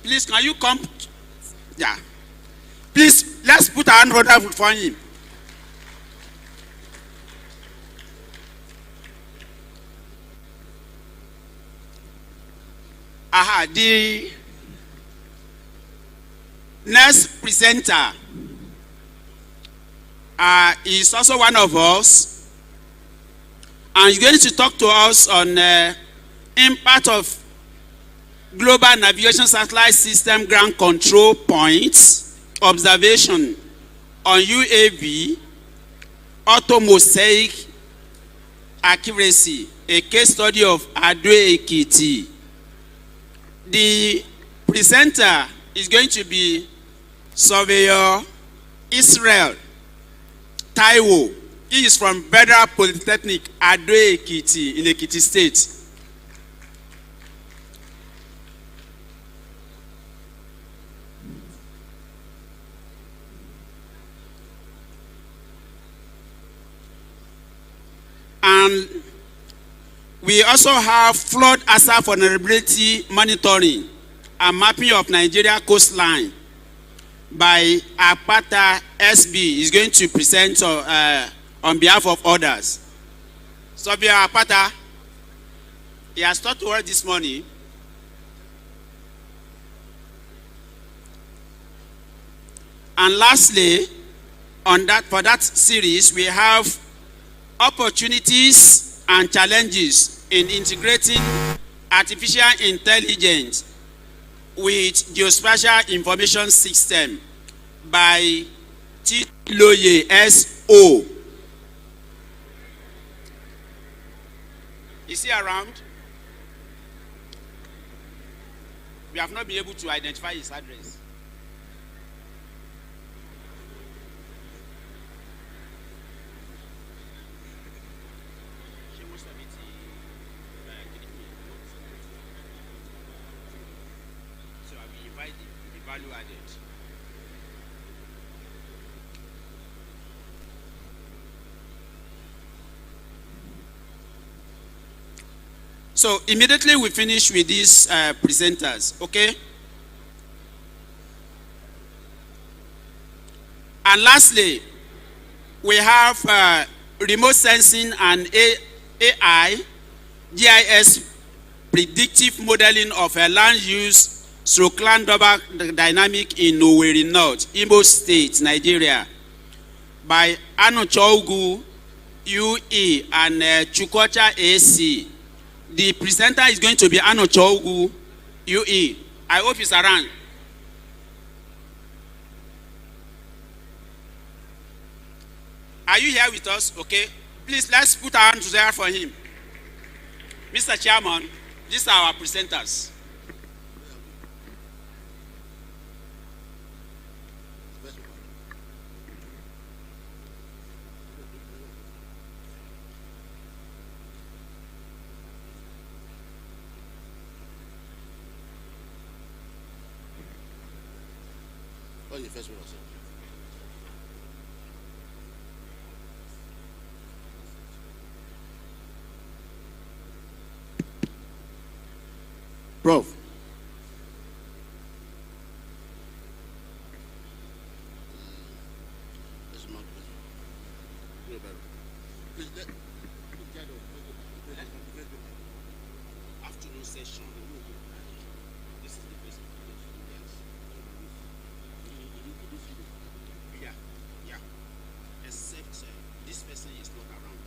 Please, can you come? Yeah. Please, let's put our hand on for him. The next presenter is also one of us, and he's going to talk to us on impact of global navigation satellite system ground control points observation on UAV auto-mosaic accuracy, a case study of Ado-Ekiti. The presenter is going to be Surveyor Israel Taiwo. He is from Federal Polytechnic Ado-Ekiti in Ekiti State. And we also have flood hazard vulnerability monitoring and mapping of Nigeria coastline by Apata SB. Is going to present on behalf of others. Surveyor Apata, he has talked to us this morning. And lastly, for that series, we have opportunities and challenges in integrating artificial intelligence with geospatial information system by Tiloye S.O. Is he around? We have not been able to identify his address. So I will invite the value added. So immediately we finish with these presenters, okay? And lastly, we have remote sensing and AI, GIS predictive modeling of a land use through land dynamic in Owerri North, Imo State, Nigeria, by Anochogu UE and Chukocha AC. The presenter is going to be Anochogu UE. I hope he's around. Are you here with us? Okay. Please, let's put our hands together for him. Mr. Chairman, these are our presenters. What's your first one? Prof. Afternoon session. This is the best. Yeah. Except this person is not around.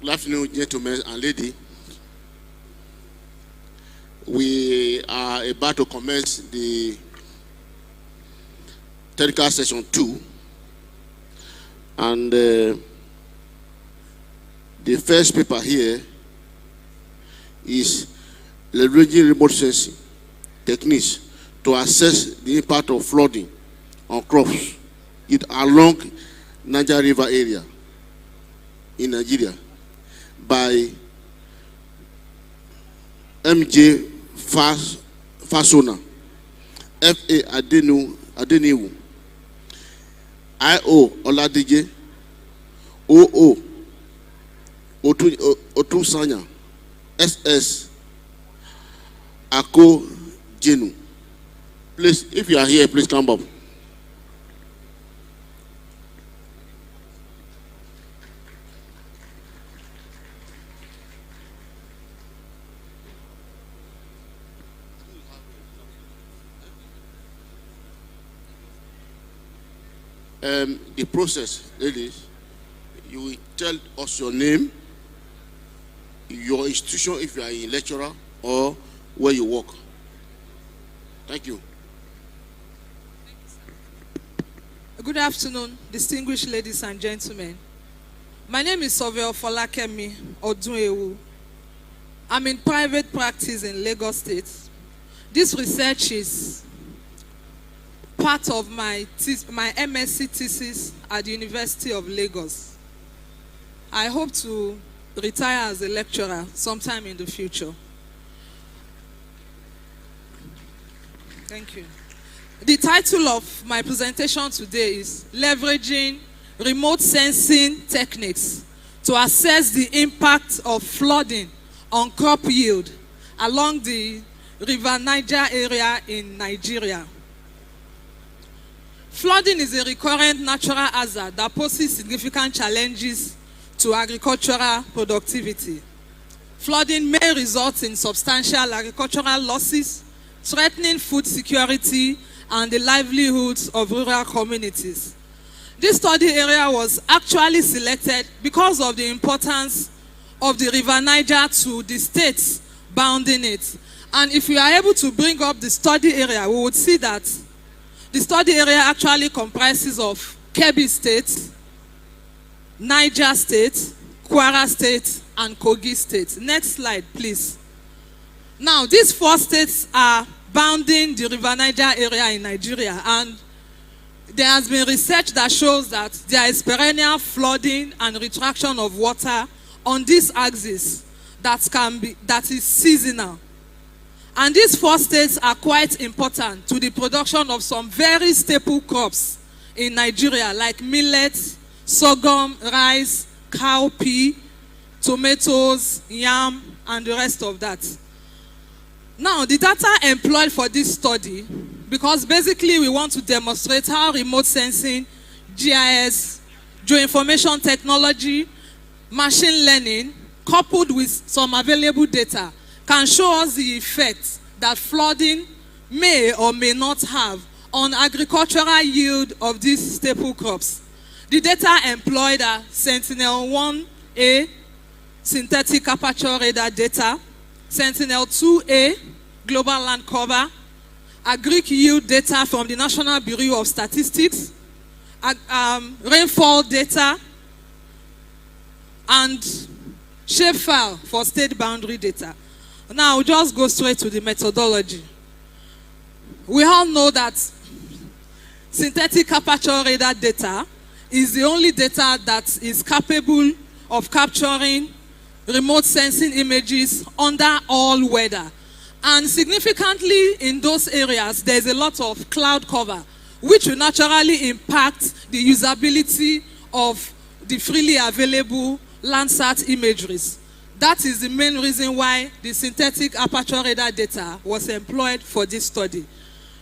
Good afternoon, gentlemen and ladies. We are about to commence the technical session 2, and the first paper here is leveraging remote sensing techniques to assess the impact of flooding on crops it along Niger River area in Nigeria by MJ Fasona, F.A. Adeniwu, I.O. Oladije, O.O. Otusanya, S.S. Ako Jenu. Please, if you are here, please come up. The process, ladies, you will tell us your name, your institution if you are a lecturer, or where you work. Thank you. Good afternoon, distinguished ladies and gentlemen. My name is Sovio Folakemi Odunewu. I'm in private practice in Lagos State. This research is part of my MSc thesis at the University of Lagos. I hope to retire as a lecturer sometime in the future. Thank you. The title of my presentation today is Leveraging Remote Sensing Techniques to Assess the Impact of Flooding on Crop Yield along the River Niger area in Nigeria. Flooding is a recurrent natural hazard that poses significant challenges to agricultural productivity. Flooding may result in substantial agricultural losses, threatening food security and the livelihoods of rural communities. This study area was actually selected because of the importance of the River Niger to the states bounding it. And if we are able to bring up the study area, we would see that the study area actually comprises of Kebbi State, Niger State, Kwara State, and Kogi State. Next slide, please. Now, these four states are bounding the River Niger area in Nigeria, and there has been research that shows that there is perennial flooding and retraction of water on this axis that is seasonal. And these four states are quite important to the production of some very staple crops in Nigeria, like millet, sorghum, rice, cowpea, tomatoes, yam, and the rest of that. Now, the data employed for this study, because basically we want to demonstrate how remote sensing, GIS, geoinformation technology, machine learning, coupled with some available data, can show us the effect that flooding may or may not have on agricultural yield of these staple crops. The data employed are Sentinel-1A, synthetic aperture radar data, Sentinel-2A, global land cover, agric yield data from the National Bureau of Statistics, rainfall data, and shapefile for state boundary data. Now, we'll just go straight to the methodology. We all know that synthetic aperture radar data is the only data that is capable of capturing remote sensing images under all weather. And significantly in those areas, there's a lot of cloud cover, which will naturally impact the usability of the freely available Landsat imageries. That is the main reason why the synthetic aperture radar data was employed for this study.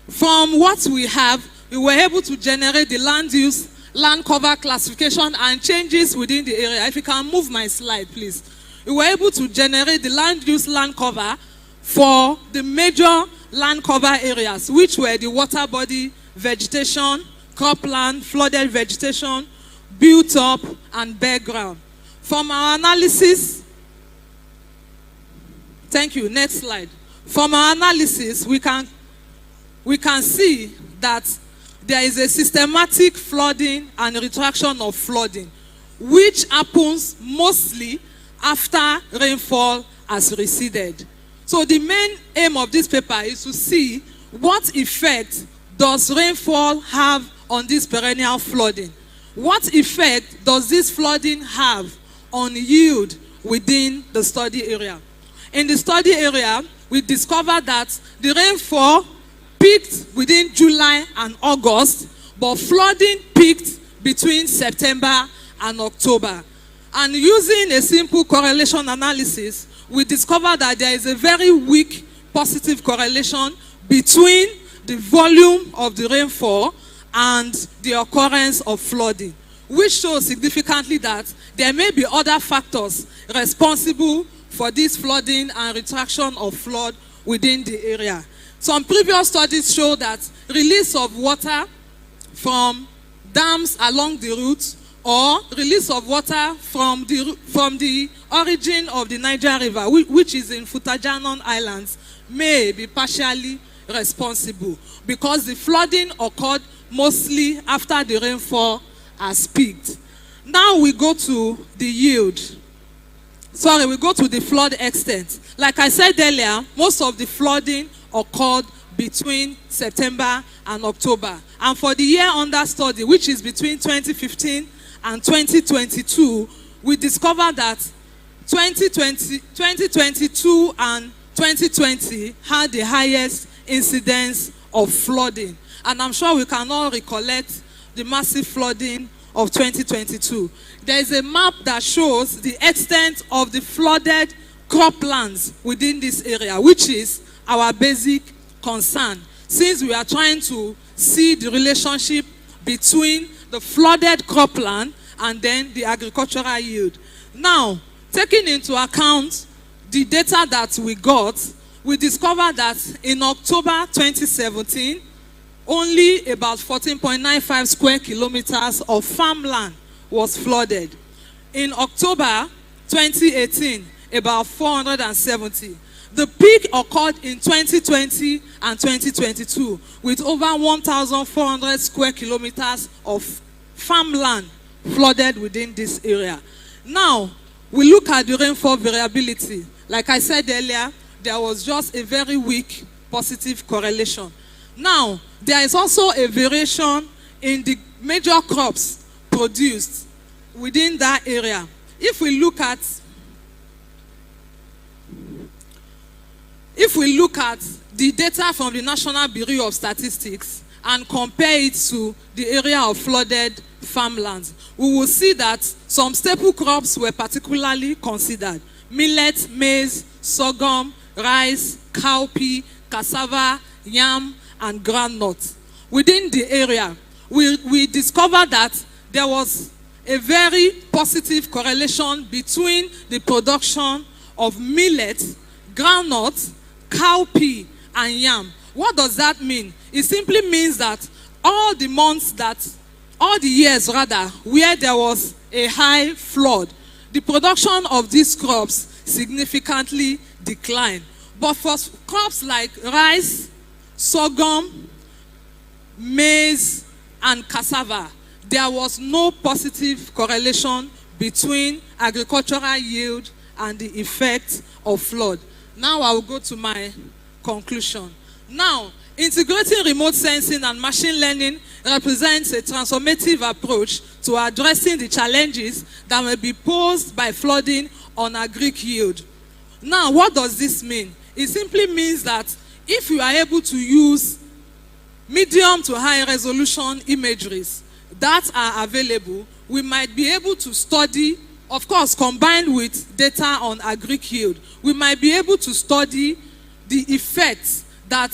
From what we have, we were able to generate the land use, land cover classification and changes within the area. If you can move my slide, please. We were able to generate the land use, land cover for the major land cover areas, which were the water body, vegetation, cropland, flooded vegetation, built up, and bare ground. From our analysis, thank you, next slide. From our analysis, we can see that there is a systematic flooding and retraction of flooding, which happens mostly after rainfall has receded. So the main aim of this paper is to see what effect does rainfall have on this perennial flooding. What effect does this flooding have on yield within the study area? In the study area, we discovered that the rainfall peaked within July and August, but flooding peaked between September and October. And using a simple correlation analysis, we discovered that there is a very weak positive correlation between the volume of the rainfall and the occurrence of flooding, which shows significantly that there may be other factors responsible for this flooding and retraction of flood within the area. Some previous studies show that release of water from dams along the route or release of water from the origin of the Niger River, which is in Futajanon Islands, may be partially responsible because the flooding occurred mostly after the rainfall has peaked. Now we go to the yield. We go to the flood extent. Like I said earlier, most of the flooding occurred between September and October. And for the year under study, which is between 2015 and 2022, we discovered that 2022 and 2020 had the highest incidence of flooding. And I'm sure we can all recollect the massive flooding of 2022. There is a map that shows the extent of the flooded croplands within this area, which is our basic concern, since we are trying to see the relationship between the flooded cropland and then the agricultural yield. Now, taking into account the data that we got, we discovered that in October 2017, only about 14.95 square kilometers of farmland was flooded. In October 2018, about 470. The peak occurred in 2020 and 2022 with over 1,400 square kilometers of farmland flooded within this area. Now, we look at the rainfall variability. Like I said earlier, there was just a very weak positive correlation. Now, there is also a variation in the major crops produced within that area. If we look at the data from the National Bureau of Statistics and compare it to the area of flooded farmlands, we will see that some staple crops were particularly considered: millet, maize, sorghum, rice, cowpea, cassava, yam, and groundnut. Within the area, we discovered that there was a very positive correlation between the production of millet, groundnut, cowpea, and yam. What does that mean? It simply means that all the years where there was a high flood, the production of these crops significantly declined. But for crops like rice, sorghum, maize, and cassava, there was no positive correlation between agricultural yield and the effect of flood. Now I will go to my conclusion. Now, integrating remote sensing and machine learning represents a transformative approach to addressing the challenges that may be posed by flooding on agric yield. Now, what does this mean? It simply means that if you are able to use medium to high resolution imageries that are available, we might be able to study, of course, combined with data on agric yield, we might be able to study the effects that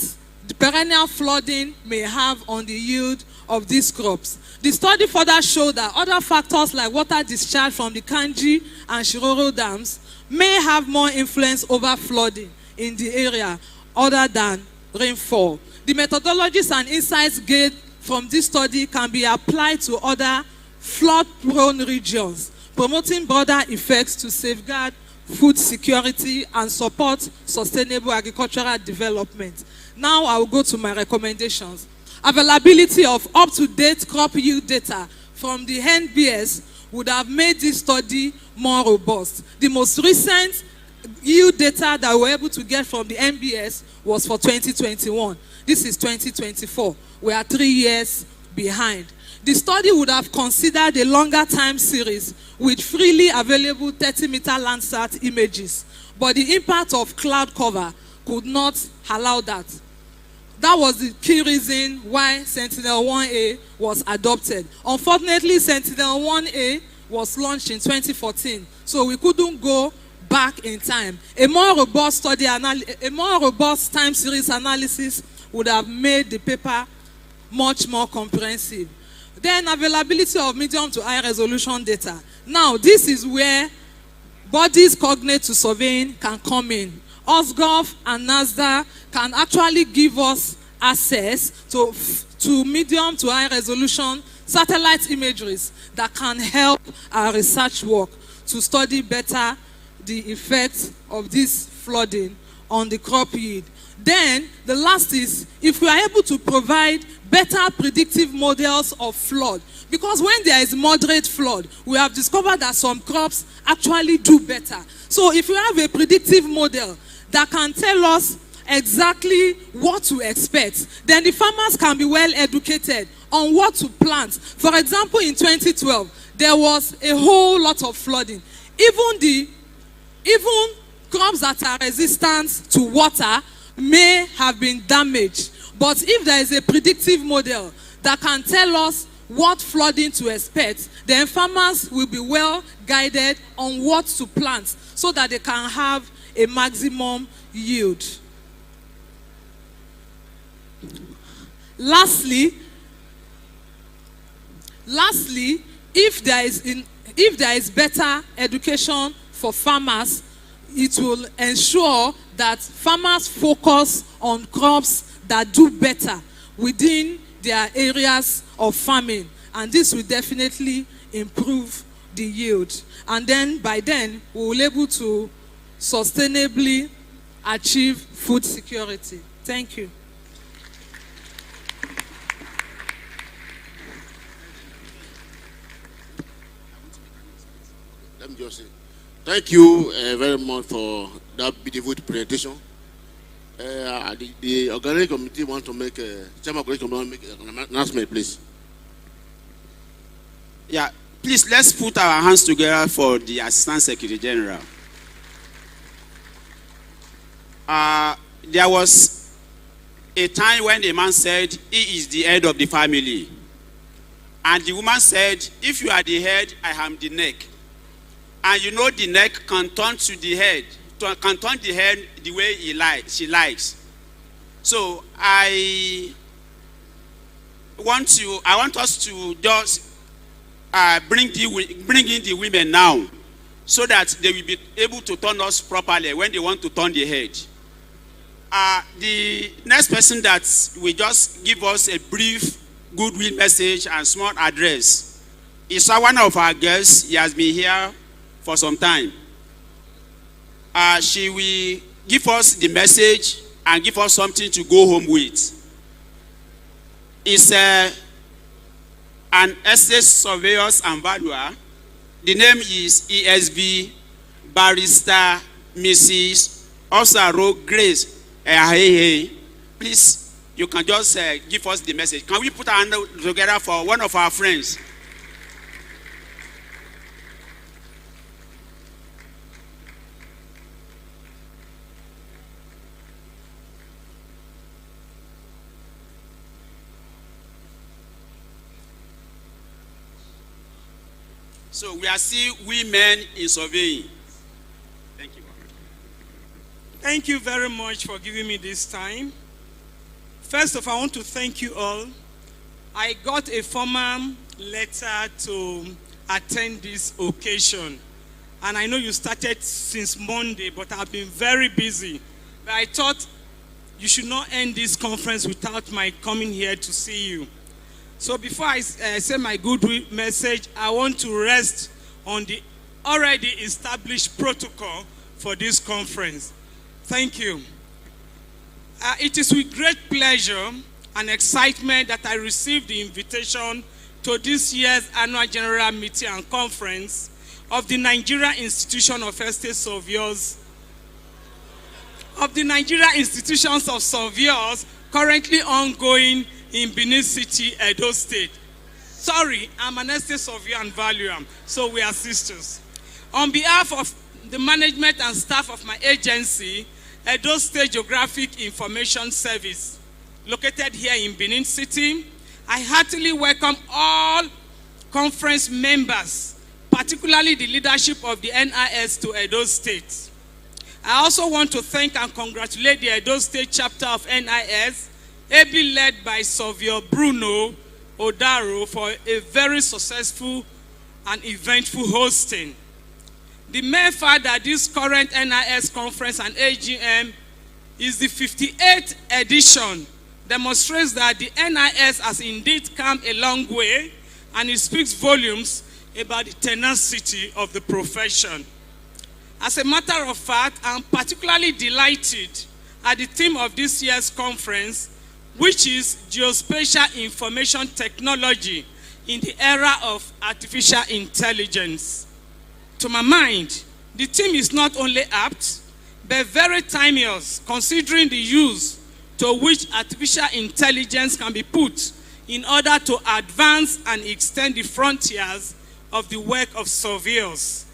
the perennial flooding may have on the yield of these crops. The study further showed that other factors like water discharge from the Kanji and Shiroro dams may have more influence over flooding in the area other than rainfall. The methodologies and insights gained from this study can be applied to other flood-prone regions, promoting broader effects to safeguard food security and support sustainable agricultural development. Now I will go to my recommendations. Availability of up-to-date crop yield data from the NBS would have made this study more robust. The most recent yield data that we were able to get from the NBS was for 2021. This is 2024. We are 3 years behind. The study would have considered a longer time series with freely available 30-meter Landsat images, but the impact of cloud cover could not allow that. That was the key reason why Sentinel-1A was adopted. Unfortunately, Sentinel-1A was launched in 2014, so we couldn't go back in time. A more robust time series analysis would have made the paper much more comprehensive. Then availability of medium to high resolution data. Now, this is where bodies cognate to surveying can come in. OSGov and NASDA can actually give us access to medium to high resolution satellite imageries that can help our research work to study better the effects of this flooding on the crop yield. Then the last is if we are able to provide better predictive models of flood, because when there is moderate flood, we have discovered that some crops actually do better. So if we have a predictive model that can tell us exactly what to expect, then the farmers can be well educated on what to plant. For example, in 2012, there was a whole lot of flooding. Even crops that are resistant to water may have been damaged. But if there is a predictive model that can tell us what flooding to expect, then farmers will be well guided on what to plant so that they can have a maximum yield. Lastly, if there is better education for farmers, it will ensure that farmers focus on crops that do better within their areas of farming, and this will definitely improve the yield. And then by then we will be able to sustainably achieve food security. Thank you. Let me just say thank you very much for that beautiful presentation. The organic committee want to make chairman committee want to make an announcement, please. Yeah, please let's put our hands together for the Assistant Secretary General. There was a time when a man said he is the head of the family, and the woman said, if you are the head, I am the neck. And you know the neck can turn to the head, can turn the head the way she likes. So I want us to just bring in the women now, so that they will be able to turn us properly when they want to turn the head. The next person that will just give us a brief goodwill message and small address is one of our guests. He has been here for some time. She will give us the message and give us something to go home with. It's an estate surveyor and valuer. The name is ESV Barrister Mrs. Osaro Grace. Please, you can just give us the message. Can we put our hand together for one of our friends? So we are still women in surveying. Thank you. Thank you very much for giving me this time. First of all, I want to thank you all. I got a formal letter to attend this occasion. And I know you started since Monday, but I've been very busy. But I thought you should not end this conference without my coming here to see you. So before I say my goodwill message, I want to rest on the already established protocol for this conference. Thank you. It is with great pleasure and excitement that I received the invitation to this year's annual general meeting and conference of the Nigeria Institution of Estate Surveyors, of the Nigeria Institutions of Surveyors currently ongoing in Benin City, Edo State. Sorry, I'm an estate surveyor and valuer, so we are sisters. On behalf of the management and staff of my agency, Edo State Geographic Information Service, located here in Benin City, I heartily welcome all conference members, particularly the leadership of the NIS to Edo State. I also want to thank and congratulate the Edo State chapter of NIS, ably led by Surveyor Bruno Odaro, for a very successful and eventful hosting. The mere fact that this current NIS conference and AGM is the 58th edition demonstrates that the NIS has indeed come a long way, and it speaks volumes about the tenacity of the profession. As a matter of fact, I'm particularly delighted at the theme of this year's conference, which is Geospatial Information Technology in the era of artificial intelligence. To my mind, the theme is not only apt, but very timeless, considering the use to which artificial intelligence can be put in order to advance and extend the frontiers of the work of surveyors.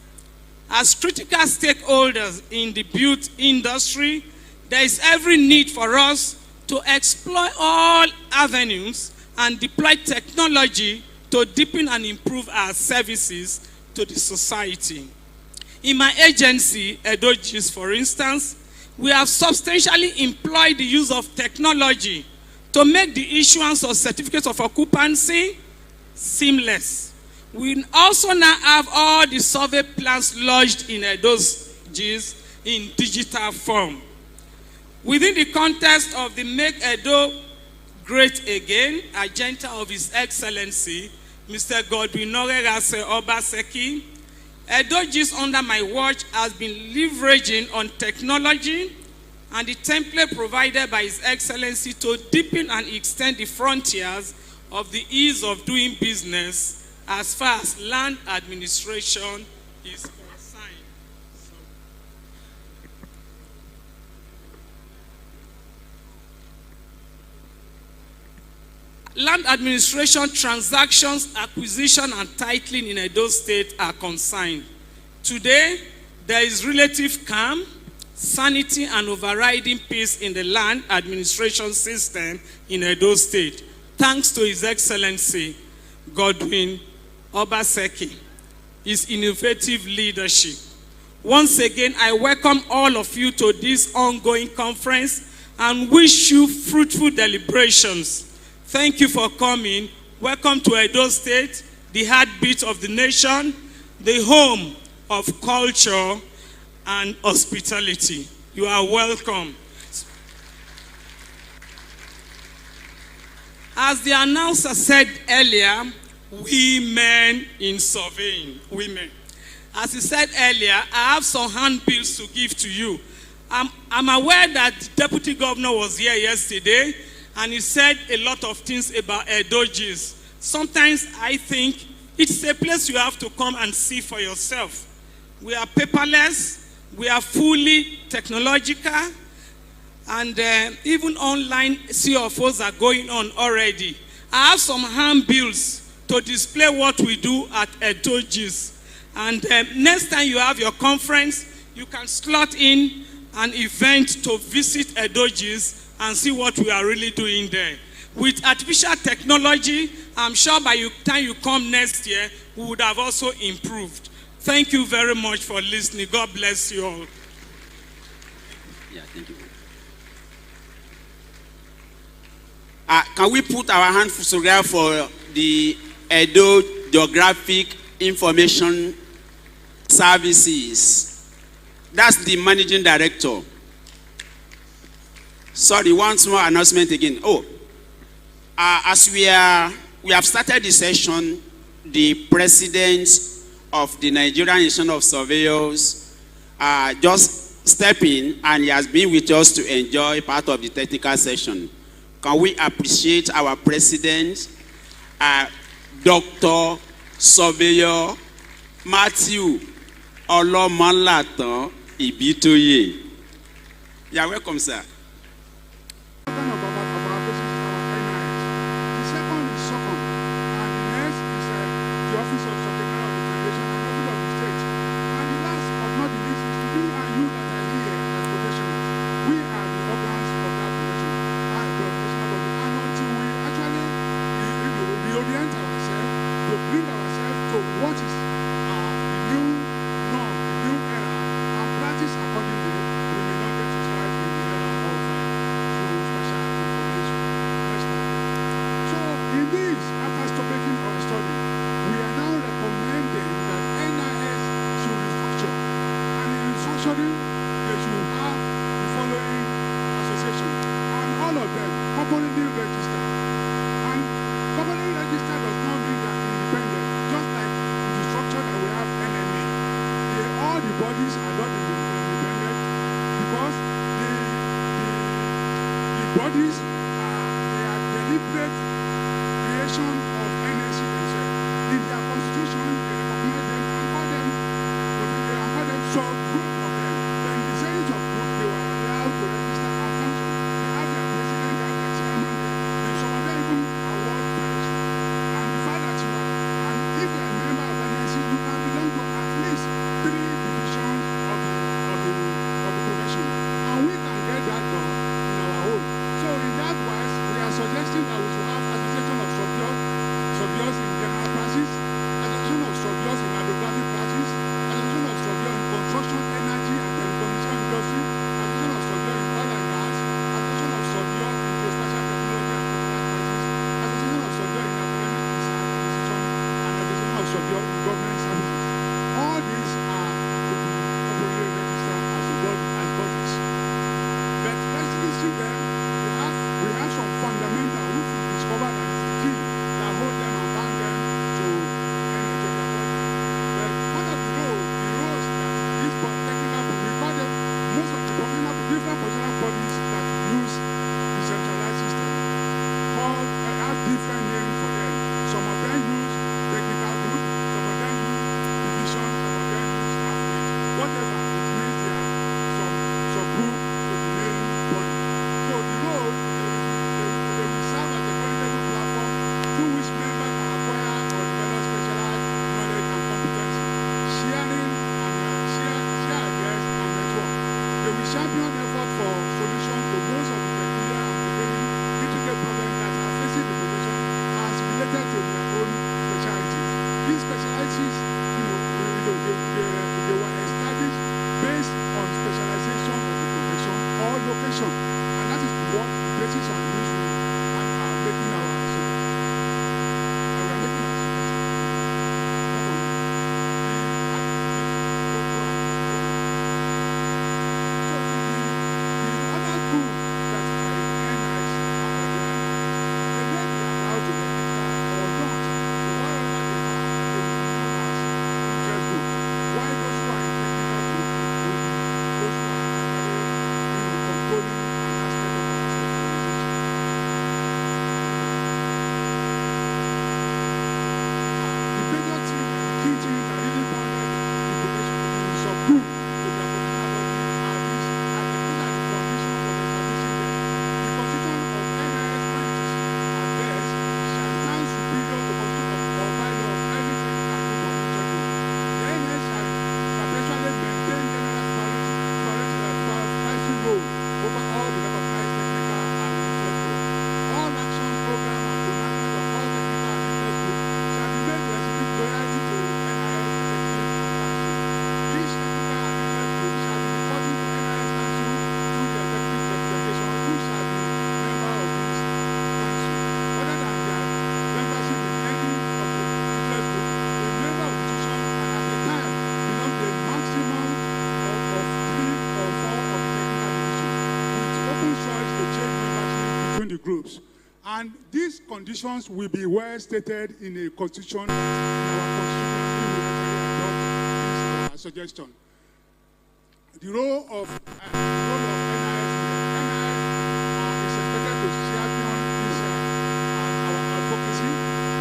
As critical stakeholders in the built industry, there is every need for us to explore all avenues and deploy technology to deepen and improve our services to the society. In my agency, Edo GIS, for instance, we have substantially employed the use of technology to make the issuance of certificates of occupancy seamless. We also now have all the survey plans lodged in Edo GIS in digital form. Within the context of the Make Edo Great Again agenda of His Excellency, Mr. Godwin Norerase Obaseki, Edo GIS under my watch has been leveraging on technology and the template provided by His Excellency to deepen and extend the frontiers of the ease of doing business as far as land administration is concerned. Land administration transactions, acquisition, and titling in Edo State are consigned. Today, there is relative calm, sanity, and overriding peace in the land administration system in Edo State, thanks to His Excellency Godwin Obaseki, his innovative leadership. Once again, I welcome all of you to this ongoing conference and wish you fruitful deliberations. Thank you for coming. Welcome to Edo State, the heartbeat of the nation, the home of culture and hospitality. You are welcome. As the announcer said earlier, women in surveying, women. As he said earlier, I have some handbills to give to you. I'm aware that the Deputy Governor was here yesterday, and he said a lot of things about Edo GIS. Sometimes I think it's a place you have to come and see for yourself. We are paperless, we are fully technological, and even online CFOs are going on already. I have some handbills to display what we do at Edo GIS. And next time you have your conference, you can slot in an event to visit Edo GIS and see what we are really doing there. With artificial technology, I'm sure by the time you come next year, we would have also improved. Thank you very much for listening. God bless you all. Yeah, thank you. Can we put our hands together for the Edo Geographic Information Services? That's the managing director. Sorry, one small announcement again. As we have started the session, the president of the Nigerian Institute of Surveyors just stepped in, and he has been with us to enjoy part of the technical session. Can we appreciate our president, Dr. Surveyor Matthew Olomonlatan Ibitoye? You are welcome, sir. About our business, our finance. study, they should have the following association, and all of them corporately registered. And corporately registered does not mean that independent, just like the structure that we have NMA. All the bodies are not independent because the bodies are deliberate creation of NSC themselves. In their constitution, they recognize them and call them sub-group of them. Then the senate of group, they were allowed to register and function. They have their president, they have their chairman, some of them even award fellowship. And the fact that you are, and if you are a member of NSC, you can belong to at least 3 divisions of the profession. And we can get that done in our own. So in that wise, we are suggesting that we should have association of subjects in general classes, association of subjects in hydrographic classes, association of subjects in construction, energy and telecommunication industry, association of subjects in oil and gas, association of subjects in geospatial technology and physical classes, association of subjects in academic research and decision, and association of subjects in government services. All these are to be corporately registered as bodies. But let's listen to them. We have some fundamental which we discover that is the key that hold them and bound them to their body. But one of the roles that these technical bodies, we call them most of the different professional bodies that use decentralized system have different names for them. Some of them use technical group, some of them use division, some of them use affiliate. Whatever, it means they are some group to the main body. So the role, they will serve as a coordinating platform through which members can acquire or develop specialized knowledge and competency, sharing and share ideas and network. They will champion effort for solutions to most of the peculiar and prevailing intricate problems that are facing the profession as related to their own specialties. These specialties, they were established based on specialization of the profession or location, and that is what the basis on which we are making our groups. And these conditions will be well stated in a constitution. In our constitution, we will adopt this suggestion. The role of NIS is expected to champion this our advocacy,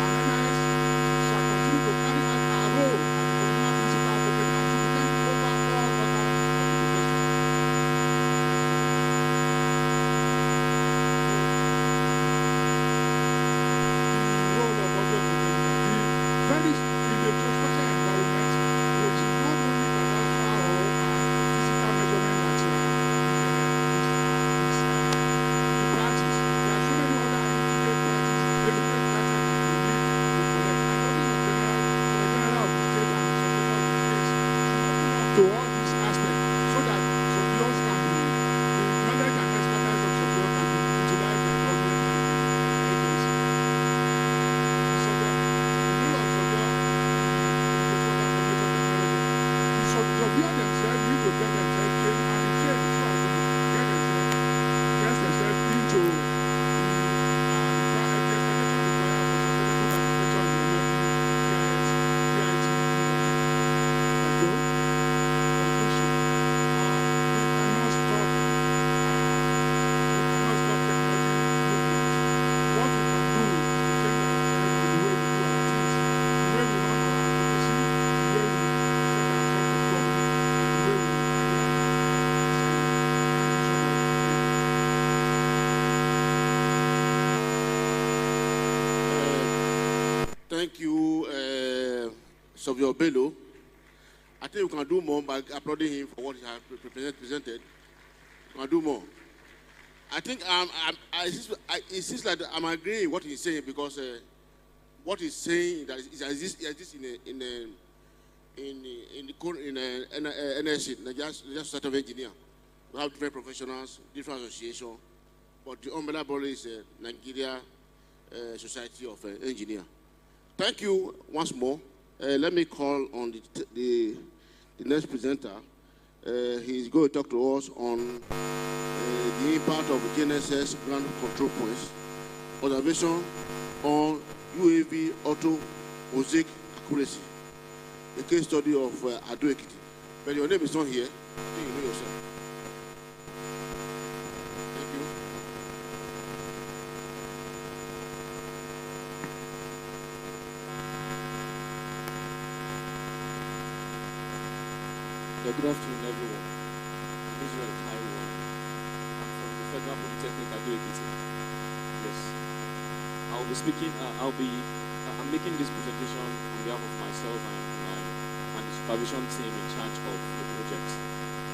and NIS shall continue to carry out our role as the original principal advocate and to over all other organizations. Very in the geospatial environment, which is not only cadastral or physical measurement that is the practice. There are so many other intricate practices, deliberate data that we need to collect. And talking of general of the state and the subject of the case should open up to all these aspects so that surveyors can be, the knowledge and expertise of surveyors can be utilized by government and agencies. Surveyor themselves need to get themselves Thank you, Savio Bello. I think we can do more by applauding him for what he has presented. We can do more. I think it seems like I'm agreeing with what he's saying because what he's saying that is exists in NSC, Nigeria Society of Engineers. We have different professionals, different associations, but the umbrella body is Nigeria Society of Engineers. Thank you once more. Let me call on the next presenter. He's going to talk to us on the impact of GNSS ground control points, observation on UAV auto mosaic accuracy, a case study of Ado Ekiti. But your name is not here. I think you know yourself. Thank you. Good afternoon, everyone. I'm Israel Taiwan. I'm from the Federal Polytechnic Ado Ekiti. Yes. I'm making this presentation on behalf of myself and the supervision team in charge of the project.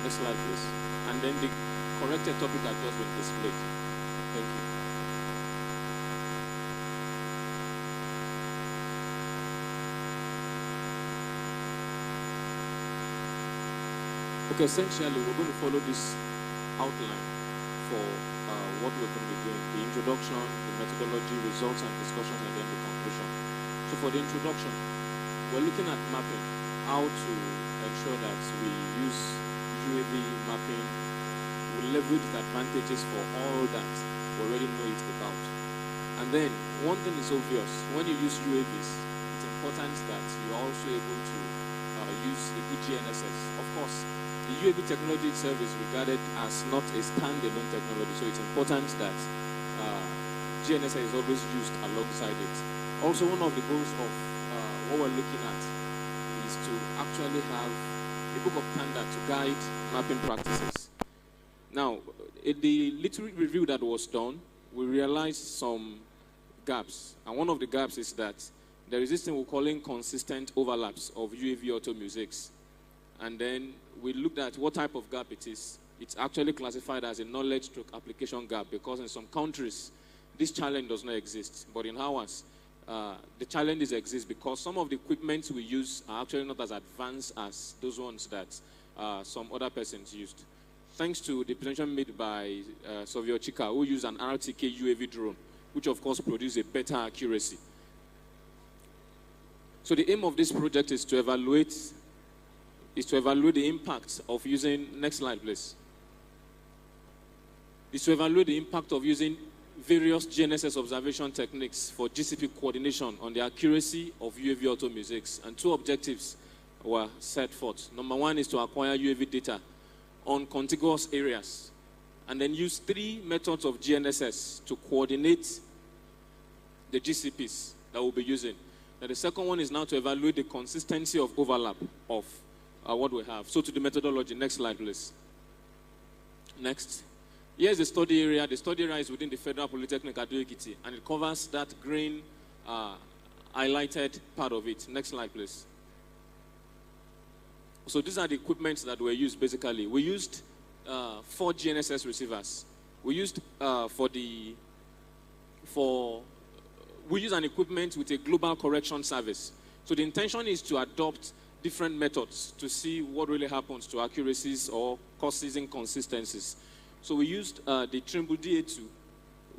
Next slide, please. And then the corrected topic has just been displayed. Thank you. Okay, essentially, we're going to follow this outline for what we're going to be doing. The introduction, the methodology, results and discussions, and then the conclusion. So for the introduction, we're looking at mapping, how to ensure that we use UAV mapping, we leverage the advantages for all that we already know it about. And then, one thing is obvious, when you use UAVs, it's important that you're also able to use a good GNSS. Of course, the UAV technology itself is regarded as not a standalone technology, so it's important that GNSS is always used alongside it. Also, one of the goals of what we're looking at is to actually have a book of standard to guide mapping practices. Now, in the little review that was done, we realized some gaps, and one of the gaps is that there is this thing we're calling consistent overlaps of UAV auto musics. And then we looked at what type of gap it is. It's actually classified as a knowledge stroke application gap because in some countries, this challenge does not exist. But in ours, the challenges exist because some of the equipment we use are actually not as advanced as those ones that some other persons used. Thanks to the presentation made by Savio Chika, who used an RTK UAV drone, which of course produced a better accuracy. So the aim of this project is to evaluate the impact of using, next slide please, is to evaluate the impact of using various GNSS observation techniques for GCP coordination on the accuracy of UAV auto musics. And two objectives were set forth. Number one is to acquire UAV data on contiguous areas and then use 3 methods of GNSS to coordinate the GCPs that we'll be using. Now the second one is now to evaluate the consistency of overlap of what we have. So to the methodology, next slide please. Next. Here's the study area. The study area is within the Federal Polytechnic Ado Ekiti, and it covers that green highlighted part of it. Next slide please. So these are the equipment that were used basically. We used 4 GNSS receivers. We used we use an equipment with a global correction service. So the intention is to adopt different methods to see what really happens to accuracies or causes inconsistencies. So we used the Trimble DA2,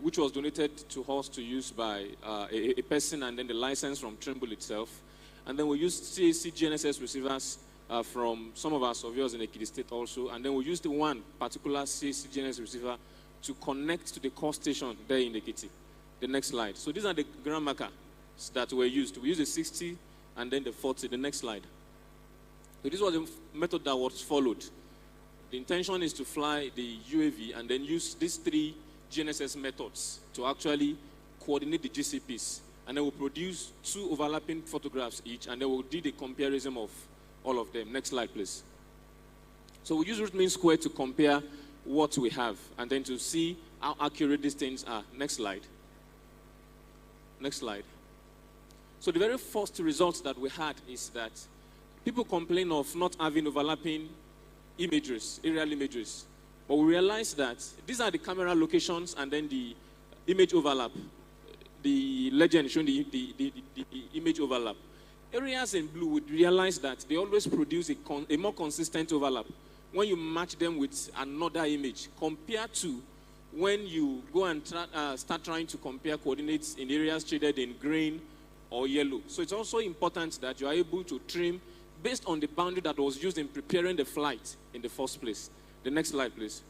which was donated to us to use by a person, and then the license from Trimble itself. And then we used CAC GNSS receivers from some of our surveyors in Ekiti State also. And then we used the one particular CAC GNSS receiver to connect to the core station there in Ekiti. The next slide. So these are the ground markers that were used. We used the 60 and then the 40. The next slide. So this was the method that was followed. The intention is to fly the UAV and then use these 3 GNSS methods to actually coordinate the GCPs. And then we'll produce 2 overlapping photographs each, and then we'll do the comparison of all of them. Next slide, please. So we use root mean square to compare what we have, and then to see how accurate these things are. Next slide. Next slide. So the very first result that we had is that people complain of not having overlapping images, aerial images. But we realized that these are the camera locations and then the image overlap. The legend showing the image overlap. Areas in blue would realize that they always produce a more consistent overlap when you match them with another image compared to when you go and start trying to compare coordinates in areas shaded in green or yellow. So it's also important that you are able to trim based on the boundary that was used in preparing the flight in the first place. The next slide, please.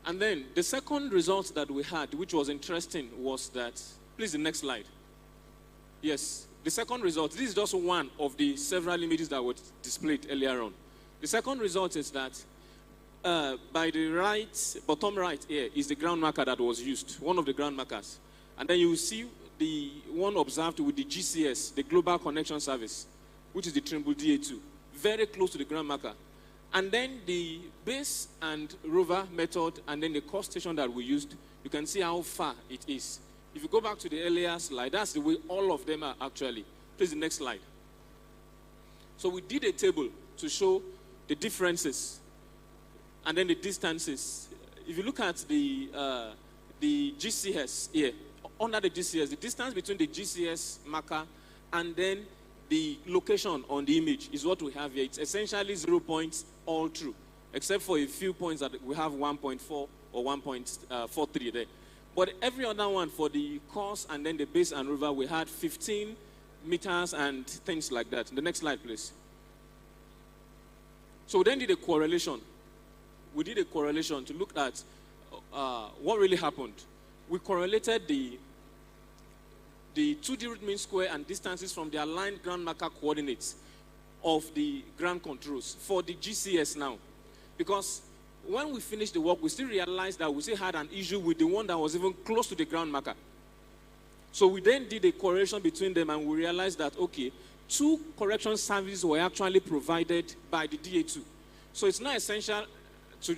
And then the second result that we had, which was interesting, was that, please, the next slide. Yes, the second result, this is just one of the several images that were displayed earlier on. The second result is that by the right, bottom right here, is the ground marker that was used, one of the ground markers. And then you will see the one observed with the GCS, the Global Connection Service, which is the Trimble DA2, very close to the ground marker. And then the base and rover method, and then the course station that we used, you can see how far it is. If you go back to the earlier slide, that's the way all of them are actually. Please, the next slide. So we did a table to show the differences and then the distances. If you look at the GCS here, under the GCS, the distance between the GCS marker and then the location on the image is what we have here. It's essentially 0 points all through, except for a few points that we have 1.4 or 1.43 there. But every other one for the course and then the base and rover, we had 15 meters and things like that. The next slide, please. So we then did a correlation. We did a correlation to look at what really happened. We correlated the 2D root mean square and distances from the aligned ground marker coordinates of the ground controls for the GCS now. Because when we finished the work, we still realized that we still had an issue with the one that was even close to the ground marker. So we then did a correlation between them, and we realized that, okay, 2 correction services were actually provided by the DA2. So it's not essential to,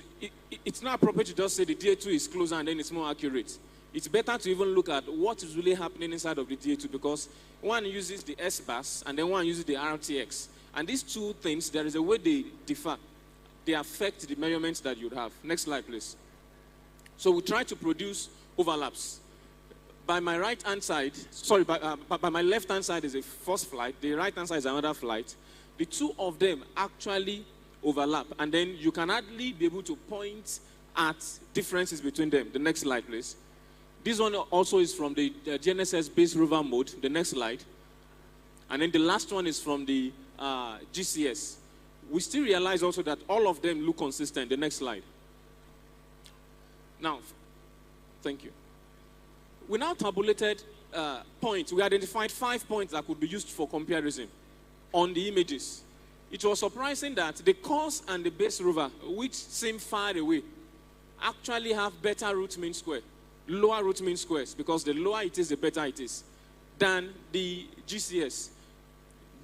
it's not appropriate to just say the DA2 is closer and then it's more accurate. It's better to even look at what is really happening inside of the DA2, because one uses the S-bus and then one uses the RTX. And these two things, there is a way they differ. They affect the measurements that you'd have. Next slide, please. So we try to produce overlaps. By my right-hand side, sorry, by my left-hand side is a first flight. The right-hand side is another flight. The two of them actually overlap. And then you can hardly be able to point at differences between them. The next slide, please. This one also is from the GNSS-based rover mode. The next slide. And then the last one is from the GCS. We still realize also that all of them look consistent. The next slide. Now, thank you. We now tabulated points. We identified 5 points that could be used for comparison on the images. It was surprising that the course and the base rover, which seem far away, actually have better root mean square, lower root mean squares, because the lower it is, the better it is, than the GCS,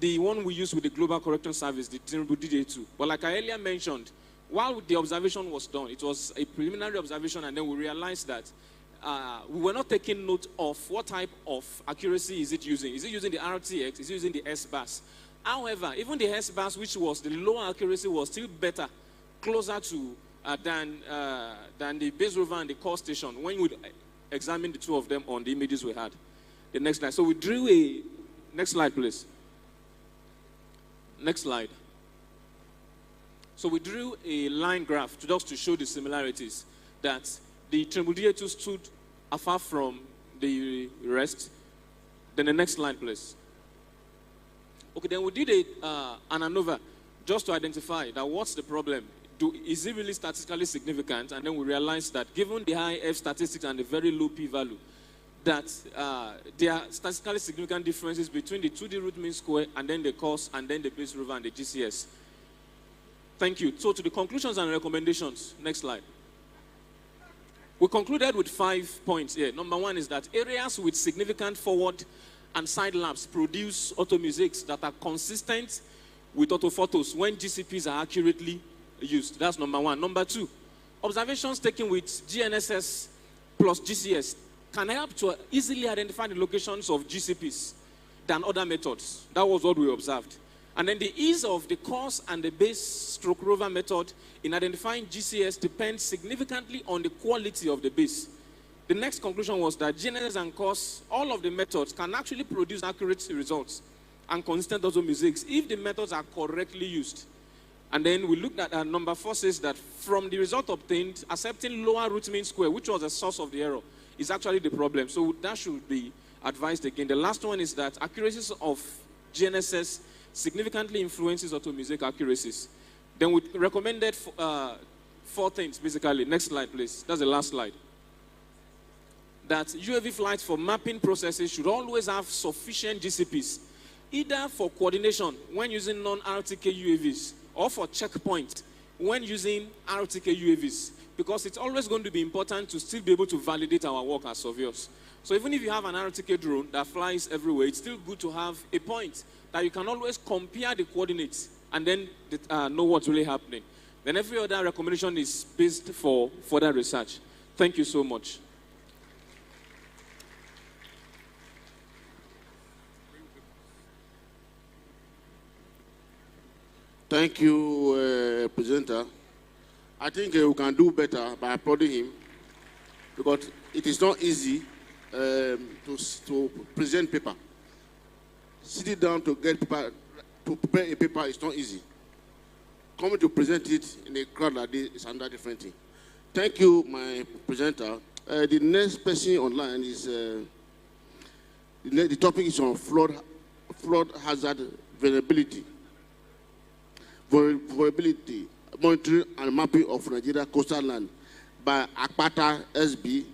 the one we use with the Global Correction Service, the Trimble DA2. But like I earlier mentioned, while the observation was done, it was a preliminary observation, and then we realized that we were not taking note of what type of accuracy is it using. Is it using the RTX? Is it using the S-bus? However, even the S-bus, which was the lower accuracy, was still better, closer to than the base rover and the course station when you would examine the two of them on the images we had. The next slide. So we drew a, next slide, please. Next slide. So we drew a line graph just to show the similarities, that the Trimble DA2 stood afar from the rest. Then the next slide, please. Okay, then we did an ANOVA just to identify that what's the problem. Is it really statistically significant? And then we realized that given the high F statistics and the very low p-value, that there are statistically significant differences between the 2D root mean square and then the course and then the base rover and the GCS. Thank you. So to the conclusions and recommendations. Next slide. We concluded with 5 points here. Number one is that areas with significant forward and side labs produce automosiaics that are consistent with orthophotos when GCPs are accurately used. That's number one. Number two, observations taken with GNSS plus GCS can help to easily identify the locations of GCPs than other methods. That was what we observed. And then the ease of the course and the base stroke rover method in identifying GCS depends significantly on the quality of the base. The next conclusion was that GNSS and course, all of the methods can actually produce accurate results and consistent auto-mosaics if the methods are correctly used. And then we looked at number 4 says that from the result obtained, accepting lower root mean square, which was the source of the error, is actually the problem. So that should be advised again. The last one is that accuracies of GNSS significantly influences auto-mosaic accuracies. Then we recommended 4 things, basically. Next slide, please. That's the last slide. That UAV flights for mapping processes should always have sufficient GCPs, either for coordination when using non-RTK UAVs or for checkpoint when using RTK UAVs, because it's always going to be important to still be able to validate our work as surveyors. So even if you have an RTK drone that flies everywhere, it's still good to have a point that you can always compare the coordinates and then know what's really happening. Then every other recommendation is based for further research. Thank you so much. Thank you, presenter. I think we can do better by applauding him, because it is not easy to present paper. Sitting down to get paper, to prepare a paper is not easy. Coming to present it in a crowd like this is another different thing. Thank you, my presenter. The next person online is, the topic is on flood hazard vulnerability. Vulnerability, monitoring and mapping of Nigeria coastal land by Akpata SB,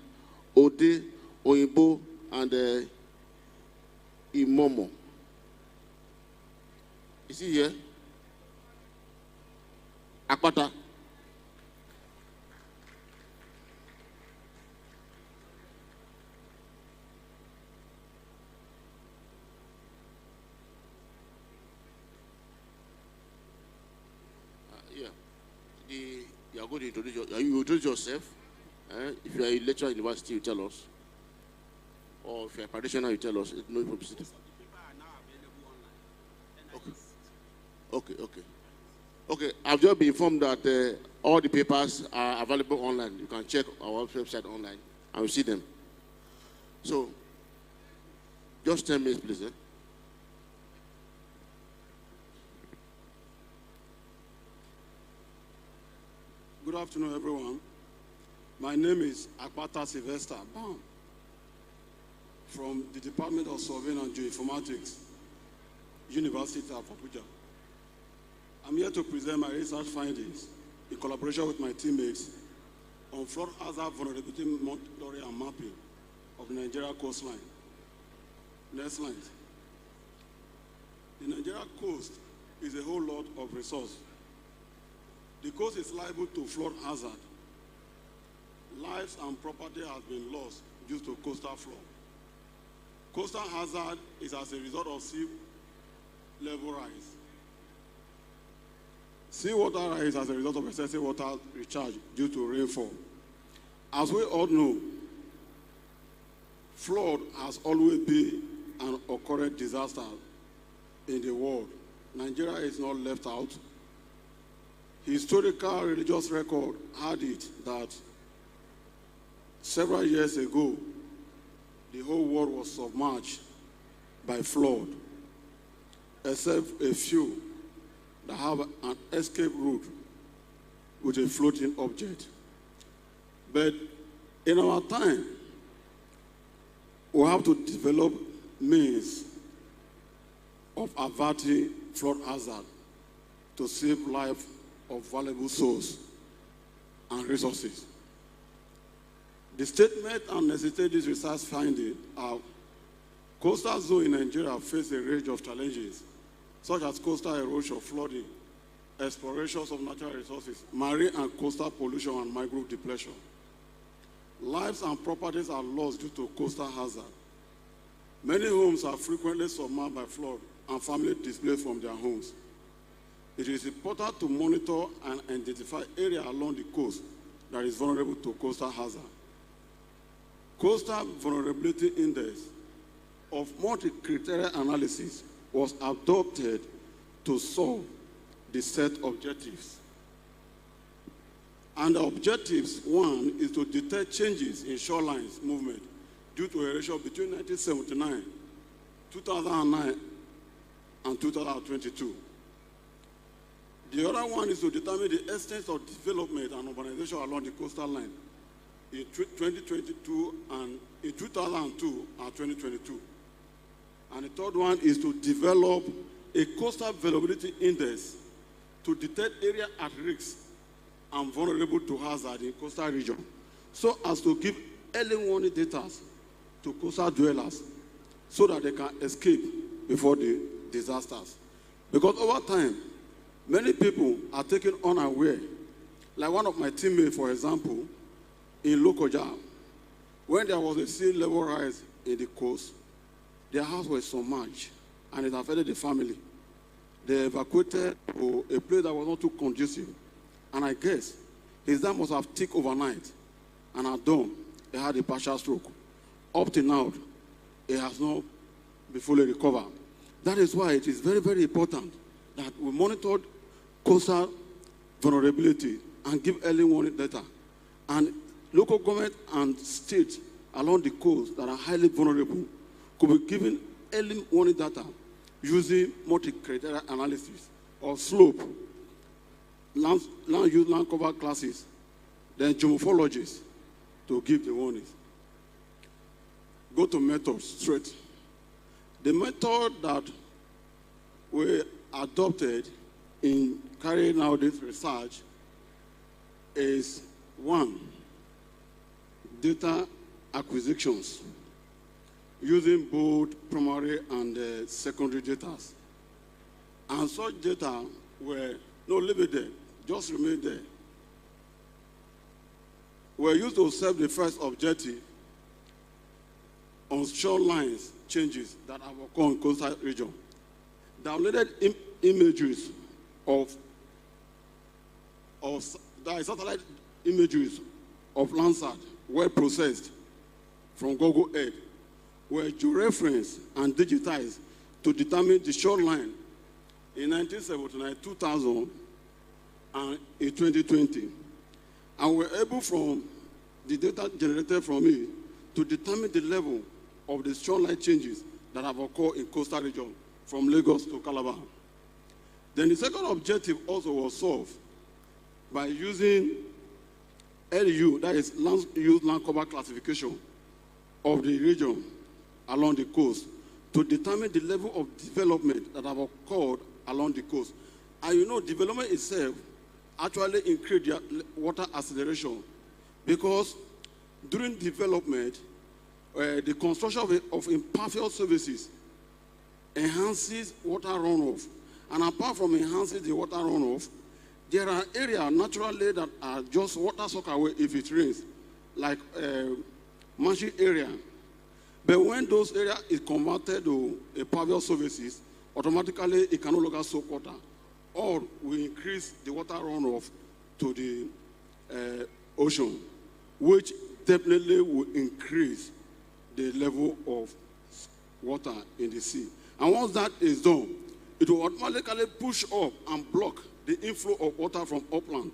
Ode, Oyinbo, and Imomo. Is he here? Akpata. You are going to introduce yourself. If you are a lecturer at university, you tell us. Or if you are a practitioner, you tell us. No publicity. Okay. I've just been informed that all the papers are available online. You can check our website online and you see them. So, just 10 minutes, please. Good afternoon, everyone. My name is Akpata Sylvester Bam from the Department of Surveying and Geoinformatics, University of Abuja. I'm here to present my research findings in collaboration with my teammates on flood hazard vulnerability monitoring and mapping of the Nigeria coastline. Next slide. The Nigeria coast is a whole lot of resource. The coast is liable to flood hazard. Lives and property have been lost due to coastal flood. Coastal hazard is as a result of sea level rise. Seawater rise as a result of excessive water recharge due to rainfall. As we all know, flood has always been an occurrent disaster in the world. Nigeria is not left out. Historical religious record had it that several years ago, the whole world was submerged by flood, except a few that have an escape route with a floating object. But in our time, we have to develop means of averting flood hazard to save life of valuable souls and resources. The statement and necessitated this research finding are coastal zone in Nigeria face a range of challenges, such as coastal erosion, flooding, explorations of natural resources, marine and coastal pollution, and mangrove depletion. Lives and properties are lost due to coastal hazard. Many homes are frequently submerged by flood and families displaced from their homes. It is important to monitor and identify areas along the coast that is vulnerable to coastal hazard. Coastal Vulnerability Index of multi-criteria analysis was adopted to solve the set objectives. And the objectives, one, is to detect changes in shorelines movement due to erosion between 1979, 2009, and 2022. The other one is to determine the extent of development and urbanization along the coastal line in 2022 and in 2002 and 2022. And the third one is to develop a coastal vulnerability index to detect area at risk and vulnerable to hazard in coastal region, so as to give early warning data to coastal dwellers so that they can escape before the disasters. Because over time, many people are taken unaware. Like one of my teammates, for example, in Lokoja, when there was a sea level rise in the coast, their house was submerged and it affected the family. They evacuated to a place that was not too conducive. And I guess his dad must have ticked overnight. And at dawn, he had a partial stroke. Up to now, he has not been fully recovered. That is why it is very, very important that we monitor coastal vulnerability and give early warning data. And local government and states along the coast that are highly vulnerable could be given early warning data using multi-criteria analysis of slope, land use, land cover classes, then geomorphologists to give the warnings. Go to methods straight. The method that we adopted in carrying out this research is one, data acquisitions using both primary and secondary data. And such data were, no, leave it there, just remain there. Were used to serve the first objective on shorelines changes that have occurred in coastal region. Downloaded images of satellite images of Landsat were processed from Google Earth, were georeferenced and digitized to determine the shoreline in 1979, 2000, and in 2020. And we're able from the data generated from it to determine the level of the shoreline changes that have occurred in coastal region from Lagos to Calabar. Then the second objective also was solved by using LU, that is land use land cover classification of the region along the coast to determine the level of development that have occurred along the coast. And you know, development itself actually increased water acceleration because during development, the construction of impervious surfaces enhances water runoff. And apart from enhancing the water runoff, there are areas naturally that are just water soak away if it rains, like marshy area. But when those areas is converted to impervious surfaces, automatically it can no longer soak water, or we increase the water runoff to the ocean, which definitely will increase the level of water in the sea. And once that is done, it will automatically push up and block the inflow of water from upland.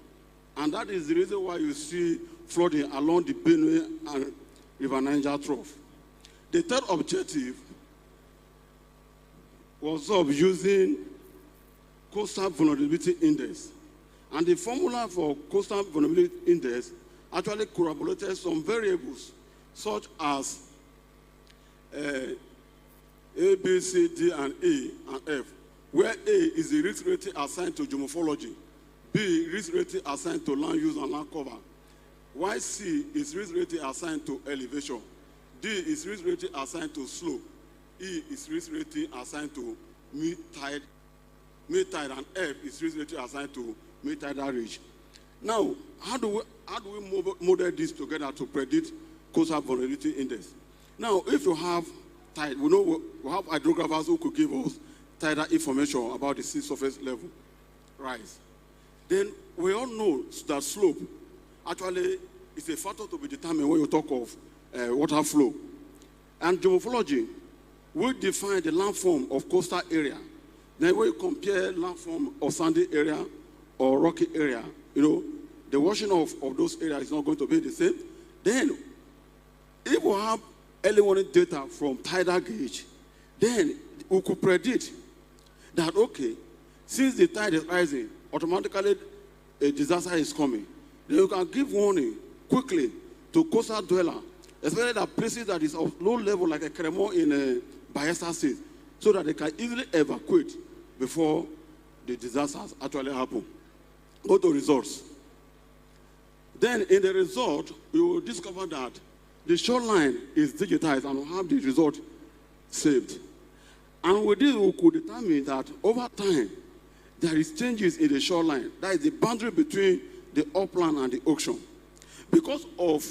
And that is the reason why you see flooding along the Benue and River Niger trough. The third objective was of using coastal vulnerability index. And the formula for coastal vulnerability index actually corroborated some variables such as A, B, C, D, and E, and F, where A is the risk rating assigned to geomorphology, B, risk rating assigned to land use and land cover, while C is risk rating assigned to elevation, D is risk rating assigned to slope, E is risk rating assigned to mid-tide, and F is risk rating assigned to mid-tidal ridge. Now, how do we model this together to predict coastal vulnerability index? Now, if you have tide, we know we have hydrographers who could give us tidal information about the sea surface level rise. Then we all know that slope actually is a factor to be determined when you talk of water flow. And geomorphology will define the landform of coastal area. Then when you compare landform of sandy area or rocky area, the washing of those areas is not going to be the same. Then, if we have early warning data from tidal gauge, then we could predict that, okay, since the tide is rising, automatically a disaster is coming. Then you can give warning quickly to coastal dweller, especially the places that is of low level, like a Cremor in Bayelsa State, so that they can easily evacuate before the disasters actually happen. Go to results. Then in the result, you will discover that the shoreline is digitized and will have the result saved. And with this, we could determine that over time, there is changes in the shoreline. That is the boundary between the upland and the ocean. Because of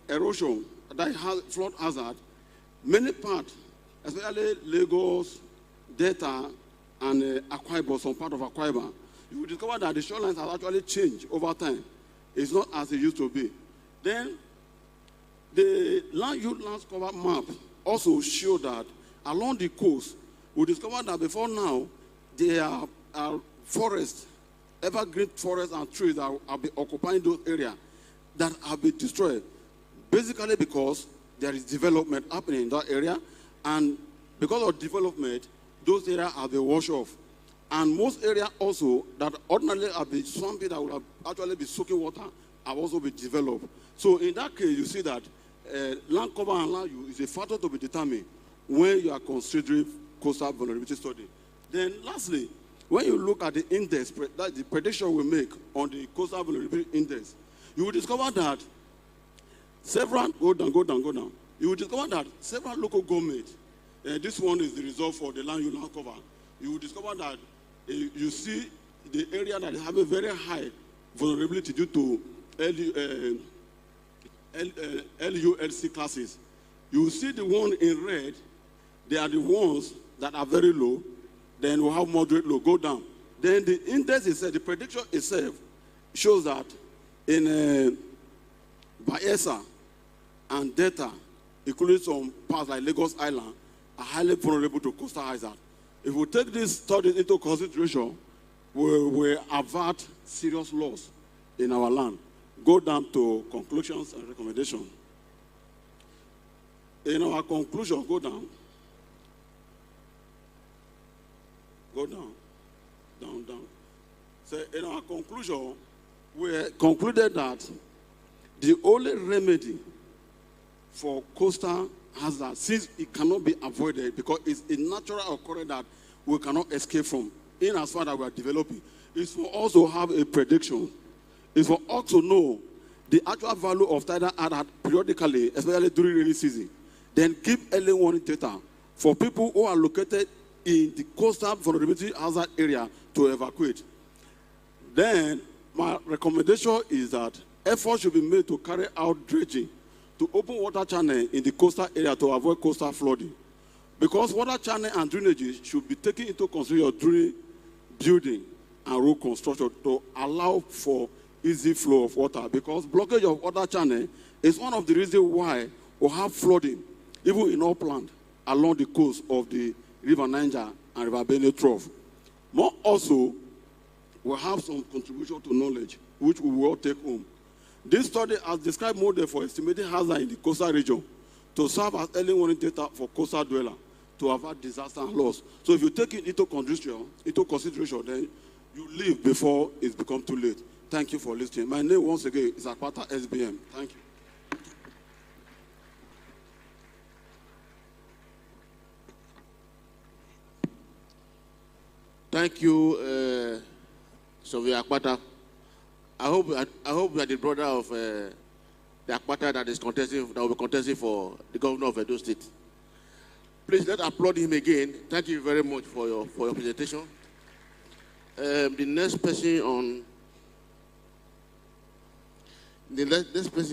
erosion, that has flood hazard, many parts, especially Lagos, Delta, and Akwa Ibom, some part of Akwa Ibom, you will discover that the shorelines have actually changed over time. It's not as it used to be. Then, the land use land cover map also show that along the coast, we discovered that before now, there are forests, evergreen forests and trees that have been occupying those areas that have been destroyed. Basically because there is development happening in that area, and because of development, those areas have been washed off. And most areas also that ordinarily have been swampy, that would have actually be soaking water, have also been developed. So in that case, you see that land cover and land use is a factor to be determined when you are considering coastal vulnerability study. Then lastly, when you look at the index, that the prediction we make on the coastal vulnerability index, you will discover that several, go down. You will discover that several local governments, this one is the result for the land use land cover. You will discover that you see the area that have a very high vulnerability due to LULC classes. You will see the one in red, they are the ones that are very low, then we'll have moderate low, go down. Then the index itself, the prediction itself, shows that in Bayelsa and Delta, including some parts like Lagos Island, are highly vulnerable to coastal hazard. If we take this study into consideration, we will avert serious loss in our land. Go down to conclusions and recommendations. In our conclusion, go down. So in our conclusion, we concluded that the only remedy for coastal hazard, since it cannot be avoided because it's a natural occurrence that we cannot escape from, in as far as we are developing, is for us to have a prediction. It's for us to know the actual value of tidal hazard periodically, especially during rainy season. Then give early warning data for people who are located in the coastal vulnerability hazard area to evacuate. Then my recommendation is that efforts should be made to carry out dredging to open water channel in the coastal area to avoid coastal flooding. Because water channel and drainages should be taken into consideration during building and road construction to allow for easy flow of water. Because blockage of water channel is one of the reasons why we have flooding, even in upland, along the coast of the River Niger and River Benue Trough. More also, we have some contribution to knowledge, which we will take home. This study has described model for estimating hazard in the coastal region to serve as early warning data for coastal dwellers to avert disaster and loss. So if you take it into consideration, then you leave before it's become too late. Thank you for listening. My name once again is Akpata SBM. Thank you. Thank you, Sylvia Akpata. I hope you are the brother of the Akpata that will be contesting for the governor of Edo State. Please let's applaud him again. Thank you very much for your presentation. The next person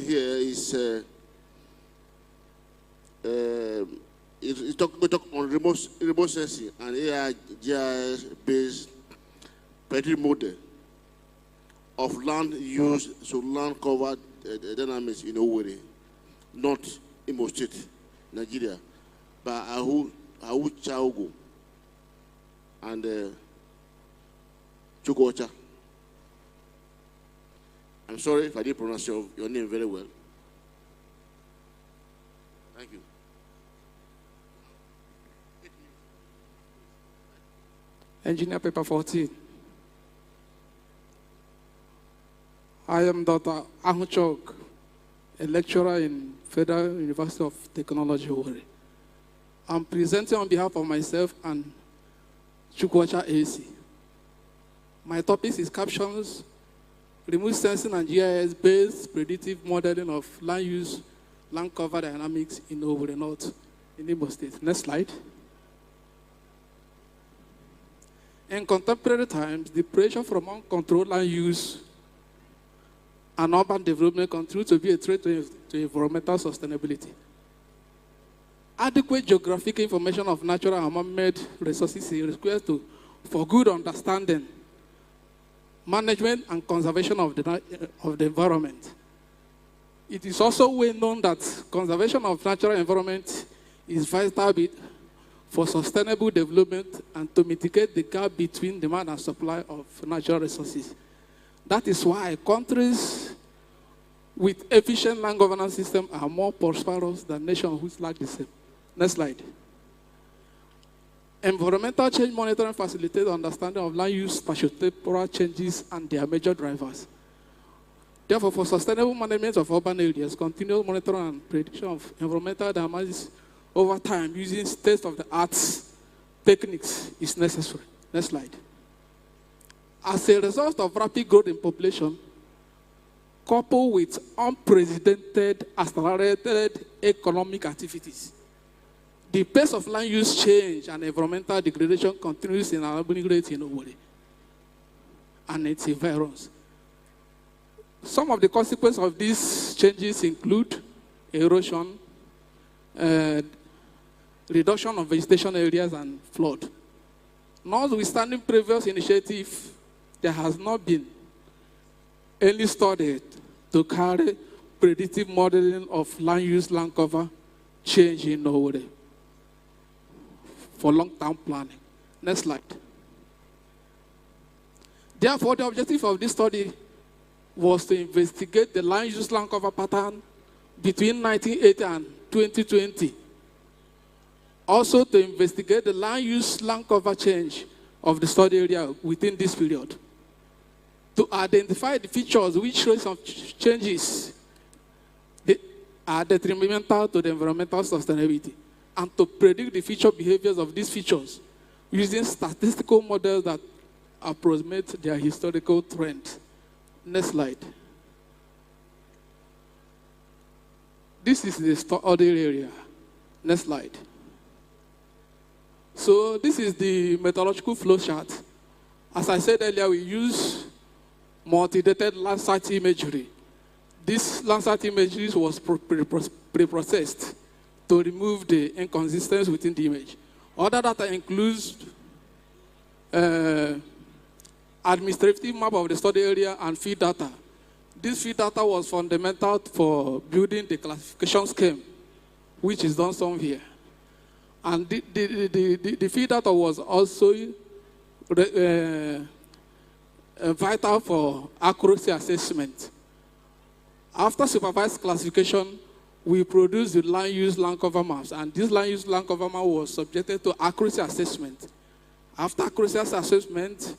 here is we talk on remote sensing and AI GIS-based predictive model of land use, so land cover dynamics in Owerri, not Imo State, Nigeria, by Ahu Chaugo and Chukwuocha. I'm sorry if I didn't pronounce your name very well. Thank you. Engineer paper 14. I am Dr. Ahuchok, a lecturer in Federal University of Technology, Owerri. I'm presenting on behalf of myself and Chukwuocha AC. My topic is captions, remote sensing and GIS-based predictive modeling of land use, land cover dynamics in Owerri North in Imo State. Next slide. In contemporary times, the pressure from uncontrolled land use and urban development continue to be a threat to environmental sustainability. Adequate geographic information of natural and man-made resources is required for good understanding, management, and conservation of the environment. It is also well known that conservation of natural environment is vital for sustainable development and to mitigate the gap between demand and supply of natural resources. That is why countries with efficient land governance systems are more prosperous than nations which lack the same. Next slide. Environmental change monitoring facilitates understanding of land use, spatiotemporal changes, and their major drivers. Therefore, for sustainable management of urban areas, continuous monitoring and prediction of environmental damages over time using state-of-the-art techniques is necessary. Next slide. As a result of rapid growth in population, coupled with unprecedented accelerated economic activities, the pace of land use change and environmental degradation continues in alarming rate in Owerri and its environs. Some of the consequences of these changes include erosion, reduction of vegetation areas, and flood. Notwithstanding previous initiatives, there has not been any study to carry predictive modeling of land use, land cover change in Owerri for long-term planning. Next slide. Therefore, the objective of this study was to investigate the land use, land cover pattern between 1980 and 2020. Also to investigate the land use, land cover change of the study area within this period. To identify the features which show some changes are detrimental to the environmental sustainability, and to predict the future behaviors of these features using statistical models that approximate their historical trend. Next slide. This is the study area. Next slide. So this is the methodological flow chart. As I said earlier, we use multi-dated Landsat imagery. This Landsat imagery was pre-processed to remove the inconsistencies within the image. Other data includes administrative map of the study area and field data. This field data was fundamental for building the classification scheme, which is done some here. And the field data was also vital for accuracy assessment. After supervised classification, we produced the land use, land cover maps, and this land use, land cover map was subjected to accuracy assessment. After accuracy assessment,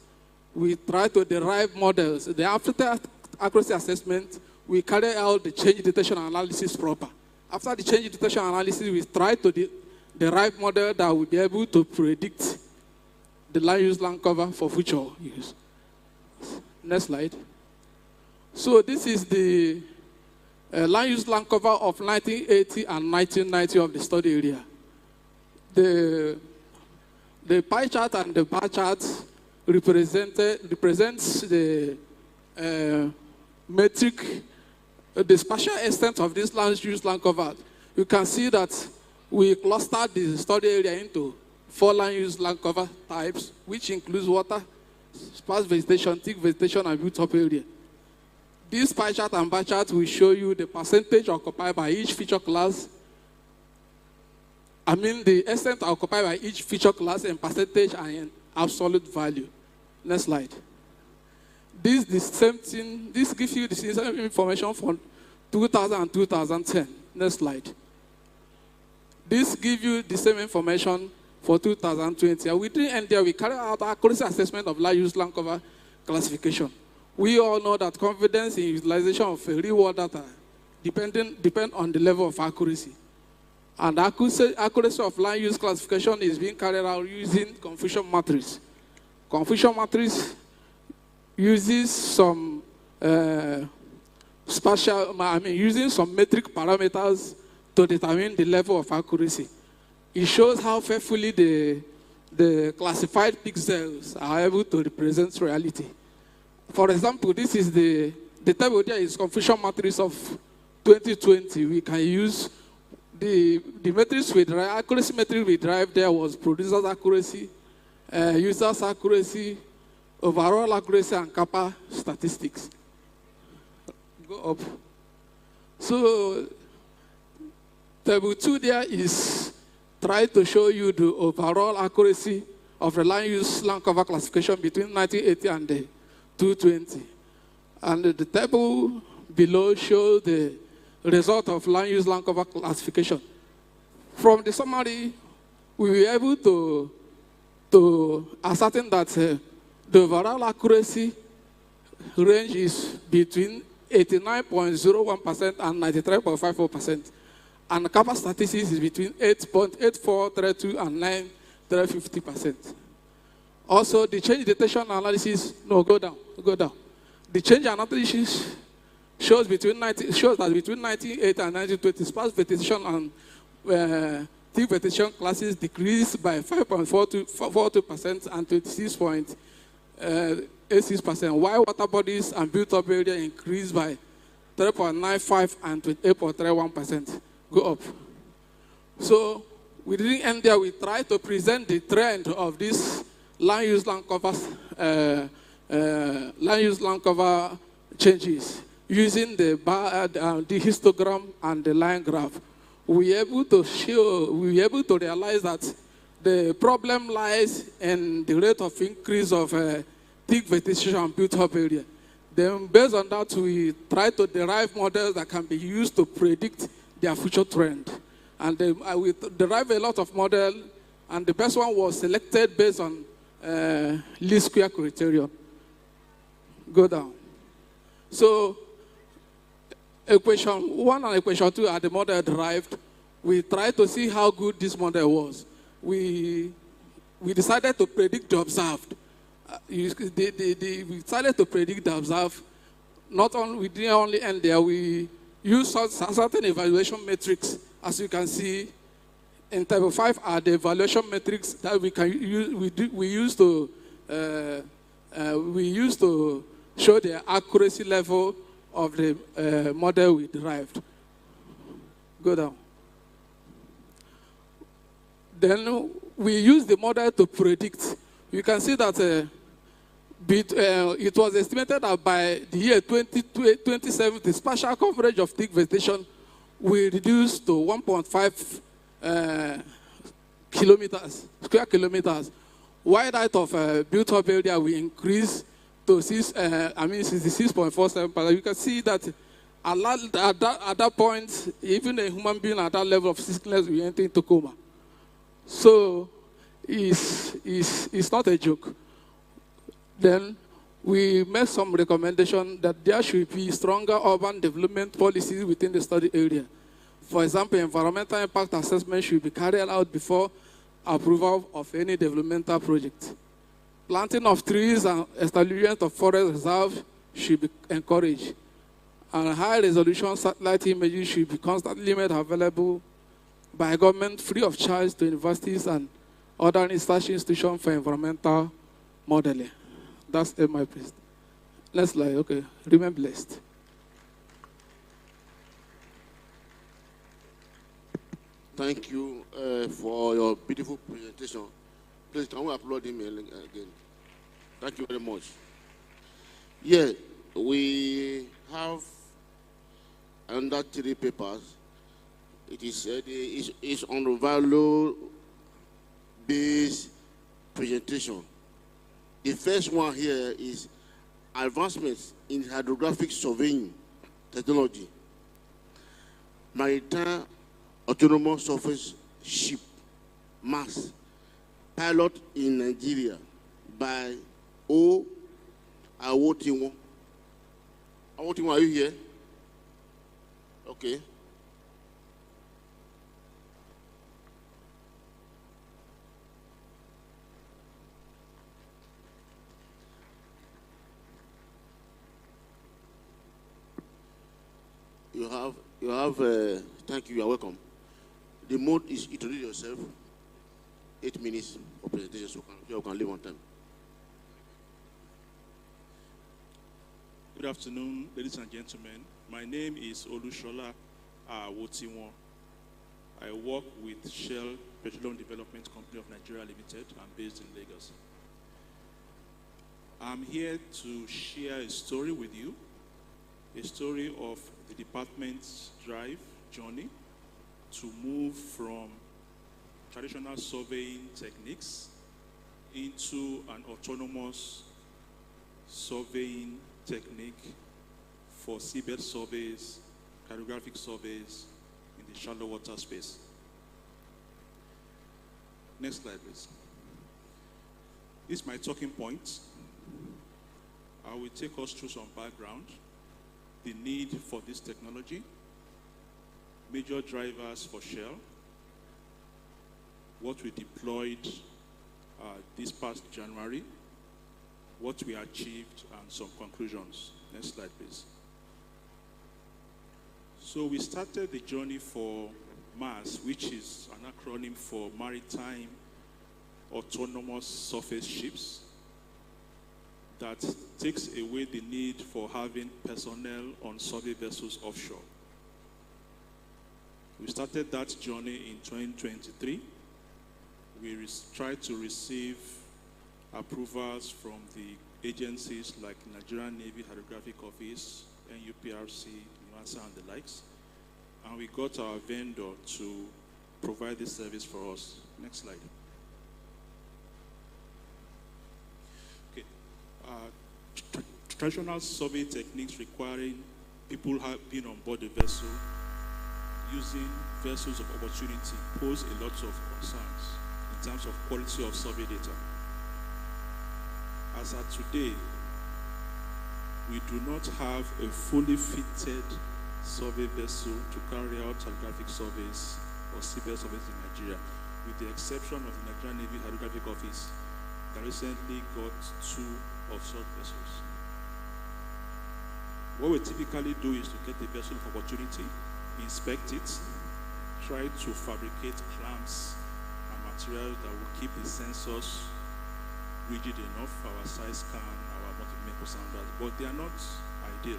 we tried to derive models. After accuracy assessment, we carried out the change detection analysis proper. After the change detection analysis, we tried to derive model that will be able to predict the land use, land cover for future use. Next slide. So this is the land use, land cover of 1980 and 1990 of the study area. The pie chart and the bar chart represents the metric, the spatial extent of this land use, land cover. You can see that we clustered the study area into 4 land use, land cover types, which includes water, sparse vegetation, thick vegetation, and built-up area. This pie chart and bar chart will show you the percentage occupied by each feature class. I mean the extent occupied by each feature class in percentage and in absolute value. Next slide. This the same thing. This gives you the same information for 2000 and 2010. Next slide. This gives you the same information for 2020. And within NDR, we carry out accuracy assessment of land use land cover classification. We all know that confidence in utilization of real world data depend on the level of accuracy. And accuracy of land use classification is being carried out using confusion matrix. Confusion matrix uses some using some metric parameters to determine the level of accuracy. It shows how faithfully the classified pixels are able to represent reality. For example, this is the table there is confusion matrix of 2020. We can use the matrix we derive, accuracy metric we derived there was producer's accuracy, user's accuracy, overall accuracy, and kappa statistics. Go up. So table 2 there is try to show you the overall accuracy of the land use land cover classification between 1980 and 220. And the table below shows the result of land use land cover classification. From the summary, we were able to ascertain that the overall accuracy range is between 89.01% and 93.54%. And the kappa statistics is between 8.8432 and 9.50%. Also, the change detection analysis, no, go down. The change analysis shows that between 1980 and 1920, sparse vegetation and thick vegetation classes decreased by 5.42% and 26.86%, while water bodies and built-up area increased by 3.95 and 28.31%. Go up. So we didn't end there. We tried to present the trend of this land use land cover changes using the histogram and the line graph. We were able to realize that the problem lies in the rate of increase of thick vegetation and built-up area. Then based on that, we try to derive models that can be used to predict their future trend. And we derive a lot of models, and the best one was selected based on least square criterion. Go down. So equation 1 and equation 2 are the model derived. We tried to see how good this model was. We decided to predict the observed. We decided to predict the observed. We didn't only end there. We used certain evaluation metrics. As you can see, in table 5 are the evaluation metrics that we can use. We use to show the accuracy level of the model we derived. Go down. Then we use the model to predict. You can see that it was estimated that by the year 2070, the spatial coverage of thick vegetation will reduce to 1.5 square kilometers, while that of built-up area will increase to 66.47%. You can see that at that point, even a human being at that level of sickness will enter into coma. So it's not a joke. Then we made some recommendation that there should be stronger urban development policies within the study area. For example, environmental impact assessment should be carried out before approval of any developmental project. Planting of trees and establishment of forest reserve should be encouraged. And high-resolution satellite images should be constantly made available by government free of charge to universities and other research institutions for environmental modeling. That's my place. Next slide, okay. Remain blessed. Thank you for your beautiful presentation. Please, can we upload him again? Thank you very much. Yeah, We have under 3 papers. It is it's on the value-based presentation. The first one here is advancements in hydrographic surveying technology. Maritime autonomous surface ship MAS pilot in Nigeria by O. Awotiwon. Awotiwon, are you here? Okay. You have, thank you, you are welcome. The mode is introduce yourself, 8 minutes of presentation, so you can leave on time. Good afternoon, ladies and gentlemen. My name is Olushola Wotiwon. I work with Shell Petroleum Development Company of Nigeria Limited. I'm based in Lagos. I'm here to share a story with you, a story of the department's drive journey to move from traditional surveying techniques into an autonomous surveying technique for seabed surveys, cartographic surveys in the shallow water space. Next slide, please. This is my talking point. I will take us through some background, the need for this technology, major drivers for Shell, what we deployed this past January, what we achieved, and some conclusions. Next slide, please. So we started the journey for MAS, which is an acronym for Maritime Autonomous Surface Ships, that takes away the need for having personnel on survey vessels offshore. We started that journey in 2023. We tried to receive approvals from the agencies like Nigerian Navy Hydrographic Office, NUPRC, NUASA, and the likes. And we got our vendor to provide this service for us. Next slide. Okay. Traditional survey techniques requiring people being on board the vessel, using vessels of opportunity, pose a lot of concerns in terms of quality of survey data. As at today, we do not have a fully fitted survey vessel to carry out hydrographic surveys or seabed surveys in Nigeria, with the exception of the Nigerian Navy Hydrographic Office that recently got 2 offshore vessels. What we typically do is to get the vessel of opportunity, inspect it, try to fabricate clamps and materials that will keep the sensors rigid enough, our size scan, our multi-meco standards, but they are not ideal.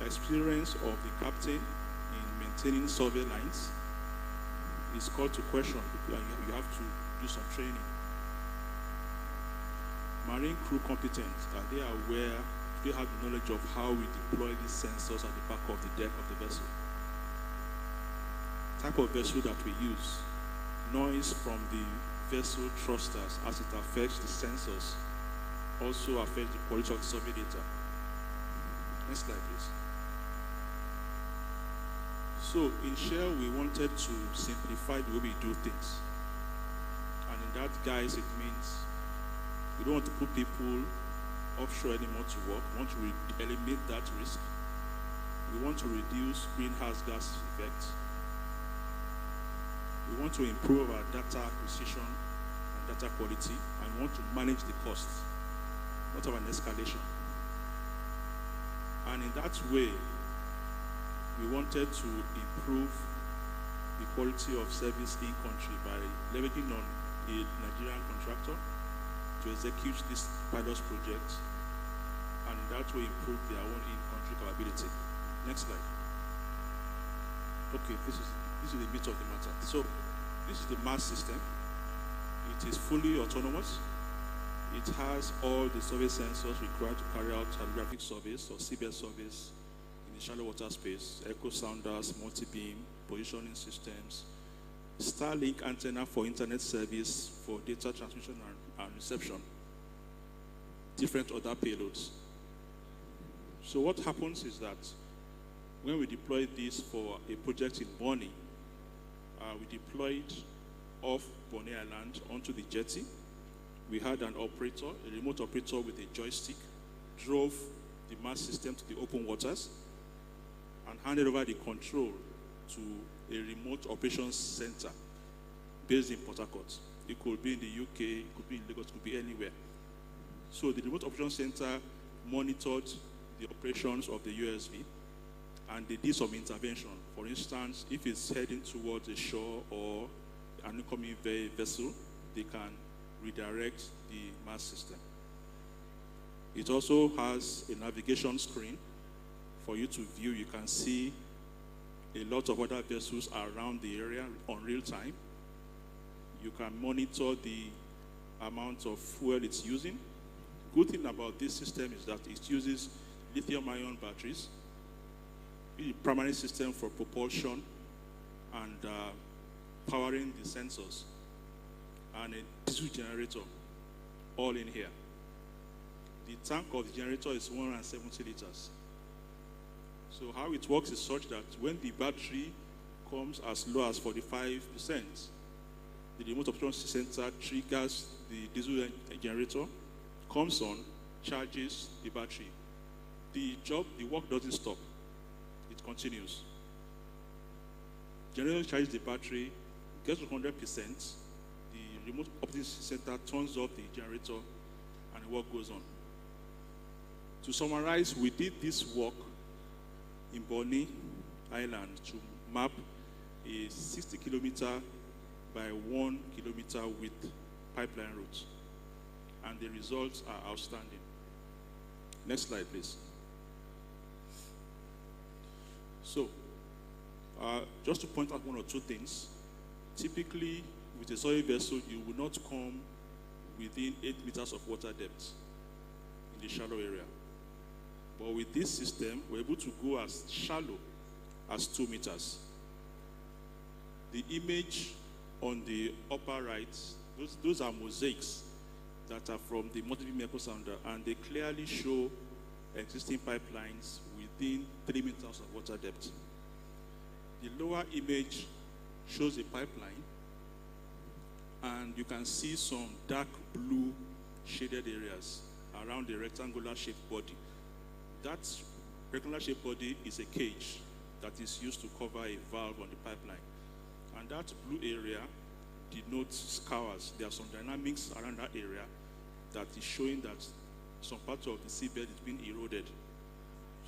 Experience of the captain in maintaining survey lines is called to question, and you have to do some training. Marine crew competence, are they aware, do they have the knowledge of how we deploy these sensors at the back of the deck of the vessel? Type of vessel that we use, noise from the vessel thrusters as it affects the sensors, also affects the quality of the survey data. Next slide, please. So in Shell, we wanted to simplify the way we do things. And in that, guys, it means we don't want to put people offshore anymore to work. We want to eliminate that risk. We want to reduce greenhouse gas effects. We want to improve our data acquisition and data quality, and we want to manage the costs, not have an escalation. And in that way, we wanted to improve the quality of service in country by leveraging on a Nigerian contractor to execute this pilot project, and that will improve their own in-country capability. Next slide. Okay, this is the meat of the matter. So this is the MAS system. It is fully autonomous. It has all the survey sensors required to carry out hydrographic surveys or seabed surveys in the shallow water space, echo sounders, multi-beam, positioning systems, Starlink antenna for internet service for data transmission and reception, different other payloads. So what happens is that when we deployed this for a project in Bonny, we deployed off Bonny Island onto the jetty. We had an operator, a remote operator with a joystick, drove the mast system to the open waters and handed over the control to a remote operations center based in Port Harcourt. It could be in the UK, it could be in Lagos, it could be anywhere. So the remote operations center monitored the operations of the USV and they did some intervention. For instance, if it's heading towards a shore or an incoming vessel, they can redirect the mast system. It also has a navigation screen for you to view. You can see a lot of other vessels around the area on real time. You can monitor the amount of fuel it's using. Good thing about this system is that it uses lithium-ion batteries. It's a primary system for propulsion and powering the sensors, and a diesel generator, all in here. The tank of the generator is 170 liters. So how it works is such that when the battery comes as low as 45%, the remote operations center triggers the diesel generator, comes on, charges the battery. The work doesn't stop. It continues. Generator charges the battery, gets to 100%, the remote operating center turns off the generator, and the work goes on. To summarize, we did this work in Bonny Island to map a 60-kilometer by 1 kilometer width pipeline route, and the results are outstanding. Next slide, please. So, just to point out one or two things, typically with a survey vessel, you will not come within 8 meters of water depth in the shallow area. But with this system, we're able to go as shallow as 2 meters. The image on the upper right, those are mosaics that are from the multi-beam echo sounder, and they clearly show existing pipelines within 3 meters of water depth. The lower image shows a pipeline, and you can see some dark blue shaded areas around the rectangular shaped body. That rectangular shaped body is a cage that is used to cover a valve on the pipeline. And that blue area denotes scours. There are some dynamics around that area that is showing that some parts of the seabed is being eroded.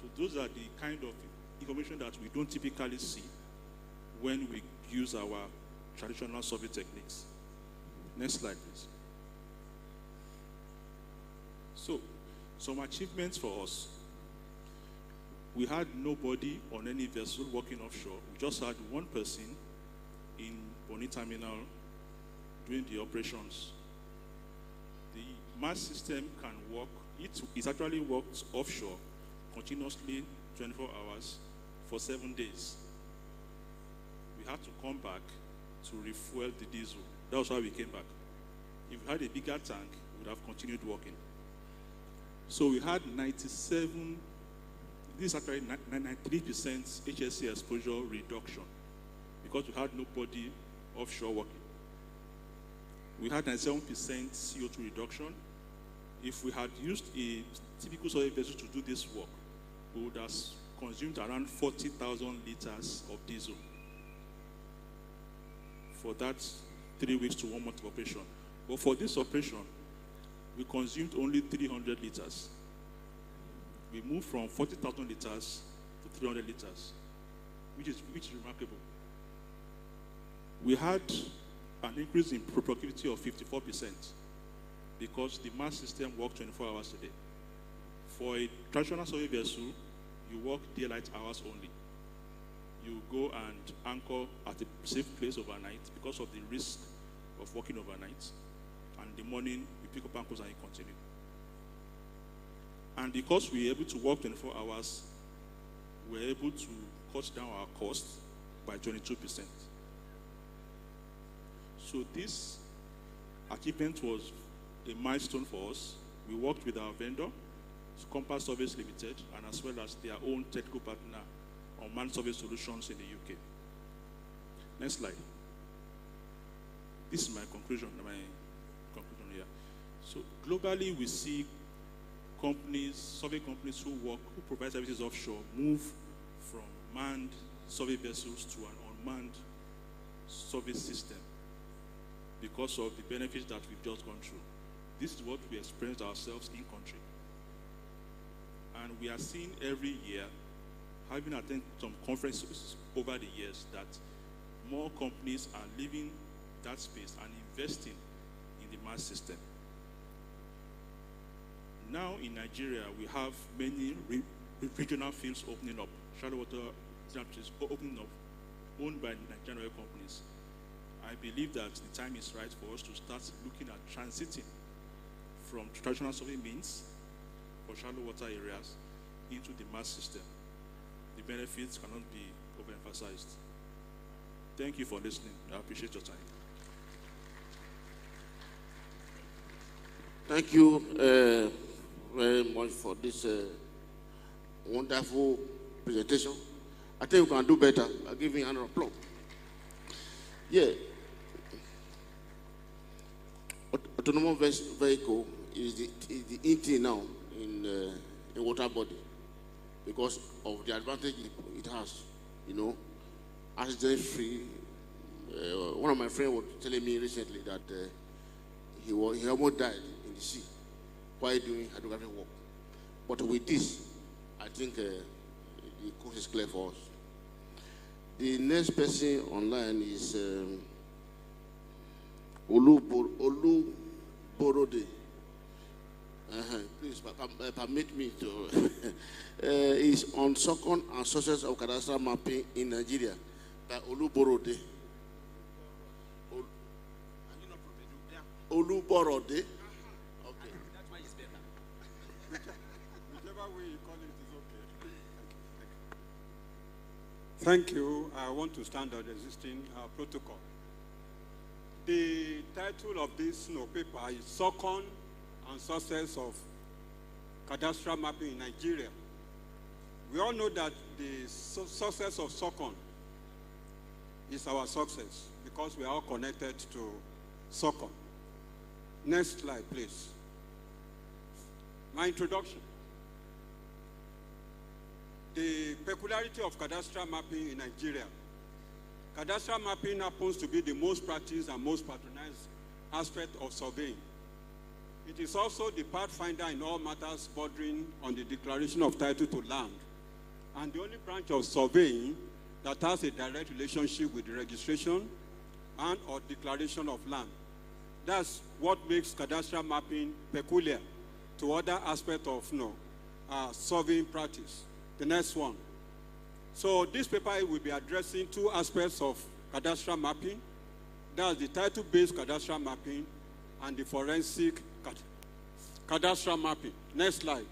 So those are the kind of information that we don't typically see when we use our traditional survey techniques. Next slide, please. So, some achievements for us. We had nobody on any vessel working offshore. We just had one person in Bonny Terminal doing the operations. The mast system can work. It actually works offshore continuously 24 hours for 7 days. We had to come back to refuel the diesel. That was why we came back. If we had a bigger tank, we would have continued working. So we had 97, this is actually 93% HSC exposure reduction because we had nobody offshore working. We had 97% CO2 reduction. If we had used a typical survey vessel to do this work, we would have consumed around 40,000 liters of diesel for that 3 weeks to 1 month of operation. But for this operation, we consumed only 300 liters. We moved from 40,000 liters to 300 liters, which is remarkable. We had an increase in productivity of 54% because the mast system worked 24 hours a day. For a traditional survey vessel, you work daylight hours only. You go and anchor at a safe place overnight because of the risk of working overnight. And in the morning, you pick up anchors and you continue. And because we were able to work 24 hours, we were able to cut down our costs by 22%. So this achievement was a milestone for us. We worked with our vendor, Compass Service Limited, and as well as their own technical partner on managed service solutions in the UK. Next slide. This is my conclusion here. So globally, we see companies, survey companies who provide services offshore, move from manned survey vessels to an unmanned survey system because of the benefits that we've just gone through. This is what we experience ourselves in country. And we are seeing every year, having attended some conferences over the years, that more companies are leaving that space and investing in the mass system. Now in Nigeria, we have many regional fields opening up. Shallow water is opening up, owned by Nigerian oil companies. I believe that the time is right for us to start looking at transiting from traditional survey means for shallow water areas into the mass system. The benefits cannot be overemphasized. Thank you for listening. I appreciate your time. Thank you very much for this wonderful presentation. I think we can do better. I'll give you an applause. Yeah. Autonomous vehicle is the in thing now in water body because of the advantage it has, you know, accident-free. One of my friends was telling me recently that he almost died in the sea while doing hydrographic work. But with this, I think the course is clear for us. The next person online is Olu Borode. Please permit me to. Is on second and sources of cadastral mapping in Nigeria by Olu Borode. Olu Borode. Okay. That's why it's better. Whichever way you call it is okay. Thank you. I want to stand on the existing protocol. The title of this paper is SOCON and Success of Cadastral Mapping in Nigeria. We all know that the success of SOCON is our success because we are all connected to SOCON. Next slide, please. My introduction. The peculiarity of cadastral mapping in Nigeria. Cadastral mapping happens to be the most practiced and most patronized aspect of surveying. It is also the pathfinder in all matters bordering on the declaration of title to land, and the only branch of surveying that has a direct relationship with the registration and or declaration of land. That's what makes cadastral mapping peculiar to other aspects of surveying practice. The next one. So this paper will be addressing two aspects of cadastral mapping. That's the title-based cadastral mapping and the forensic cadastral mapping. Next slide.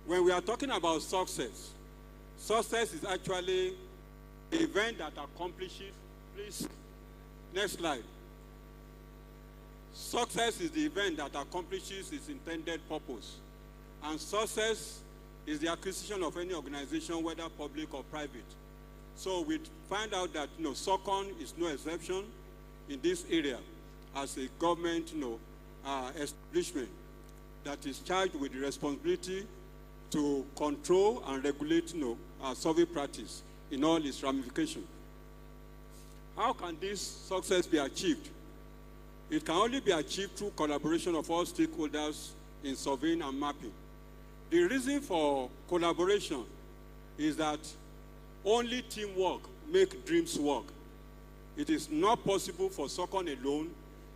When we are talking about success, success is actually an event that accomplishes, please, next slide. Success is the event that accomplishes its intended purpose. And success is the acquisition of any organization, whether public or private. So we find out that SOCON is no exception in this area as a government establishment that is charged with the responsibility to control and regulate survey practice in all its ramifications. How can this success be achieved? It can only be achieved through collaboration of all stakeholders in surveying and mapping. The reason for collaboration is that only teamwork makes dreams work. It is not possible for SOCON alone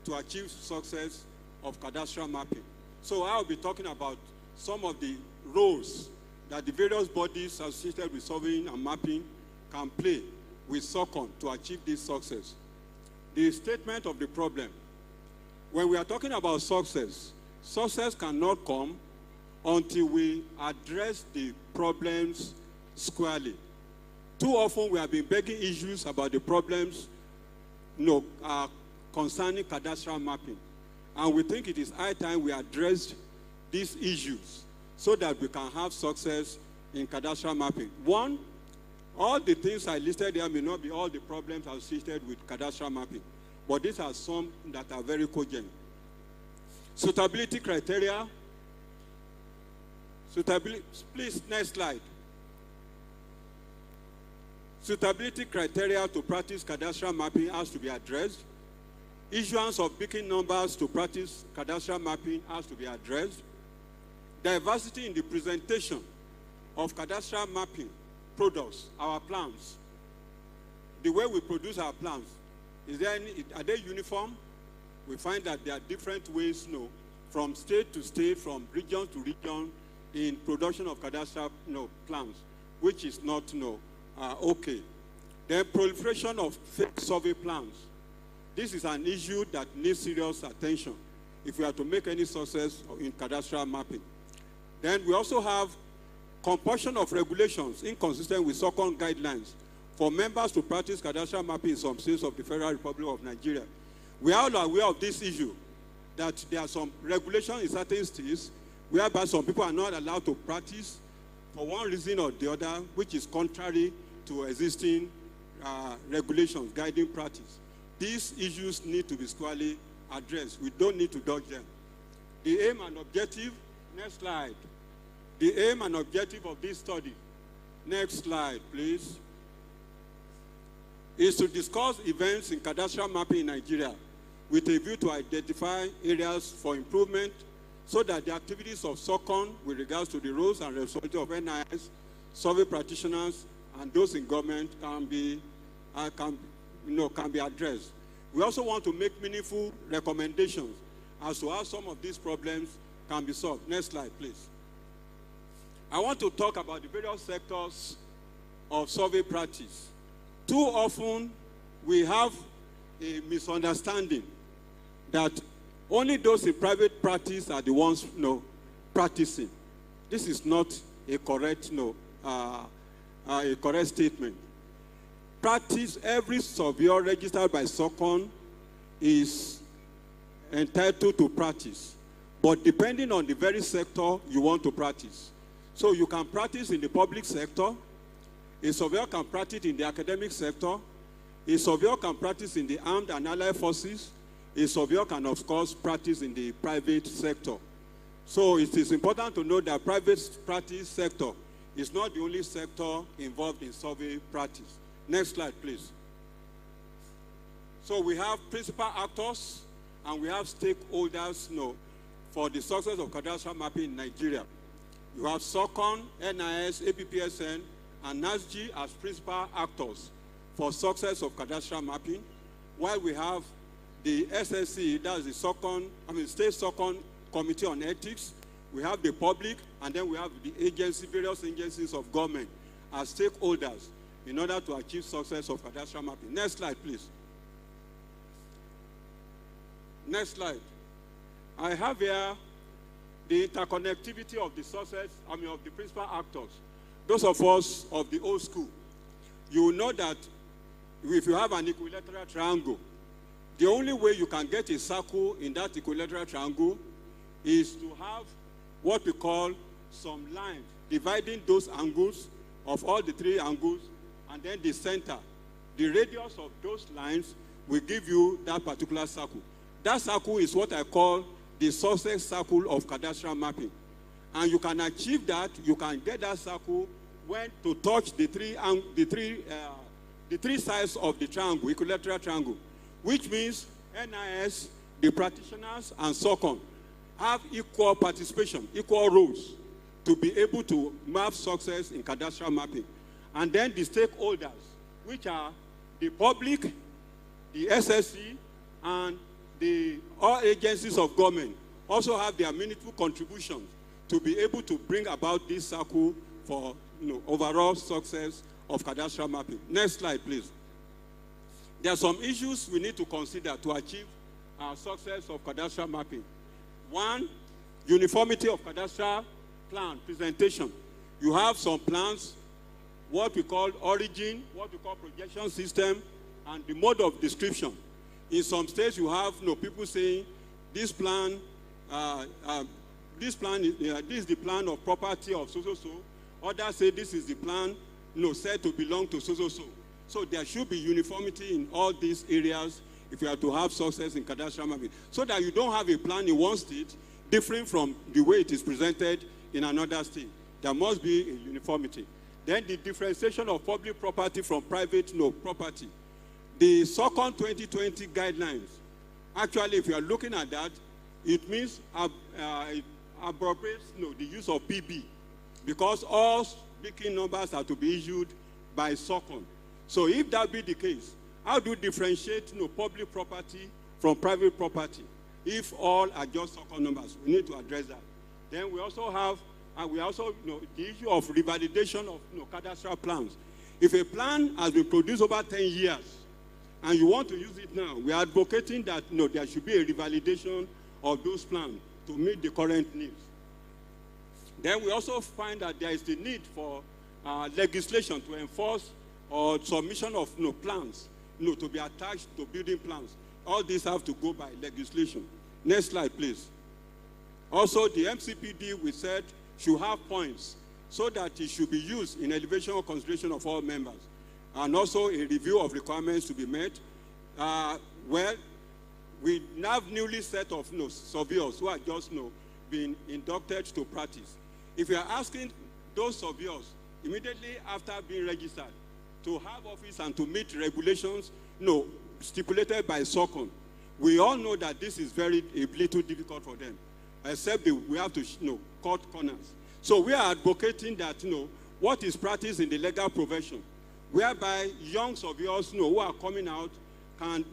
to achieve success of cadastral mapping. So I'll be talking about some of the roles that the various bodies associated with surveying and mapping can play with SOCON to achieve this success. The statement of the problem. when we are talking about success, success cannot come until we address the problems squarely. Too often we have been begging issues about the problems concerning cadastral mapping. And we think it is high time we address these issues so that we can have success in cadastral mapping. One, all the things I listed here may not be all the problems associated with cadastral mapping, but these are some that are very cogent. Suitability criteria. Suitability, please, next slide. Suitability criteria to practice cadastral mapping has to be addressed. Issuance of beacon numbers to practice cadastral mapping has to be addressed. Diversity in the presentation of cadastral mapping products, our plans. The way we produce our plans, are they uniform? We find that there are different ways, from state to state, from region to region, in production of cadastral plans, which is not okay. The proliferation of fake survey plans. This is an issue that needs serious attention if we are to make any success in cadastral mapping. Then we also have compulsion of regulations inconsistent with SOCON guidelines for members to practice cadastral mapping in some states of the Federal Republic of Nigeria. We are all aware of this issue, that there are some regulations in certain states whereby some people are not allowed to practice for one reason or the other, which is contrary to existing regulations guiding practice. These issues need to be squarely addressed. We don't need to dodge them. The aim and objective, next slide. The aim and objective of this study, next slide, please, is to discuss events in cadastral mapping in Nigeria with a view to identify areas for improvement so that the activities of SOCON with regards to the roles and responsibilities of NIS, survey practitioners, and those in government can be addressed. We also want to make meaningful recommendations as to how some of these problems can be solved. Next slide, please. I want to talk about the various sectors of survey practice. Too often, we have a misunderstanding that only those in private practice are the ones practicing. This is not a correct statement. Practice, every surveyor registered by SOCON is entitled to practice, but depending on the very sector you want to practice. So you can practice in the public sector, a surveyor can practice in the academic sector, a surveyor can practice in the armed and allied forces, a surveyor can, of course, practice in the private sector. So it is important to know that private practice sector is not the only sector involved in survey practice. Next slide, please. So we have principal actors and we have stakeholders for the success of cadastral mapping in Nigeria. You have SOCON, NIS, APPSN, and NASG as principal actors for success of cadastral mapping, while we have the SSC, that's the State SOCON Committee on Ethics. We have the public, and then we have the various agencies of government as stakeholders in order to achieve success of cadastral mapping. Next slide, please. Next slide. I have here the interconnectivity of the success, of the principal actors. Those of us of the old school, you will know that if you have an equilateral triangle, the only way you can get a circle in that equilateral triangle is to have what we call some lines dividing those angles of all the three angles, and then the center. The radius of those lines will give you that particular circle. That circle is what I call the success circle of cadastral mapping. And you can achieve that, you can get that circle when to touch the three sides of the triangle, equilateral triangle, which means NIS, the practitioners, and SOCON have equal participation, equal roles to be able to map success in cadastral mapping. And then the stakeholders, which are the public, the SSC, and all agencies of government, also have their meaningful contributions to be able to bring about this circle for overall success of cadastral mapping. Next slide, please. There are some issues we need to consider to achieve success of cadastral mapping. One, uniformity of cadastral plan presentation. You have some plans, what we call origin, what we call projection system, and the mode of description. In some states, you have people saying this plan, this is the plan of property of so-so-so. Others say this is the plan said to belong to so-so-so. So there should be uniformity in all these areas if you are to have success in cadastral mapping, so that you don't have a plan in one state different from the way it is presented in another state. There must be a uniformity. Then the differentiation of public property from private property. The SOCON 2020 guidelines, actually, if you are looking at that, it means it appropriates the use of PB, because all speaking numbers are to be issued by SOCON. So if that be the case, how do you differentiate public property from private property if all are just SOCON numbers? We need to address that. Then we also have the issue of revalidation of cadastral plans. If a plan has been produced over 10 years and you want to use it now, we are advocating that there should be a revalidation of those plans to meet the current needs. Then we also find that there is the need for legislation to enforce or submission of plans to be attached to building plans. All these have to go by legislation. Next slide, please. Also, the MCPD, we said, should have points so that it should be used in elevation or consideration of all members. And also a review of requirements to be met. Well, we have newly set of surveyors who are just being inducted to practice. If you are asking those surveyors immediately after being registered to have office and to meet regulations stipulated by SOCON, we all know that this is a little difficult for them, except we have to cut corners. So we are advocating that what is practiced in the legal profession, whereby young surveyors who are coming out can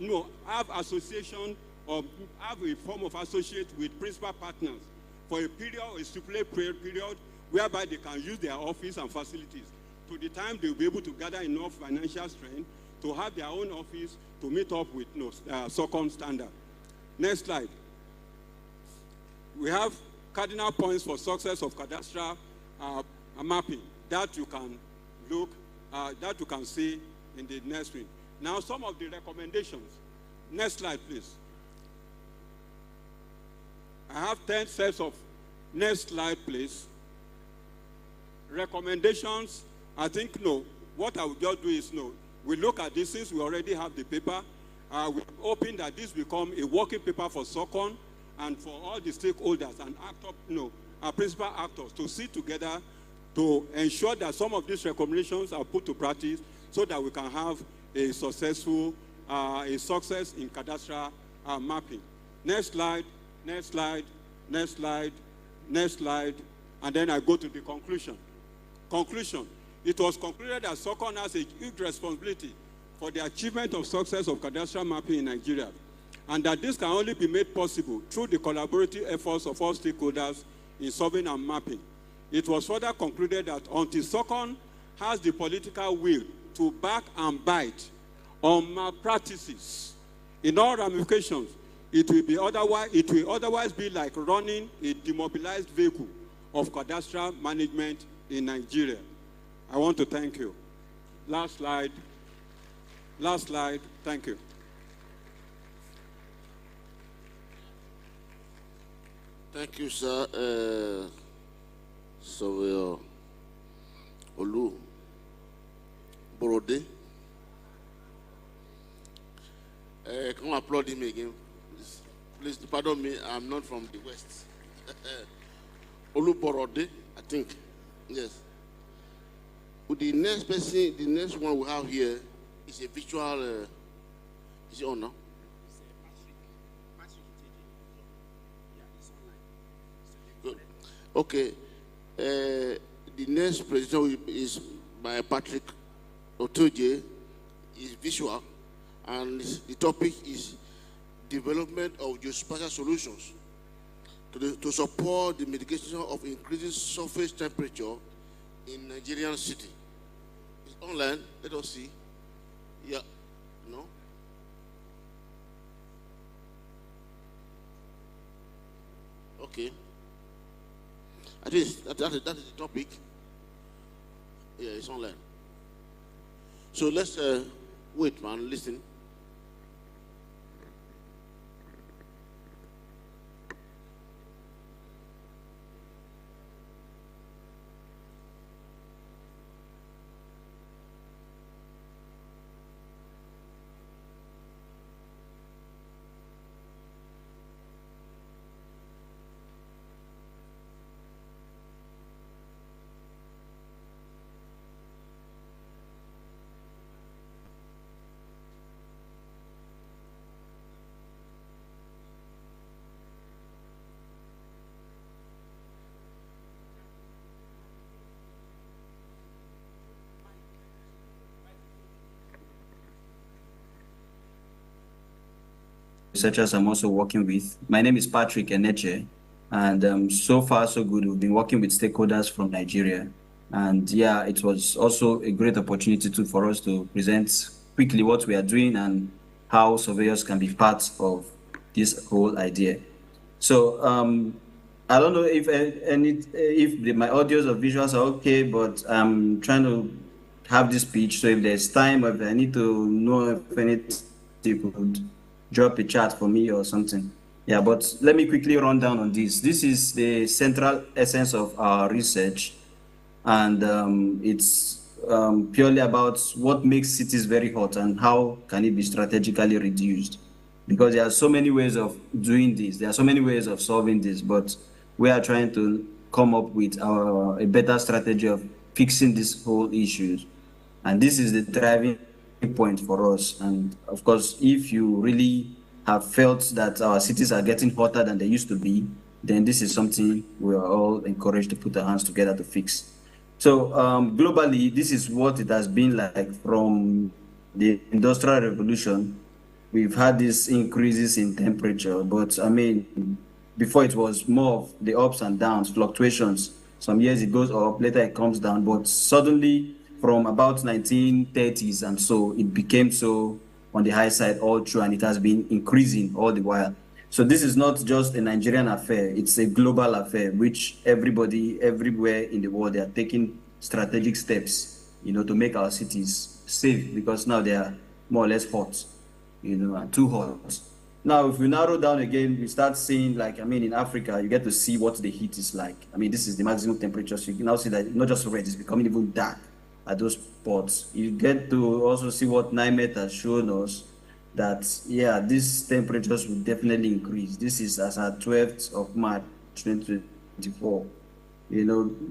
have association or have a form of associate with principal partners for a period, a stipulated period, whereby they can use their office and facilities to the time they will be able to gather enough financial strength to have their own office to meet up with SOCON standard. Next slide. We have cardinal points for success of cadastral mapping that you can that you can see in the next screen. Now, some of the recommendations. Next slide, please. I have 10 sets of, next slide, please. Recommendations. I think, what I will just do is, we look at this since we already have the paper. We're hoping that this become a working paper for SOCON and for all the stakeholders and our principal actors to sit together to ensure that some of these recommendations are put to practice so that we can have a successful, a success in cadastral mapping. Next slide, next slide, next slide, next slide, and then I go to the conclusion. Conclusion. It was concluded that SOCON has a huge responsibility for the achievement of success of cadastral mapping in Nigeria, and that this can only be made possible through the collaborative efforts of all stakeholders in solving and mapping. It was further concluded that until SOCON has the political will to back and bite on malpractices in all ramifications, it will otherwise be like running a demobilized vehicle of cadastral management in Nigeria. I want to thank you. Last slide. Last slide. Thank you. Thank you, sir. Surveyor Olu Borode. Can you applaud him again? Please pardon me, I'm not from the West. Olu Borode, I think. Yes. With the next person, the next one we have here is a virtual, is it on now? Good. Okay. The next presentation is by Patrick Otoje, is visual, and the topic is development of geospatial solutions to support the mitigation of increasing surface temperature in Nigerian city. It's online. Let us see. Yeah. No. Okay. I think that is the topic. Yeah, it's online. So let's wait, man. Listen. Researchers I'm also working with. My name is Patrick Eneche, and so far so good. We've been working with stakeholders from Nigeria, and yeah, it was also a great opportunity too for us to present quickly what we are doing and how surveyors can be part of this whole idea. So I don't know if my audios or visuals are okay, but I'm trying to have this speech. So if there's time, or if I need to know if anything, you could drop a chat for me or something. Yeah, but let me quickly run down on this. This is the central essence of our research, and it's purely about what makes cities very hot and how can it be strategically reduced. Because there are so many ways of doing this, there are so many ways of solving this, but we are trying to come up with a better strategy of fixing these whole issues. And this is the driving point for us. And of course, if you really have felt that our cities are getting hotter than they used to be, then this is something we are all encouraged to put our hands together to fix. So globally, this is what it has been like from the Industrial Revolution. We've had these increases in temperature, but I mean, before it was more of the ups and downs, fluctuations. Some years it goes up, later it comes down, but suddenly from about 1930s and so, it became so on the high side all through, and it has been increasing all the while. So this is not just a Nigerian affair, it's a global affair, which everybody, everywhere in the world, they are taking strategic steps, to make our cities safe, because now they are more or less hot, and too hot. Now, if we narrow down again, we start seeing, like, in Africa, you get to see what the heat is like. This is the maximum temperature. So you can now see that not just red, it's becoming even dark at those spots. You get to also see what NIMET has shown us, that, yeah, these temperatures will definitely increase. This is as at 12th of March, 2024.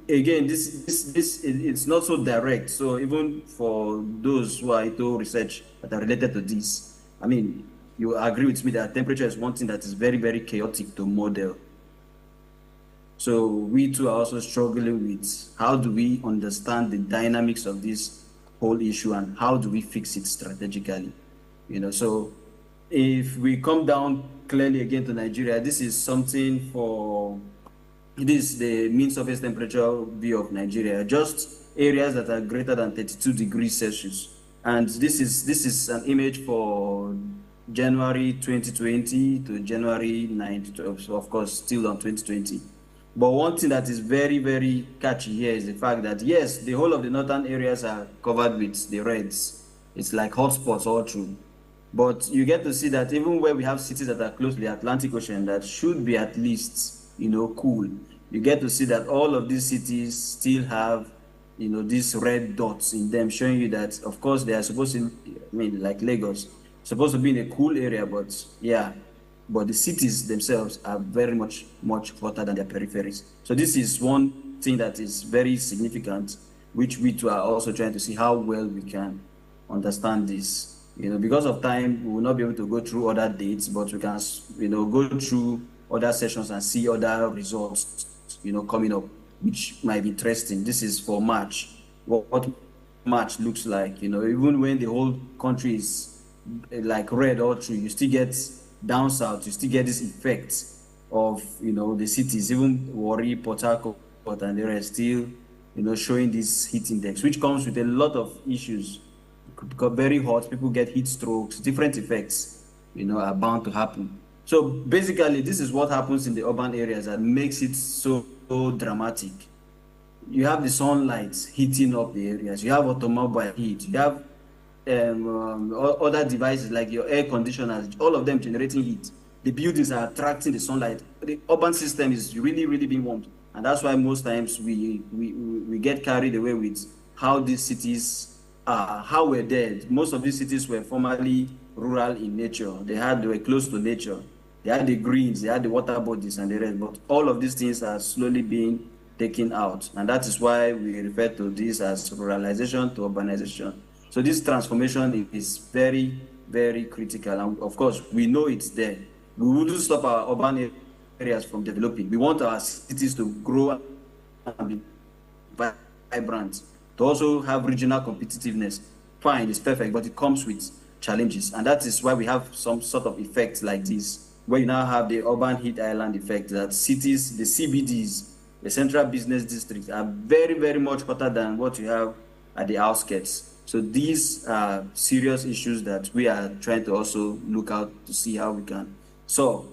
Again, it's not so direct. So even for those who are into research that are related to this, you agree with me that temperature is one thing that is very, very chaotic to model. So we too are also struggling with how do we understand the dynamics of this whole issue and how do we fix it strategically. So if we come down clearly again to Nigeria, this is something this is the mean surface temperature view of Nigeria, just areas that are greater than 32 degrees Celsius. And this is an image for January 2020 to January 9th, so of course, still on 2020. But one thing that is very, very catchy here is the fact that, yes, the whole of the northern areas are covered with the reds. It's like hotspots all through. But you get to see that even where we have cities that are close to the Atlantic Ocean that should be at least, cool, you get to see that all of these cities still have, these red dots in them, showing you that, of course, they are supposed to, like Lagos, supposed to be in a cool area, but yeah, but the cities themselves are very much hotter than their peripheries. So this is one thing that is very significant, which we too are also trying to see how well we can understand this. Because of time, we will not be able to go through other dates, but we can, go through other sessions and see other results, coming up, which might be interesting. This is for March, what March looks like. Even when the whole country is like red all through, you still get down south, you still get this effect of, the cities, even Warri, Port Harcourt, and the rest still, showing this heat index, which comes with a lot of issues. It got very hot, people get heat strokes, different effects, are bound to happen. So basically, this is what happens in the urban areas that makes it so dramatic. You have the sunlight heating up the areas. You have automobile heat. You have other devices like your air conditioners, all of them generating heat. The buildings are attracting the sunlight. The urban system is really, really being warmed. And that's why most times we get carried away with how these cities are, how we're dead. Most of these cities were formerly rural in nature. They were close to nature. They had the greens, they had the water bodies and the rest. But all of these things are slowly being taken out. And that is why we refer to this as ruralization to urbanization. So this transformation is very, very critical. And of course, we know it's there. We wouldn't stop our urban areas from developing. We want our cities to grow and be vibrant, to also have regional competitiveness. Fine, it's perfect, but it comes with challenges. And that is why we have some sort of effect like this, where you now have the urban heat island effect, that cities, the CBDs, the central business districts, are very, very much hotter than what you have at the outskirts. So these are serious issues that we are trying to also look out to see how we can solve.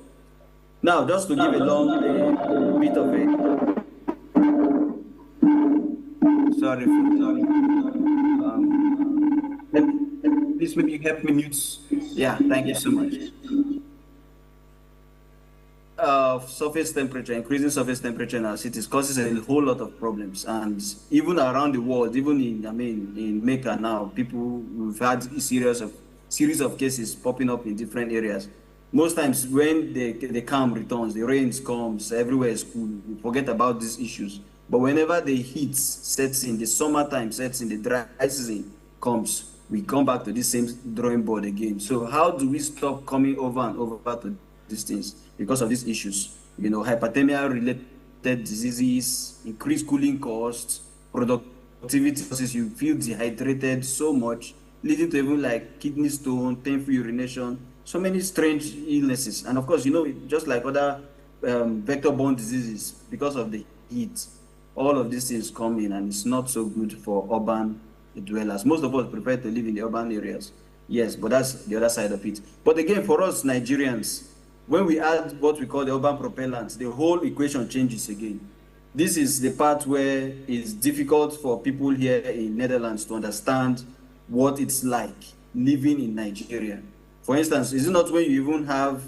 Now, just to give a bit of a, sorry, please maybe help me mute. Yeah, thank you so much. Surface temperature, increasing surface temperature in our cities causes a whole lot of problems, and even around the world, even in Mecca now, we've had a series of cases popping up in different areas. Most times when the calm returns, the rains comes, everywhere is cool, we forget about these issues. But whenever the heat sets in, the summertime sets in, the dry season comes, we come back to the same drawing board again. So how do we stop coming over and over to these things because of these issues? Hyperthermia-related diseases, increased cooling costs, productivity losses, you feel dehydrated so much, leading to even like kidney stone, painful urination, so many strange illnesses. And of course, just like other vector-borne diseases, because of the heat, all of these things come in, and it's not so good for urban dwellers. Most of us prefer to live in the urban areas. Yes, but that's the other side of it. But again, for us Nigerians, when we add what we call the urban propellants, the whole equation changes again. This is the part where it's difficult for people here in Netherlands to understand what it's like living in Nigeria. For instance, is it not when you even have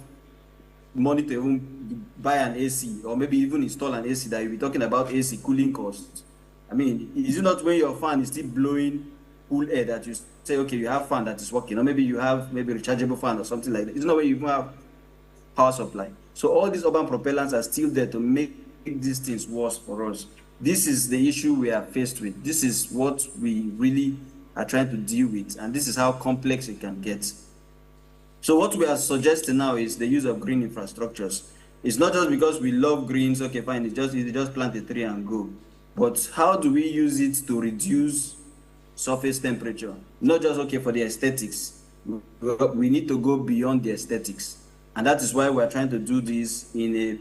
money to even buy an AC or maybe even install an AC that you'll be talking about AC cooling costs? Is it not when your fan is still blowing cool air that you say, okay, you have fan that is working, or maybe you have rechargeable fan or something like that? It's not when you even have power supply. So all these urban propellants are still there to make these things worse for us. This is the issue we are faced with. This is what we really are trying to deal with, and this is how complex it can get. So what we are suggesting now is the use of green infrastructures. It's not just because we love greens, okay, fine, it's just plant a tree and go. But how do we use it to reduce surface temperature? Not just, okay, for the aesthetics. We need to go beyond the aesthetics. And that is why we're trying to do this in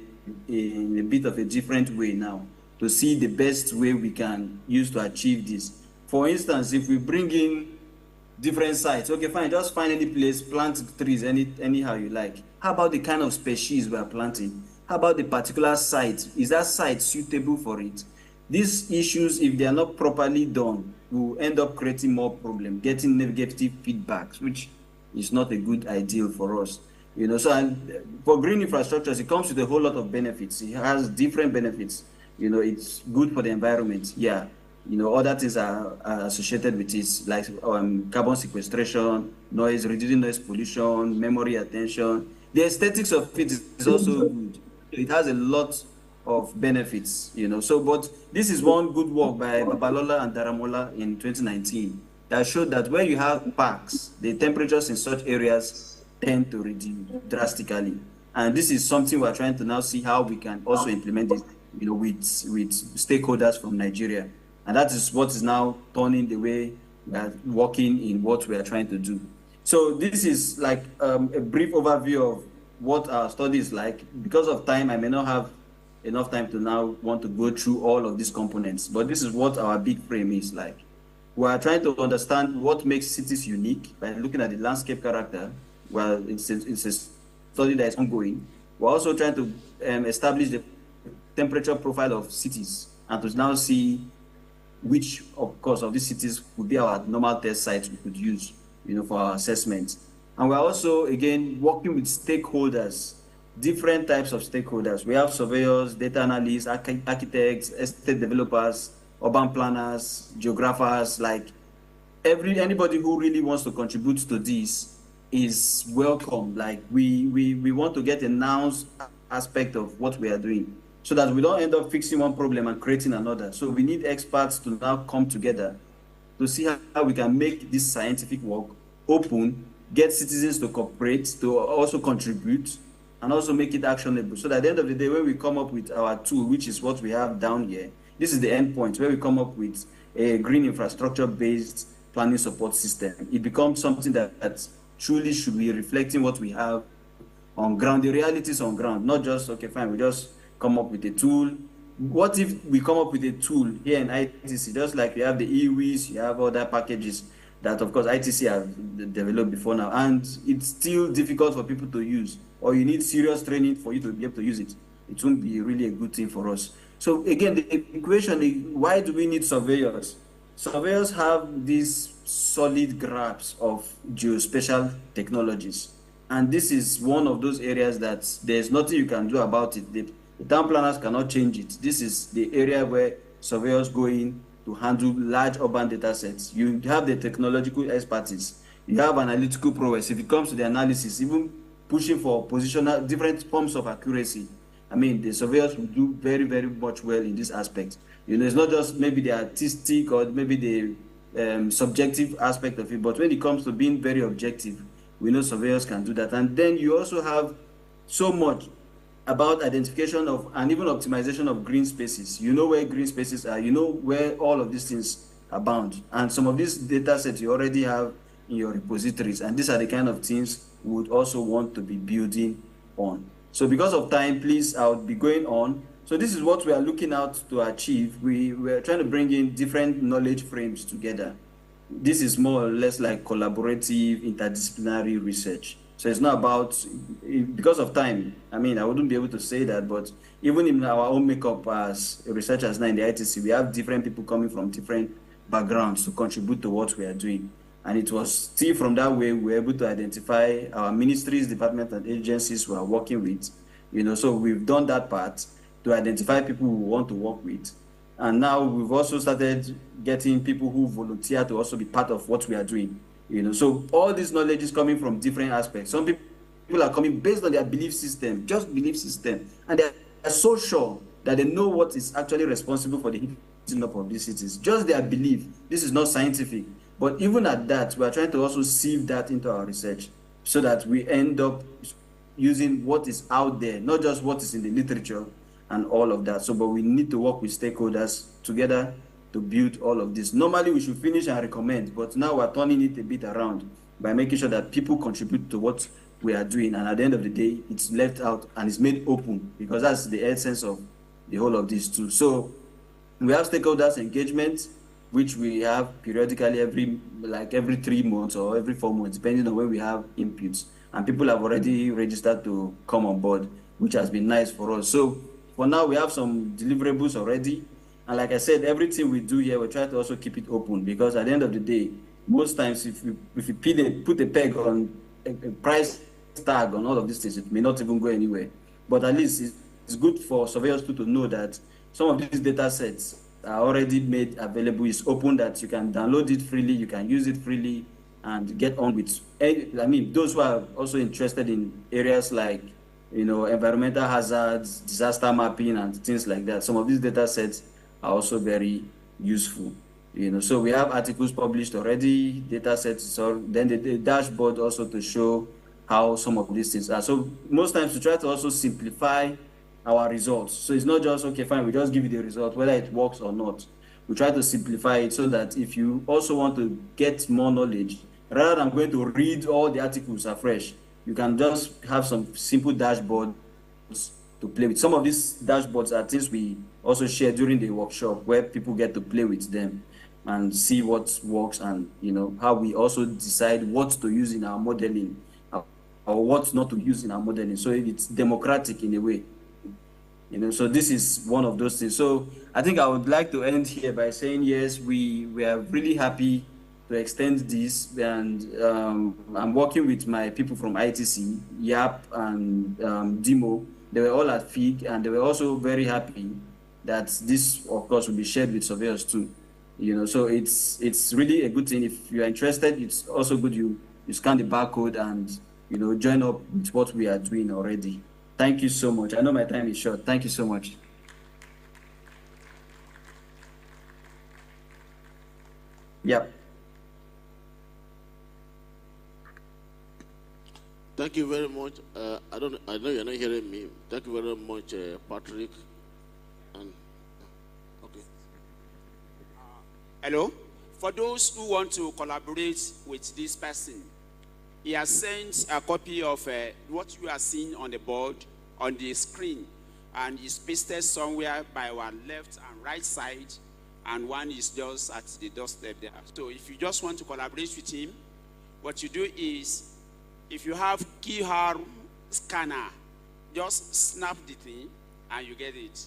a bit of a different way now, to see the best way we can use to achieve this. For instance, if we bring in different sites, okay, fine, just find any place, plant trees anyhow you like. How about the kind of species we are planting? How about the particular site? Is that site suitable for it? These issues, if they are not properly done, will end up creating more problems, getting negative feedbacks, which is not a good ideal for us. So for green infrastructures, it comes with a whole lot of benefits. It has different benefits. It's good for the environment. Yeah. Other things are associated with it, like carbon sequestration, reducing noise pollution, memory attention. The aesthetics of it is also good. It has a lot of benefits, but this is one good work by Babalola and Daramola in 2019 that showed that when you have parks, the temperatures in such areas tend to reduce drastically. And this is something we're trying to now see how we can also implement it, with stakeholders from Nigeria. And that is what is now turning the way we are working in what we are trying to do. So this is like a brief overview of what our study is like. Because of time, I may not have enough time to now want to go through all of these components, but this is what our big frame is like. We are trying to understand what makes cities unique by looking at the landscape character. Well, it's a study that is ongoing. We're also trying to establish the temperature profile of cities and to now see which, of course, of these cities would be our normal test sites we could use, for our assessment. And we're also, again, working with stakeholders, different types of stakeholders. We have surveyors, data analysts, architects, estate developers, urban planners, geographers, like anybody who really wants to contribute to this is welcome. Like we want to get a nouns aspect of what we are doing so that we don't end up fixing one problem and creating another. So we need experts to now come together to see how we can make this scientific work open, get citizens to cooperate, to also contribute, and also make it actionable. So that at the end of the day, when we come up with our tool, which is what we have down here, this is the end point where we come up with a green infrastructure-based planning support system. It becomes something that truly should be reflecting what we have on ground, the realities on ground, not just, okay, fine, we just come up with a tool. What if we come up with a tool here in ITC, just like you have the EWIS, you have other packages that, of course, ITC have developed before now, and it's still difficult for people to use, or you need serious training for you to be able to use it. It won't be really a good thing for us. So again, the equation is, why do we need surveyors? Surveyors have these solid grasp of geospatial technologies. And this is one of those areas that there's nothing you can do about it. The town planners cannot change it. This is the area where surveyors go in to handle large urban data sets. You have the technological expertise. You have analytical prowess. If it comes to the analysis, even pushing for positional, different forms of accuracy, I mean, the surveyors will do very, very much well in this aspect. It's not just maybe the artistic or maybe the subjective aspect of it, but when it comes to being very objective, we know surveyors can do that. And then you also have so much about identification of and even optimization of green spaces. You know where green spaces are, you know where all of these things are bound. And some of these data sets you already have in your repositories. And these are the kind of things we would also want to be building on. So because of time, please, I would be going on. So this is what we are looking out to achieve. We are trying to bring in different knowledge frames together. This is more or less like collaborative, interdisciplinary research. So it's not about, because of time, I mean, I wouldn't be able to say that, but even in our own makeup as researchers now in the ITC, we have different people coming from different backgrounds to contribute to what we are doing. And it was still from that way we were able to identify our ministries, departments, and agencies we are working with. So we've done that part to identify people we want to work with. And now we've also started getting people who volunteer to also be part of what we are doing. So all this knowledge is coming from different aspects. Some people are coming based on their belief system, just belief system. And they are so sure that they know what is actually responsible for the heating up of these cities. Just their belief. This is not scientific. But even at that, we are trying to also sieve that into our research so that we end up using what is out there, not just what is in the literature and all of that. So, but we need to work with stakeholders together to build all of this. Normally, we should finish and recommend, but now we're turning it a bit around by making sure that people contribute to what we are doing. And at the end of the day, it's left out and it's made open, because that's the essence of the whole of this too. So we have stakeholders engagement, which we have periodically every 3 months or every 4 months, depending on when we have inputs. And people have already registered to come on board, which has been nice for us. So for now, we have some deliverables already. And like I said, everything we do here, we try to also keep it open, because at the end of the day, most times if you put a peg on a price tag on all of these things, it may not even go anywhere. But at least it's good for surveyors to know that some of these data sets are already made available. It's open, that you can download it freely, you can use it freely, and get on with. I mean, those who are also interested in areas like, environmental hazards, disaster mapping, and things like that. Some of these data sets are also very useful. So we have articles published already, data sets, so then the dashboard also to show how some of these things are. So most times we try to also simplify our results. So it's not just, okay, fine, we just give you the result, whether it works or not. We try to simplify it so that if you also want to get more knowledge, rather than going to read all the articles afresh, you can just have some simple dashboards to play with. Some of these dashboards are things we also share during the workshop, where people get to play with them and see what works, and how we also decide what to use in our modeling, our or what not to use in our modeling. So it's democratic in a way. So this is one of those things. So I think I would like to end here by saying, yes, we are really happy to extend this, and I'm working with my people from ITC, YAP, and DEMO. They were all at FIG, and they were also very happy that this, of course, will be shared with surveyors too. So it's really a good thing. If you are interested, it's also good you scan the barcode and join up with what we are doing already. Thank you so much. I know my time is short. Thank you so much. Yep. Thank you very much. I know you're not hearing me. Thank you very much, Patrick. And okay. Hello. For those who want to collaborate with this person, he has sent a copy of what you are seeing on the board, on the screen, and it's pasted somewhere by our left and right side, and one is just at the doorstep there. So if you just want to collaborate with him, what you do is, if you have QR scanner, just snap the thing and you get it.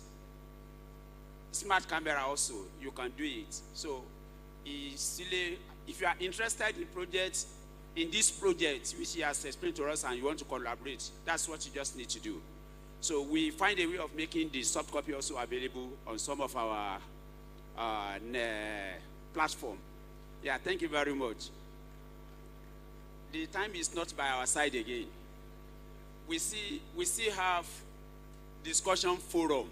Smart camera also, you can do it. So if you are interested in this project, which he has explained to us, and you want to collaborate, that's what you just need to do. So we find a way of making the soft copy also available on some of our platform. Yeah, thank you very much. The time is not by our side again. We still have discussion forum.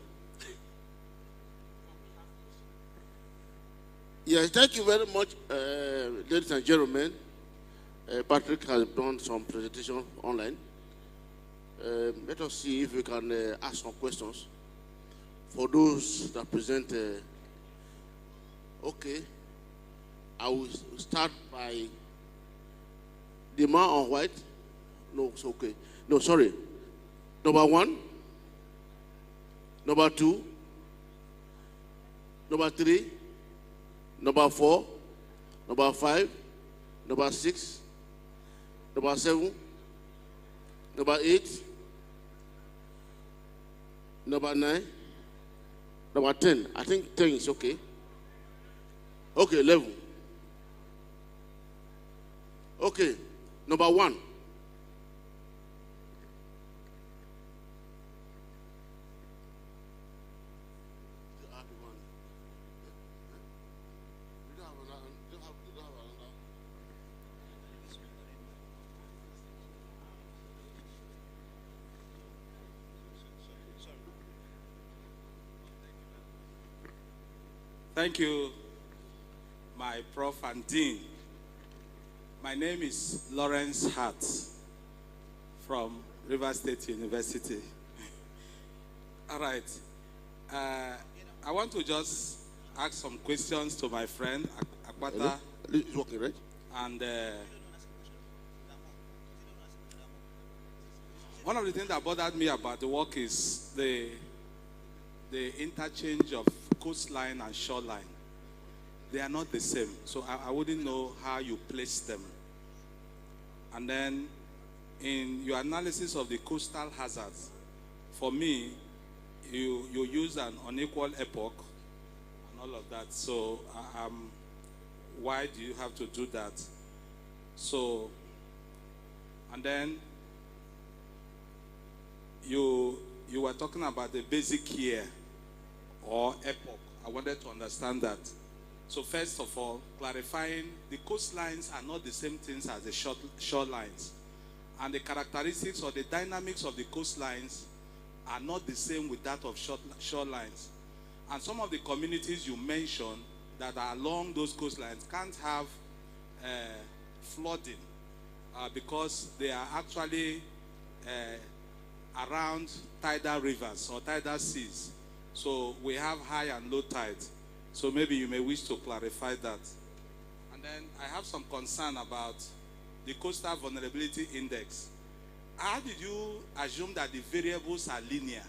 Yes, thank you very much, ladies and gentlemen. Patrick has done some presentation online. Let us see if we can ask some questions for those that present. Okay, I will start by the man on white. No, it's okay. No, sorry. Number 1, number 2, number 3, number 4, number 5, number 6, number 7, number 8, number 9, number 10. I think 10 is okay. Okay, 11. Okay, number 1. Thank you, my prof and dean. My name is Lawrence Hart from River State University. All right. I want to just ask some questions to my friend, Akwata. It's working, right? And one of the things that bothered me about the work is the interchange of coastline and shoreline. They are not the same, so I wouldn't know how you place them. And then in your analysis of the coastal hazards, for me, you use an unequal epoch and all of that. So why do you have to do that? So, and then you were talking about the basic year or epoch. I wanted to understand that. So first of all, clarifying the coastlines are not the same things as the shorelines. And the characteristics or the dynamics of the coastlines are not the same with that of shorelines. And some of the communities you mentioned that are along those coastlines can't have flooding because they are actually around tidal rivers or tidal seas. So we have high and low tides. So maybe you may wish to clarify that. And then I have some concern about the Coastal Vulnerability Index. How did you assume that the variables are linear?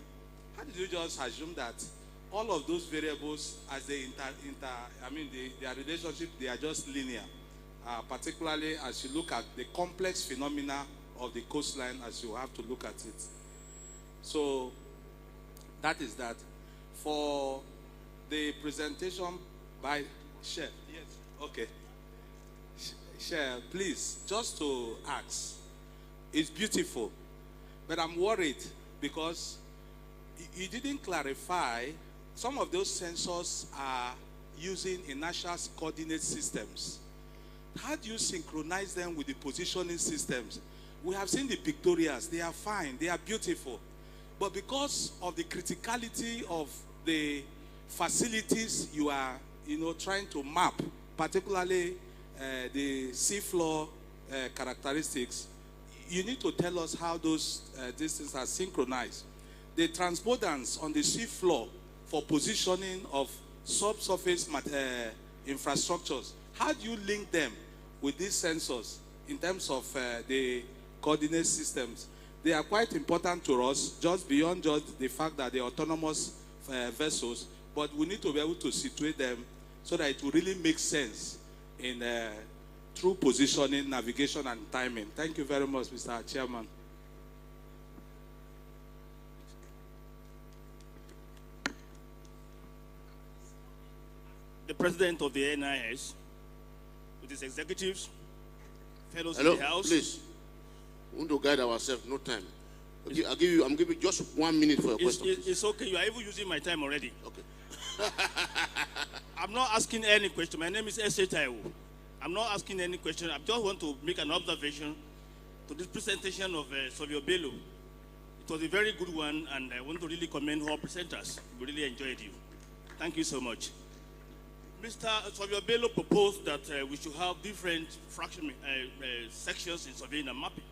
How did you just assume that all of those variables, as they their relationship, they are just linear? Particularly as you look at the complex phenomena of the coastline as you have to look at it. So that is that. For the presentation by Chef. Yes. Okay. Chef, please, just to ask, it's beautiful, but I'm worried because you didn't clarify some of those sensors are using inertial coordinate systems. How do you synchronize them with the positioning systems? We have seen the pictorials, they are fine, they are beautiful. But because of the criticality of the facilities you are, trying to map, particularly the seafloor characteristics, you need to tell us how those things are synchronized. The transponders on the seafloor for positioning of subsurface infrastructures, how do you link them with these sensors in terms of the coordinate systems? They are quite important to us, just beyond just the fact that they're autonomous vessels, but we need to be able to situate them so that it will really make sense in true positioning, navigation, and timing. Thank you very much, Mr. Chairman. The president of the NIS, with his executives, fellows Hello, in the House. Please. We want to guide ourselves, no time. I'm giving you just 1 minute for your question. It's okay. You are even using my time already. Okay. I'm not asking any question. My name is S.A. Taiwo. I'm not asking any question. I just want to make an observation to this presentation of Savio Bello. It was a very good one, and I want to really commend all presenters. We really enjoyed you. Thank you so much. Mr. Savio Bello proposed that we should have different sections in surveying and mapping.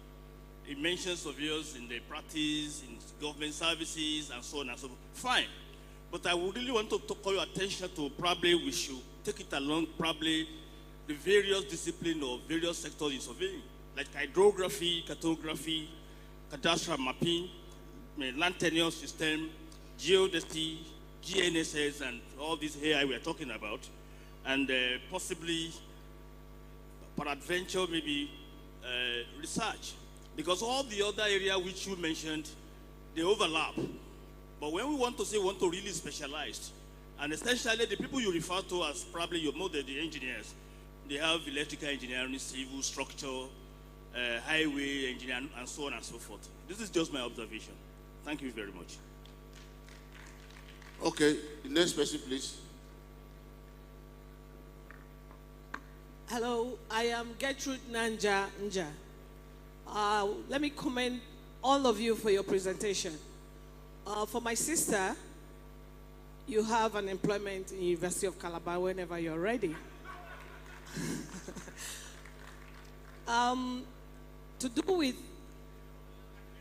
He mentioned surveyors in the practice, in government services, and so on and so forth. Fine. But I would really want to call your attention to probably we should take it along probably the various disciplines or various sectors in surveying, like hydrography, cartography, cadastral mapping, land tenure system, geodesy, GNSS, and all these AI we are talking about, and possibly, peradventure, maybe research. Because all the other areas which you mentioned, they overlap. But when we want to say we want to really specialize, and essentially the people you refer to as probably your model, the engineers, they have electrical engineering, civil structure, highway engineering, and so on and so forth. This is just my observation. Thank you very much. Okay, the next person, please. Hello, I am Gertrude Nanja Nja. Let me commend all of you for your presentation. For my sister, you have an employment in University of Calabar whenever you're ready. To do with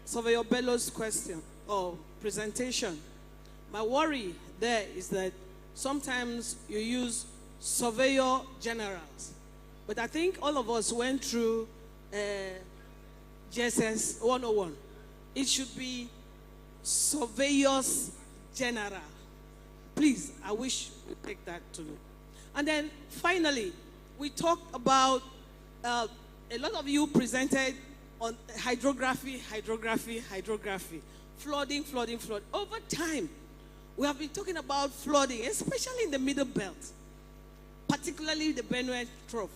Surveyor Bello's question or presentation, my worry there is that sometimes you use surveyor generals. But I think all of us went through GSS 101. It should be surveyors general. Please, I wish we take that to know. And then finally, we talked about, a lot of you presented on hydrography, flooding. Over time, we have been talking about flooding, especially in the Middle Belt, particularly the Benue Trough.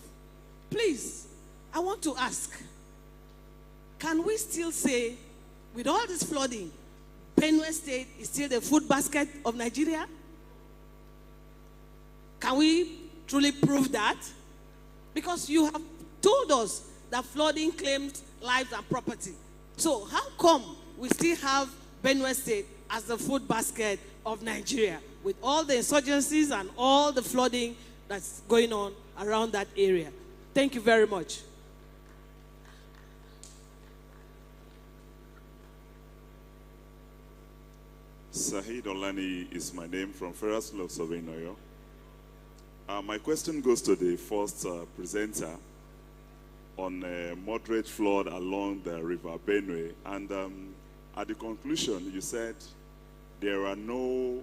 Please, I want to ask, can we still say, with all this flooding, Benue State is still the food basket of Nigeria? Can we truly prove that? Because you have told us that flooding claims lives and property. So how come we still have Benue State as the food basket of Nigeria with all the insurgencies and all the flooding that's going on around that area? Thank you very much. Sahid Olani is my name, from Federal School of Surveying, Oyo. My question goes to the first presenter on moderate flood along the River Benue. And at the conclusion, you said there are no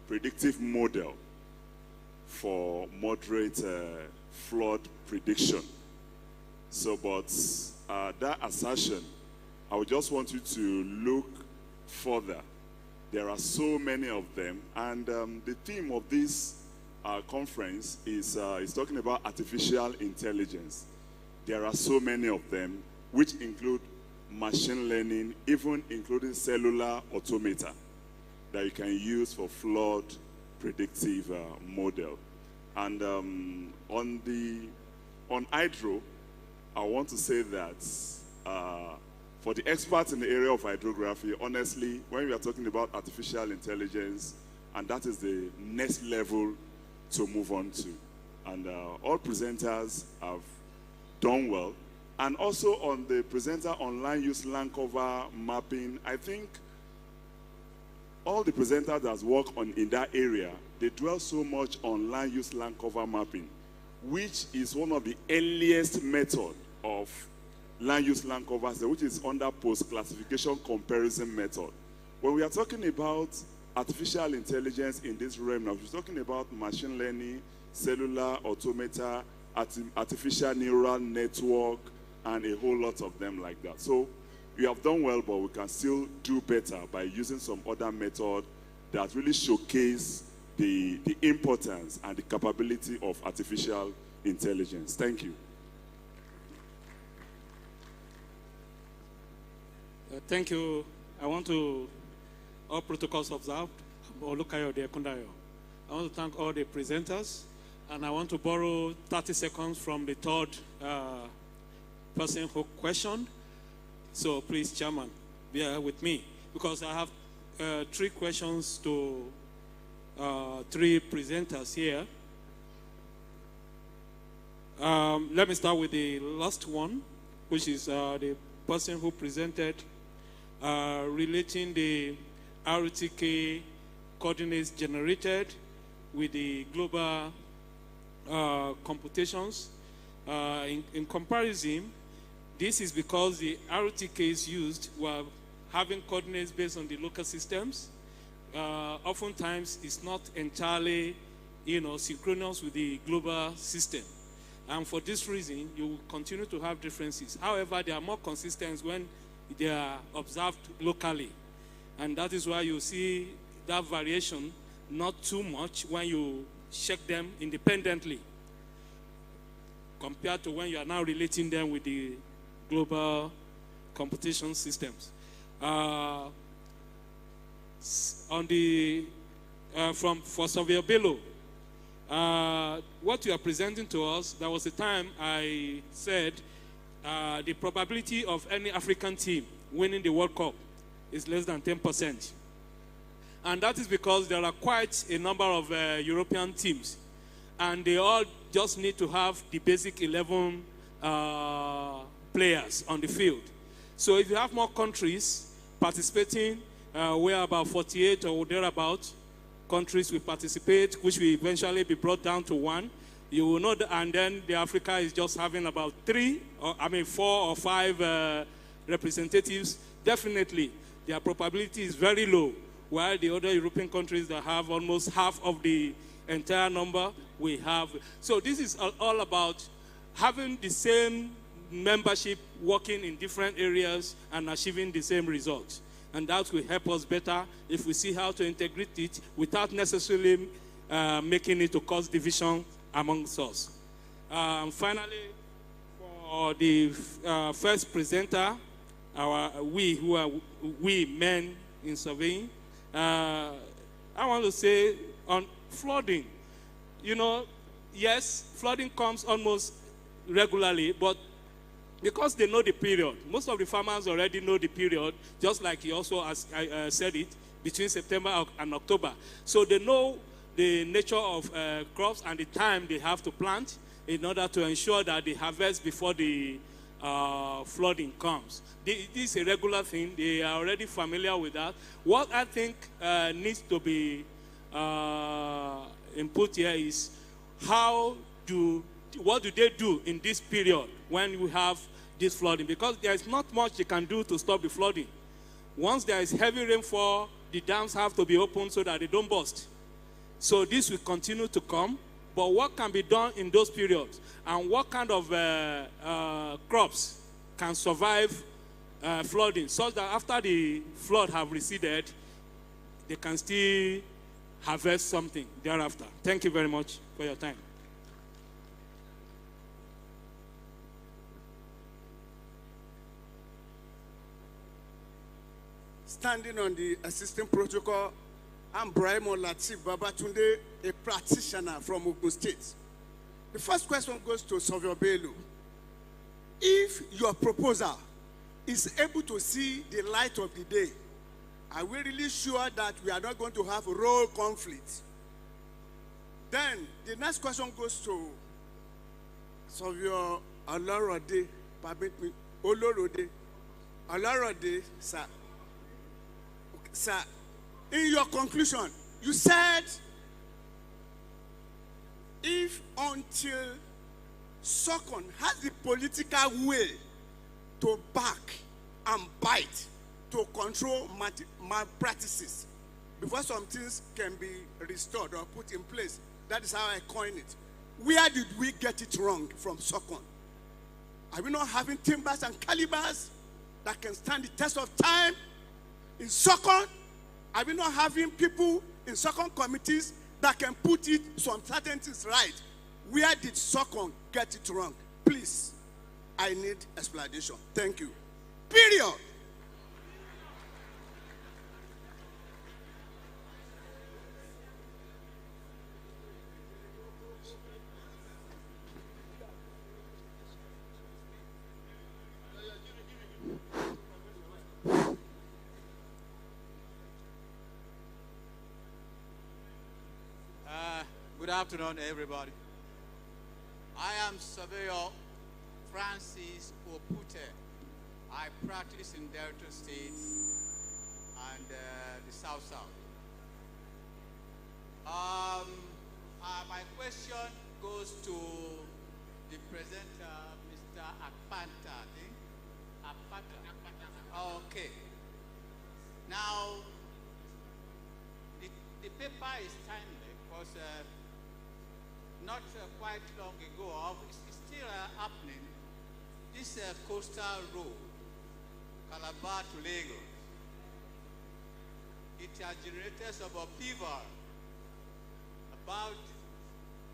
predictive model for moderate flood prediction. So, but that assertion, I would just want you to look further. There are so many of them, and the theme of this conference is talking about artificial intelligence. There are so many of them, which include machine learning, even including cellular automata that you can use for flood predictive model. And on hydro, I want to say that for the experts in the area of hydrography, honestly, when we are talking about artificial intelligence, and that is the next level to move on to. And all presenters have done well. And also on the presenter on land use land cover mapping, I think all the presenters that work in that area, they dwell so much on land use land cover mapping, which is one of the earliest method of land use land covers, which is under post-classification comparison method. When we are talking about artificial intelligence in this realm now, we're talking about machine learning, cellular automata, artificial neural network, and a whole lot of them like that. So we have done well, but we can still do better by using some other method that really showcase the importance and the capability of artificial intelligence. Thank you. Thank you. I want to, all protocols observed, Olukayo Dekundayo. I want to thank all the presenters, and I want to borrow 30 seconds from the third person who questioned. So please, Chairman, bear with me, because I have 3 questions to 3 presenters here. Let me start with the last one, which is the person who presented relating the RTK coordinates generated with the global computations. In comparison, this is because the RTKs used were having coordinates based on the local systems. Oftentimes, it's not entirely, synchronous with the global system. And for this reason, you will continue to have differences. However, they are more consistent when they are observed locally. And that is why you see that variation not too much when you check them independently, compared to when you are now relating them with the global computation systems. For Surveyor Bello, what you are presenting to us, there was a time I said the probability of any African team winning the World Cup is less than 10%. And that is because there are quite a number of European teams, and they all just need to have the basic 11 players on the field. So if you have more countries participating, where about 48 or thereabout countries will participate, which will eventually be brought down to 1, you will know that, and then the Africa is just having about 4 or 5 representatives. Definitely, their probability is very low, while the other European countries that have almost half of the entire number we have. So this is all about having the same membership working in different areas and achieving the same results. And that will help us better if we see how to integrate it without necessarily making it to cause division amongst us. Finally, for the first presenter, we men in surveying, I want to say on flooding, yes, flooding comes almost regularly, but because they know the period, most of the farmers already know the period, just like he also said it, between September and October. So they know the nature of crops and the time they have to plant in order to ensure that they harvest before the flooding comes. This is a regular thing. They are already familiar with that. What I think needs to be input here is what do they do in this period when we have this flooding? Because there is not much they can do to stop the flooding. Once there is heavy rainfall, the dams have to be opened so that they don't burst. So this will continue to come. But what can be done in those periods? And what kind of crops can survive flooding, so that after the flood have receded, they can still harvest something thereafter. Thank you very much for your time. Standing on the assistant protocol, I'm Brahimo Latif Babatunde, a practitioner from Ogun State. The first question goes to Savio Bello. If your proposal is able to see the light of the day, are we really sure that we are not going to have role conflict? Then the next question goes to Savio Olorode, Olorode, sir. Sir, in your conclusion, you said if until SOCON has the political will to back and bite to control malpractices before some things can be restored or put in place, that is how I coin it. Where did we get it wrong from SOCON? Are we not having timbers and calibers that can stand the test of time? In SOCON, are we not having people in SOCON committees that can put it some certain things right? Where did SOCON get it wrong? Please, I need explanation. Thank you. Period. Good afternoon, everybody. I am Surveyor Francis Opute. I practice in Delta State and the South. My question goes to the presenter, Mr. Akpanta. I think. Akpanta. Okay. Now, the paper is timely because not quite long ago, it's still happening. This coastal road, Calabar to Lagos, it has generated some upheaval about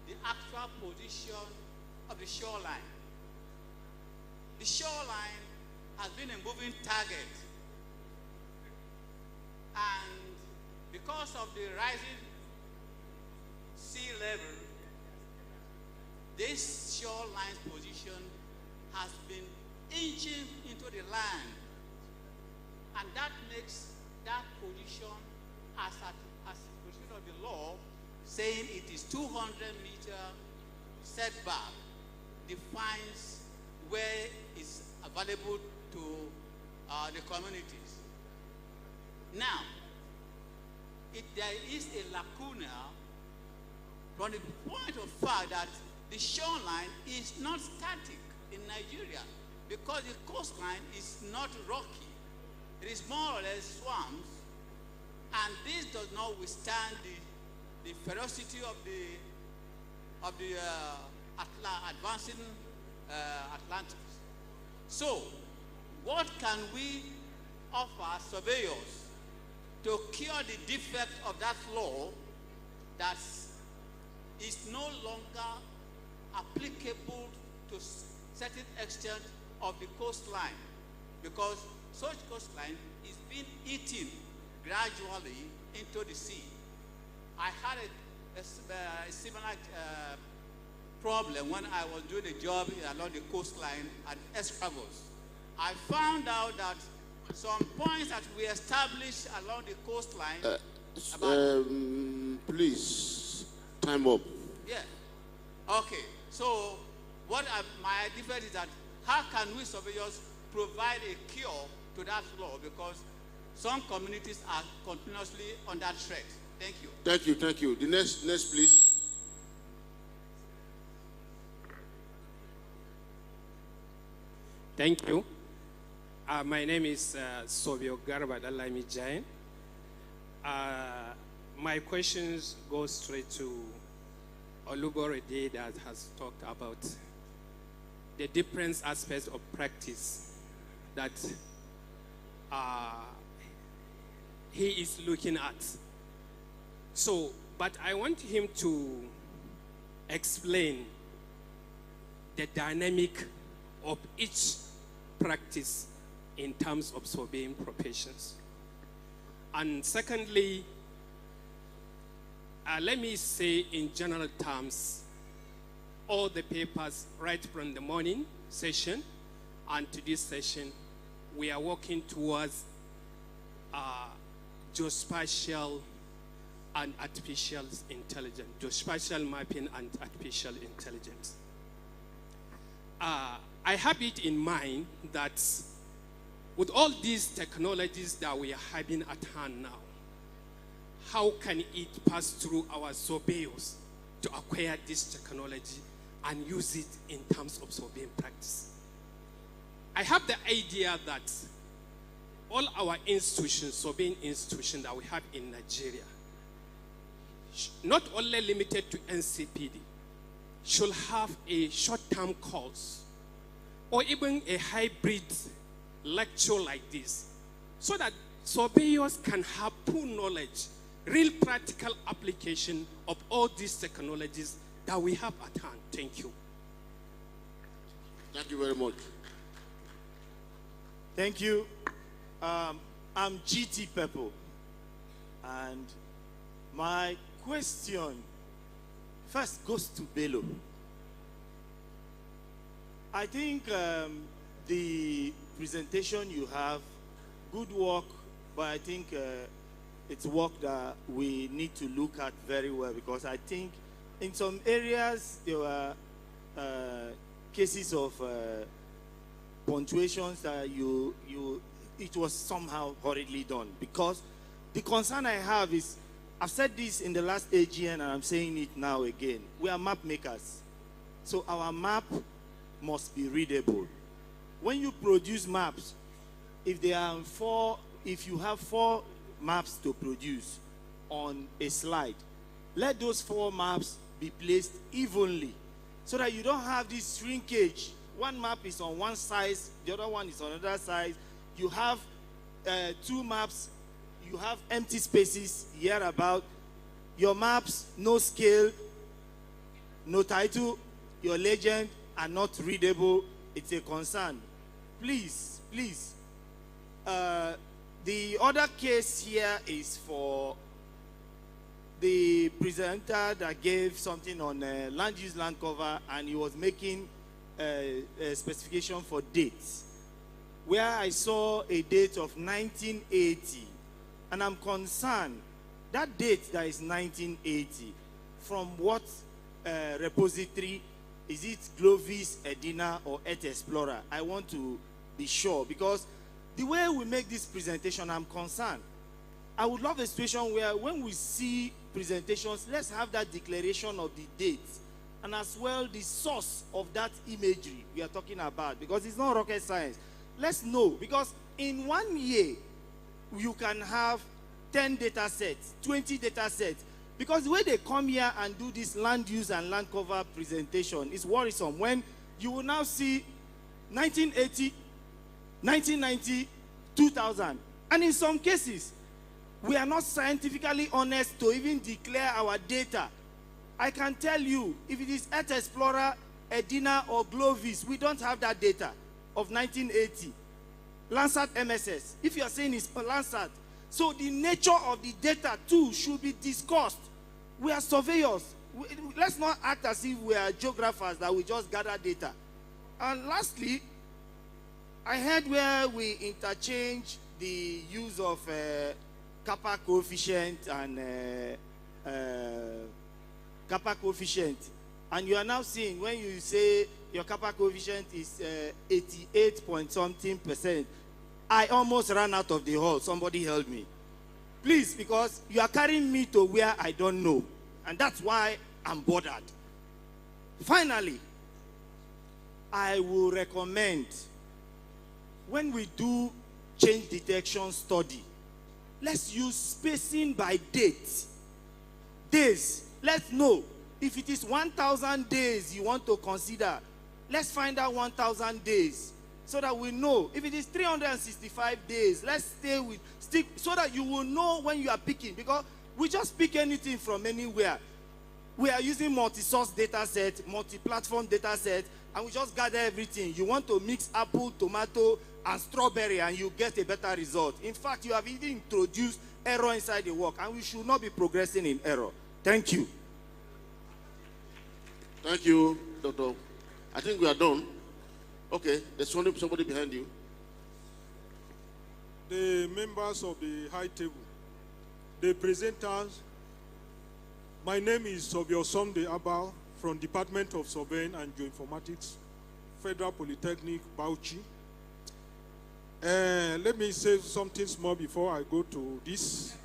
the actual position of the shoreline. The shoreline has been a moving target, and because of the rising sea level, this shoreline's position has been inching into the land, and that makes that position as a position of the law, saying it is 200-meter setback, defines where it's available to the communities. Now, there is a lacuna from the point of fact that the shoreline is not static in Nigeria, because the coastline is not rocky. It is more or less swamps, and this does not withstand the ferocity of the advancing Atlantic. So, what can we offer surveyors to cure the defect of that law that is no longer applicable to certain extent of the coastline, because such coastline is being eaten gradually into the sea. I had a similar problem when I was doing a job along the coastline at Escravos. I found out that some points that we established along the coastline. Please, time up. Yeah. Okay. So, my defense is that how can we surveyors provide a cure to that law, because some communities are continuously under threat. Thank you. Thank you, thank you. The next please. Thank you. My name is Sobio Garba Dalami Jain. My questions go straight to Oluborede that has talked about the different aspects of practice that he is looking at. So, but I want him to explain the dynamic of each practice in terms of surveying professions. And secondly, let me say in general terms, all the papers right from the morning session and to this session, we are working towards geospatial and artificial intelligence, geospatial mapping and artificial intelligence. I have it in mind that with all these technologies that we are having at hand now, how can it pass through our surveyors to acquire this technology and use it in terms of surveying practice? I have the idea that all our institutions, surveying institutions that we have in Nigeria, not only limited to NCPD, should have a short-term course or even a hybrid lecture like this, so that surveyors can have full knowledge, real practical application of all these technologies that we have at hand. Thank you. Thank you very much. Thank you. I'm GT Pepple, and my question first goes to Bello. I think the presentation you have, good work, but I think it's work that we need to look at very well, because I think in some areas there were cases of punctuations that it was somehow hurriedly done. Because the concern I have is, I've said this in the last AGN and I'm saying it now again, we are map makers. So our map must be readable. When you produce maps, if you have 4 maps to produce on a slide, let those 4 maps be placed evenly, so that you don't have this shrinkage. One map is on one side, the other one is on another side. You have 2 maps, you have empty spaces here about. Your maps, no scale, no title, your legend are not readable. It's a concern. Please, please. The other case here is for the presenter that gave something on land use, land cover, and he was making a specification for dates, where I saw a date of 1980, and I'm concerned that date that is 1980, from what repository? Is it Glovis, Edina, or Earth Explorer? I want to be sure, because the way we make this presentation, I'm concerned. I would love a situation where when we see presentations, let's have that declaration of the date, and as well the source of that imagery we are talking about, because it's not rocket science. Let's know, because in 1 year, you can have 10 data sets, 20 data sets, because the way they come here and do this land use and land cover presentation is worrisome. When you will now see 1980, 1990, 2000, and in some cases, we are not scientifically honest to even declare our data. I can tell you, if it is Earth Explorer, Edina, or Glovis, we don't have that data of 1980. Landsat MSS, if you are saying it's Landsat. So the nature of the data too should be discussed. We are surveyors. Let's not act as if we are geographers that we just gather data. And lastly, I heard where we interchange the use of kappa coefficient and kappa coefficient. And you are now seeing, when you say your kappa coefficient is 88 point something %, I almost ran out of the hall. Somebody help me. Please, because you are carrying me to where I don't know. And that's why I'm bothered. Finally, I will recommend, when we do change detection study, let's use spacing by date. Days. Let's know. If it is 1,000 days you want to consider, let's find out 1,000 days. so that we know. If it is 365 days, let's stick so that you will know when you are picking, because we just pick anything from anywhere. We are using multi-source data set, multi-platform data set, and we just gather everything. You want to mix apple, tomato, and strawberry, and you get a better result. In fact, you have even introduced error inside the work, and we should not be progressing in error. Thank you. Thank you, Doctor. I think we are done. Okay, there's somebody behind you. The members of the high table, the presenters. My name is Sobio Sunday Abal from Department of Surveying and Geoinformatics, Federal Polytechnic, Bauchi. Let me say something small before I go to this.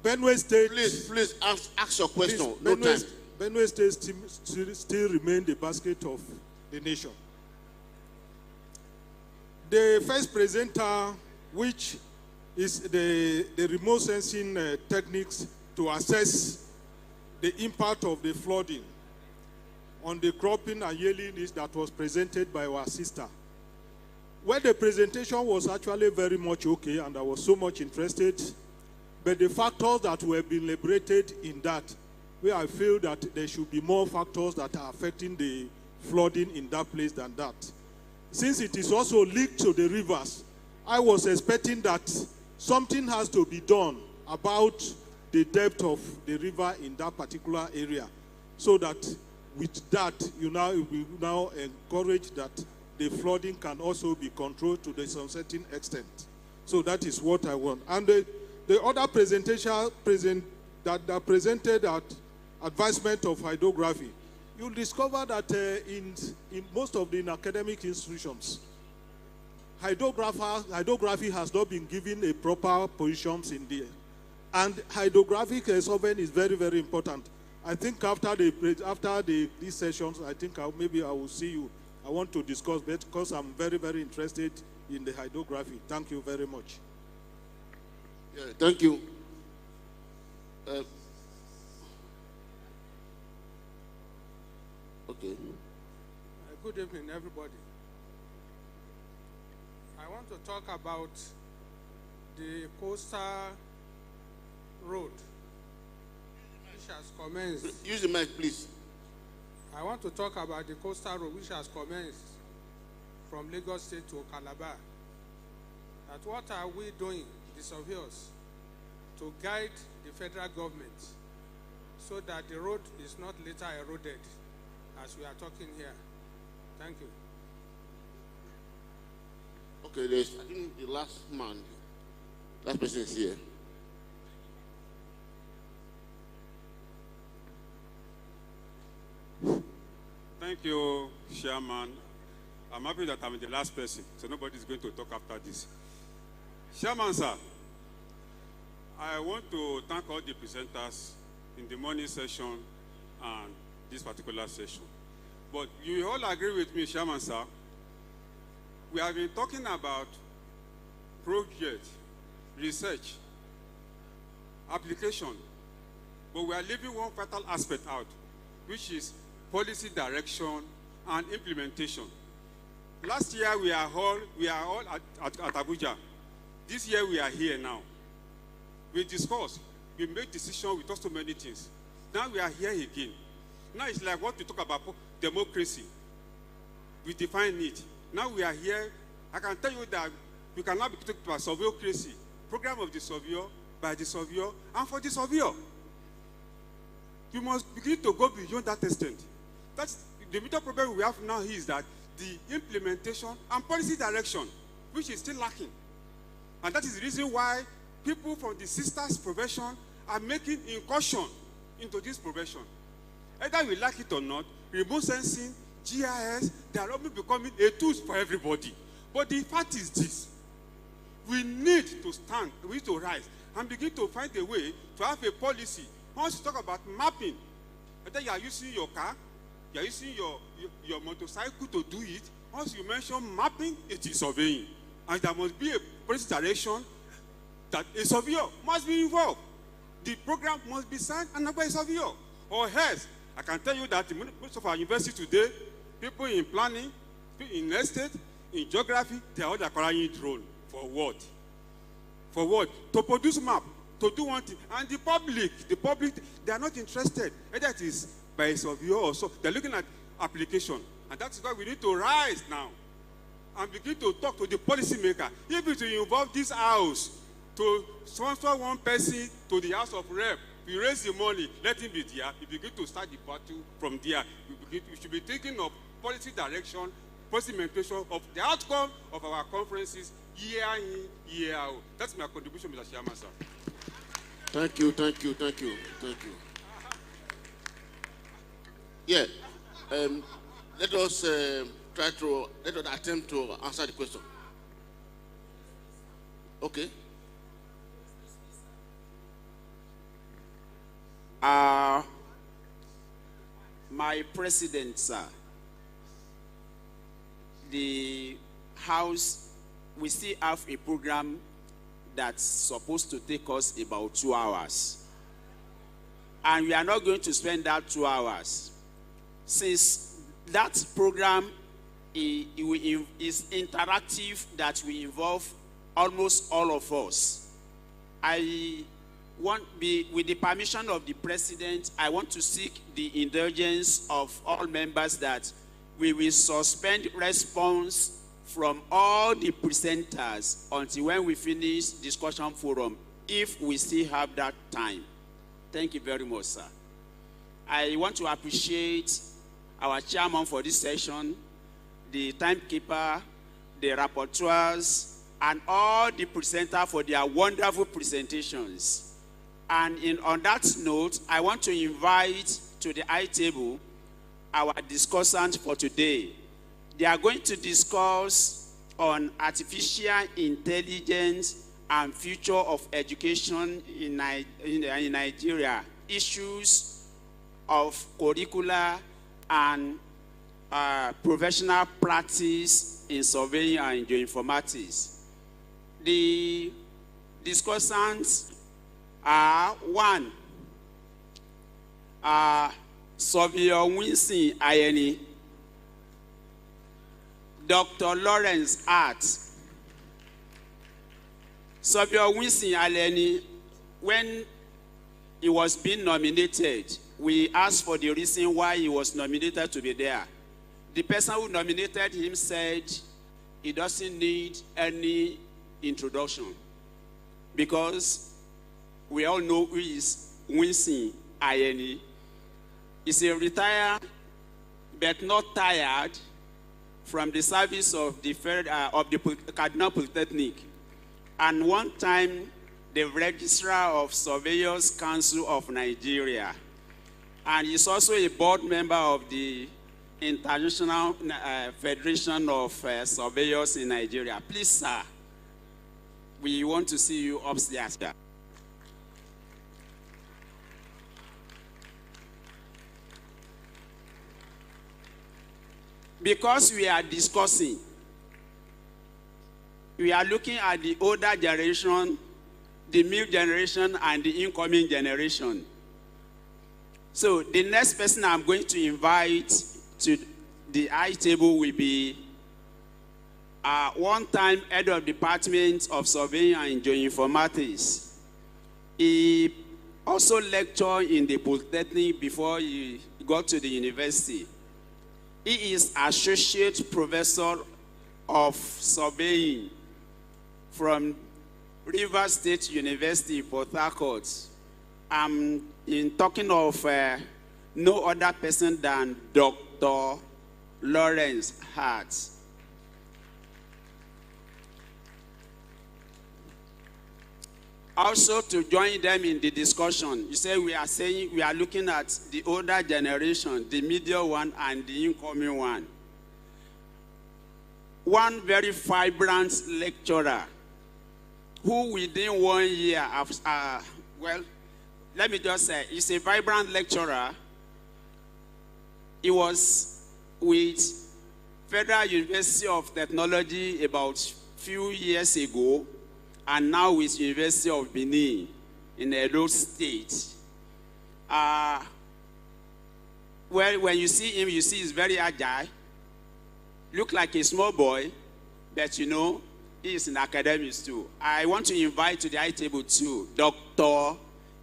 Benue State. Please ask your question. Please, No time. Benue State still remain the basket of the nation. The first presenter, which is the remote sensing techniques to assess the impact of the flooding on the cropping and yielding list, that was presented by our sister. Well, the presentation was actually very much okay, and I was so much interested. But the factors that were being liberated in that, where I feel that there should be more factors that are affecting the flooding in that place than that. Since it is also linked to the rivers, I was expecting that something has to be done about the depth of the river in that particular area, so that with that, we now encourage that the flooding can also be controlled to some certain extent. So that is what I want. And the other presentation that presented at advancement of hydrography, you'll discover that in most of the academic institutions, hydrography has not been given a proper positions in there. And hydrographic surveying is very, very important. I think after these sessions, I think maybe I will see you. I want to discuss that because I'm very, very interested in the hydrography. Thank you very much. Yeah, thank you. Okay. Good evening, everybody. I want to talk about the coastal road, which has commenced. Use the mic, please. I want to talk about the coastal road, which has commenced from Lagos State to Calabar. That what are we doing, the surveyors, to guide the federal government so that the road is not later eroded as we are talking here? Thank you. Okay, I think the last person is here. Thank you, Chairman. I'm happy that I'm the last person, so nobody is going to talk after this. Chairman, sir, I want to thank all the presenters in the morning session and this particular session. But you all agree with me, Chairman, sir. We have been talking about project, research, application, but we are leaving one vital aspect out, which is policy direction and implementation. Last year we are all at Abuja. This year we are here now. We discuss, we make decisions, we talk so many things. Now we are here again. Now it's like what we talk about democracy. We define it. Now we are here. I can tell you that we cannot be talking about surveyocracy, program of the surveyor, by the surveyor, and for the surveyor. You must begin to go beyond that extent. That's the major problem we have now is that the implementation and policy direction, which is still lacking. And that is the reason why people from the sisters profession are making incursion into this profession. Either we like it or not, remote sensing, GIS, they are all becoming a tool for everybody. But the fact is this: we need to stand, we need to rise and begin to find a way to have a policy. Once you talk about mapping, whether you are using your car, you are using your motorcycle to do it, once you mention mapping, it is surveying. And there must be a policy direction that a surveyor must be involved. The program must be signed and by a surveyor. Or else, I can tell you that in most of our universities today, people in planning, in estate, in geography, they are all acquiring drone. For what? For what? To produce map, to do one thing. And the public, they are not interested. Either it is by a surveyor or so. They're looking at application. And that is why we need to rise now and begin to talk to the policymaker. If it will involve this house to sponsor one person to the House of Rep, we raise the money, let him be there. We begin to start the battle from there. We should be thinking of policy direction, policy implementation of the outcome of our conferences year in, year out. That's my contribution, Mr. Chairman, sir. Thank you. Yeah. Let us attempt to answer the question. Okay. My president, sir, the House, we still have a program that's supposed to take us about 2 hours. And we are not going to spend that 2 hours. Since that program is interactive, that will involve almost all of us, with the permission of the president, I want to seek the indulgence of all members that we will suspend response from all the presenters until when we finish discussion forum, if we still have that time. Thank you very much, sir. I want to appreciate our chairman for this session, the timekeeper, the rapporteurs, and all the presenters for their wonderful presentations. And on that note, I want to invite to the high table our discussants for today. They are going to discuss on artificial intelligence and future of education in Nigeria, issues of curricula and professional practice in surveying and geoinformatics. The discussants are one, Surveyor Winston Ayeni, Dr. Lawrence Hart. Surveyor Winston Ayeni, when he was being nominated, we asked for the reason why he was nominated to be there. The person who nominated him said he doesn't need any introduction because we all know who is Winston Ayeni. He's a retired but not tired from the service of the Cardinal Polytechnic, and one time the Registrar of Surveyors Council of Nigeria. And he's also a board member of the International Federation of Surveyors in Nigeria. Please, sir, we want to see you upstairs. Because we are discussing, we are looking at the older generation, the middle generation, and the incoming generation. So the next person I'm going to invite to the high table will be one-time head of Department of Surveying and Geoinformatics. He also lectured in the Polytechnic before he got to the university. He is Associate Professor of Surveying from Rivers State University, Port Harcourt. I'm talking of no other person than Dr. Lawrence Hart. Also, to join them in the discussion, you say we are looking at the older generation, the middle one, and the incoming one. One very vibrant lecturer who within 1 year, let me just say, he's a vibrant lecturer. He was with Federal University of Technology about few years ago, and now with University of Benin in Edo State. Well, when you see him, you see he's very agile. look like a small boy, but you know, he is in academics too. I want to invite to the high table too, Dr.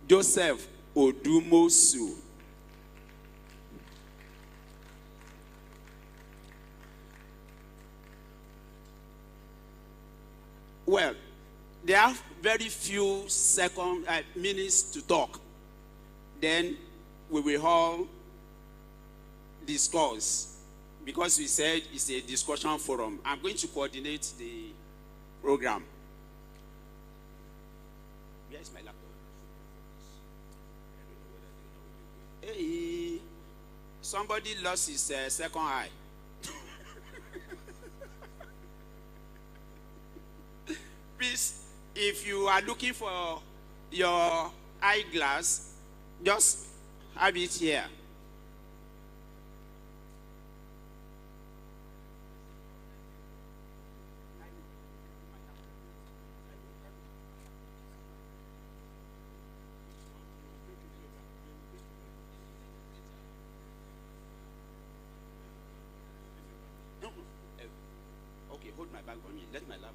Joseph Odumosu. Well, there are very few minutes to talk. Then we will all discuss, because we said it's a discussion forum. I'm going to coordinate the program. Where is my laptop? Hey, somebody lost his second eye. Please, if you are looking for your eyeglass, just have it here. Okay, hold my bag for me. Let my laptop.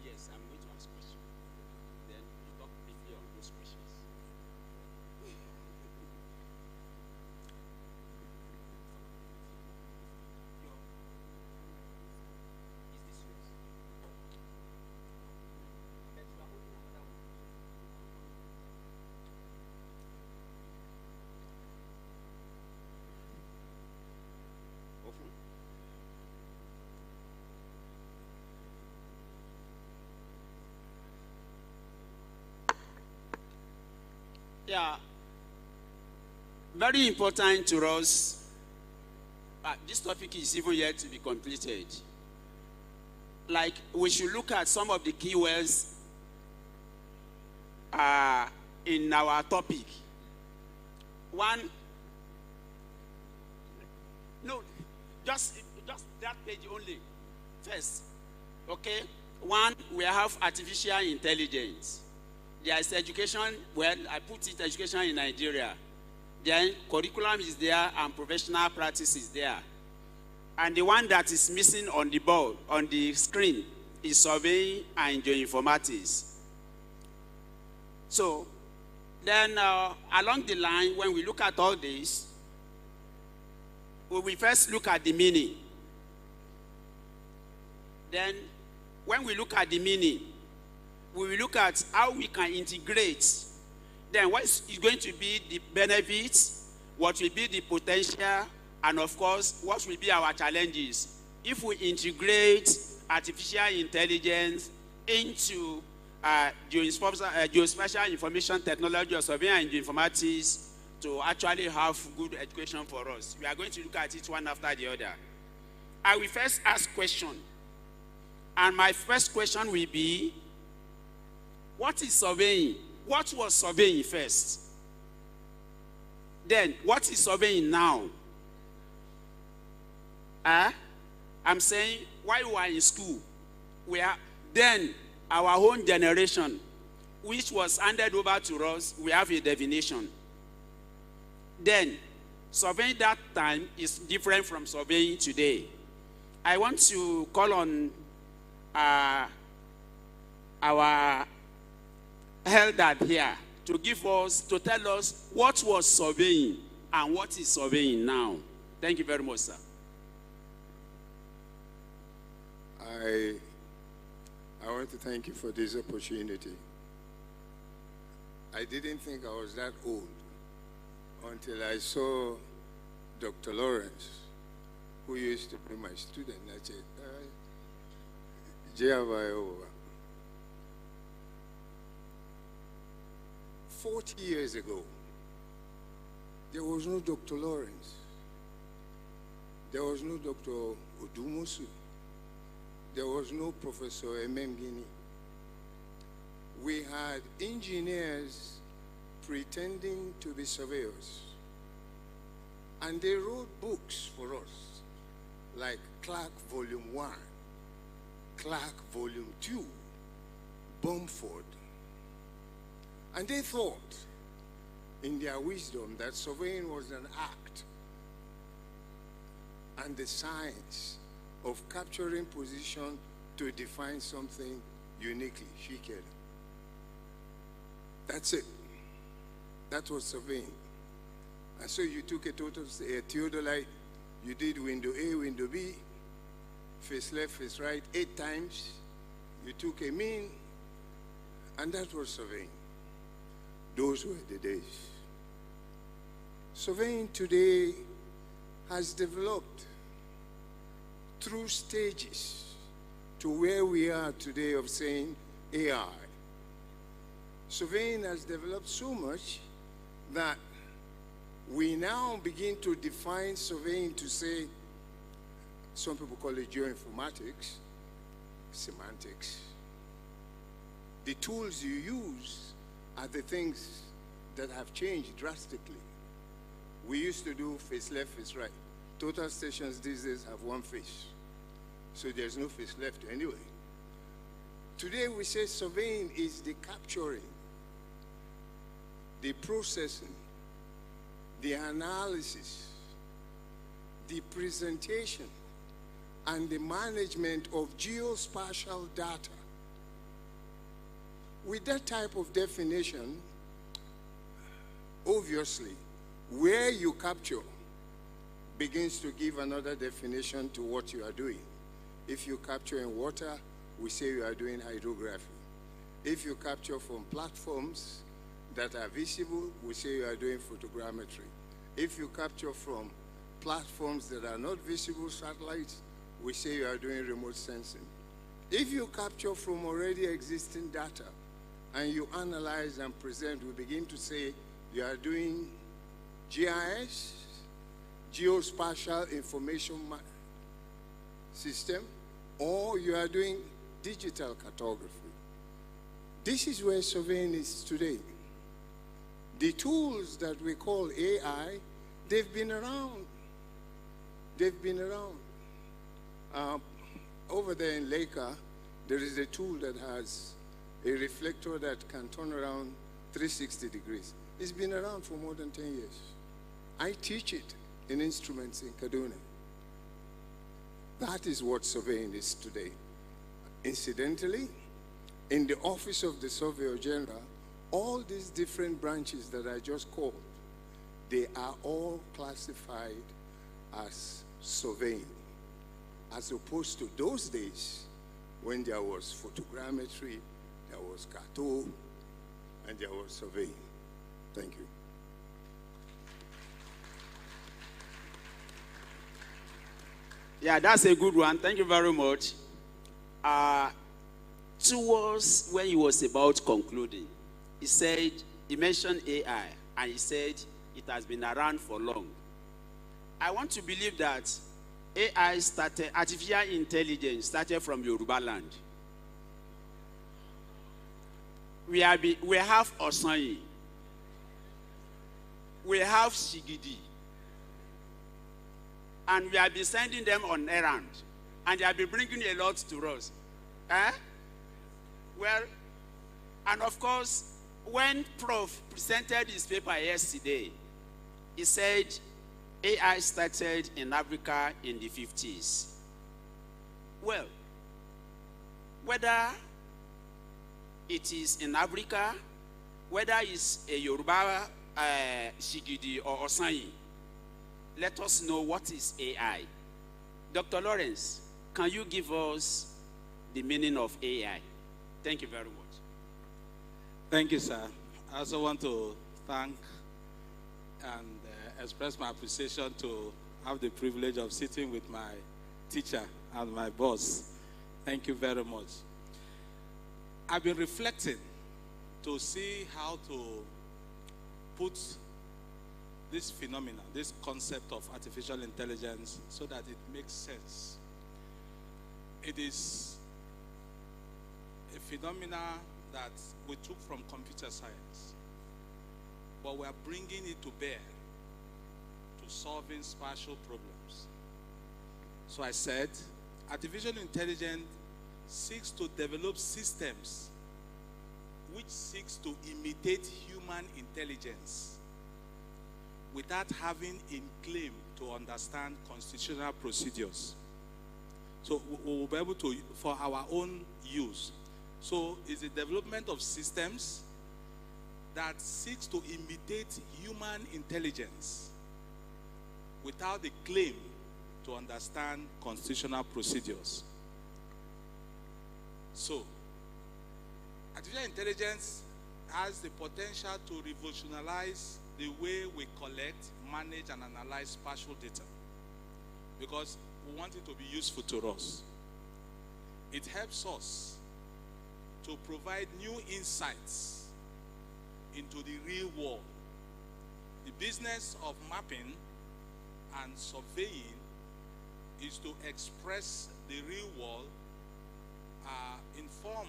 Yes, I'm going to ask questions. Then you talk briefly on those questions. Yeah, very important to us. This topic is even yet to be completed. Like, we should look at some of the keywords in our topic. One, no, just that page only. First, okay. One, we have artificial intelligence. There is education, well, I put it education in Nigeria. Then curriculum is there and professional practice is there. And the one that is missing on the board, on the screen, is surveying and geoinformatics. So, then along the line, when we look at all this, we will first look at the meaning. Then, when we look at the meaning, we will look at how we can integrate. Then what is going to be the benefits, what will be the potential, and of course, what will be our challenges if we integrate artificial intelligence into geospatial information technology or surveying and geoinformatics to actually have good education for us. We are going to look at it one after the other. I will first ask question. And my first question will be, what is surveying? What was surveying first? Then, what is surveying now? I'm saying, while we were in school, then our own generation, which was handed over to us, we have a definition. Then, surveying that time is different from surveying today. I want to call on our elder here to tell us what was surveying and what is surveying now. Thank you very much, sir. I want to thank you for this opportunity. I didn't think I was that old until I saw Dr. Lawrence, who used to be my student. I said, Jehovah. 40 years ago, there was no Dr. Lawrence. There was no Dr. Odumosu. There was no Professor Ememgini. We had engineers pretending to be surveyors. And they wrote books for us, like Clark Volume 1. Clark Volume 2, Bumford. And they thought, in their wisdom, that surveying was an art and the science of capturing position to define something uniquely. Shiked. That's it. That was surveying. And so you took a theodolite, you did window A, window B, face left, face right, 8 times. You took a mean, and that was surveying. Those were the days. Surveying today has developed through stages to where we are today of saying AI. Surveying has developed so much that we now begin to define surveying to say, some people call it geoinformatics, semantics. The tools you use are the things that have changed drastically. We used to do face left, face right. Total stations these days have one face. So there's no face left anyway. Today we say surveying is the capturing, the processing, the analysis, the presentation, and the management of geospatial data. With that type of definition, obviously, where you capture begins to give another definition to what you are doing. If you capture in water, we say you are doing hydrography. If you capture from platforms that are visible, we say you are doing photogrammetry. If you capture from platforms that are not visible, satellites, we say you are doing remote sensing. If you capture from already existing data and you analyze and present, we begin to say you are doing GIS, Geospatial Information System, or you are doing digital cartography. This is where surveying is today. The tools that we call AI, they've been around. They've been around. Over there in Leica, there is a tool that has a reflector that can turn around 360 degrees. It's been around for more than 10 years. I teach it in instruments in Kaduna. That is what surveying is today. Incidentally, in the Office of the Surveyor General, all these different branches that I just called, they are all classified as surveying, as opposed to those days when there was photogrammetry, there was carto, and there was surveying. Thank you. Yeah, that's a good one. Thank you very much. Towards when he was about concluding, he said, he mentioned AI, and he said it has been around for long. I want to believe that AI started, artificial intelligence started from Yoruba land. We have Osanyi. We have Shigidi. And we have been sending them on errand. And they have been bringing a lot to us. Well, and of course, when Prof presented his paper yesterday, he said AI started in Africa in the 50s. Well, whether it is in Africa, whether it's a Yoruba, Shigidi, or Osanyi, let us know what is AI. Dr. Lawrence, can you give us the meaning of AI? Thank you very much. Thank you, sir. I also want to thank and express my appreciation to have the privilege of sitting with my teacher and my boss. Thank you very much. I've been reflecting to see how to put this phenomenon, this concept of artificial intelligence, so that it makes sense. It is a phenomena that we took from computer science, but we are bringing it to bear to solving spatial problems. So I said, artificial intelligence seeks to develop systems which seeks to imitate human intelligence without having in claim to understand constitutional procedures. So we will be able to, for our own use. So it's the development of systems that seeks to imitate human intelligence without the claim to understand constitutional procedures. So, artificial intelligence has the potential to revolutionize the way we collect, manage, and analyze spatial data, because we want it to be useful to us. It helps us to provide new insights into the real world. The business of mapping and surveying is to express the real world in form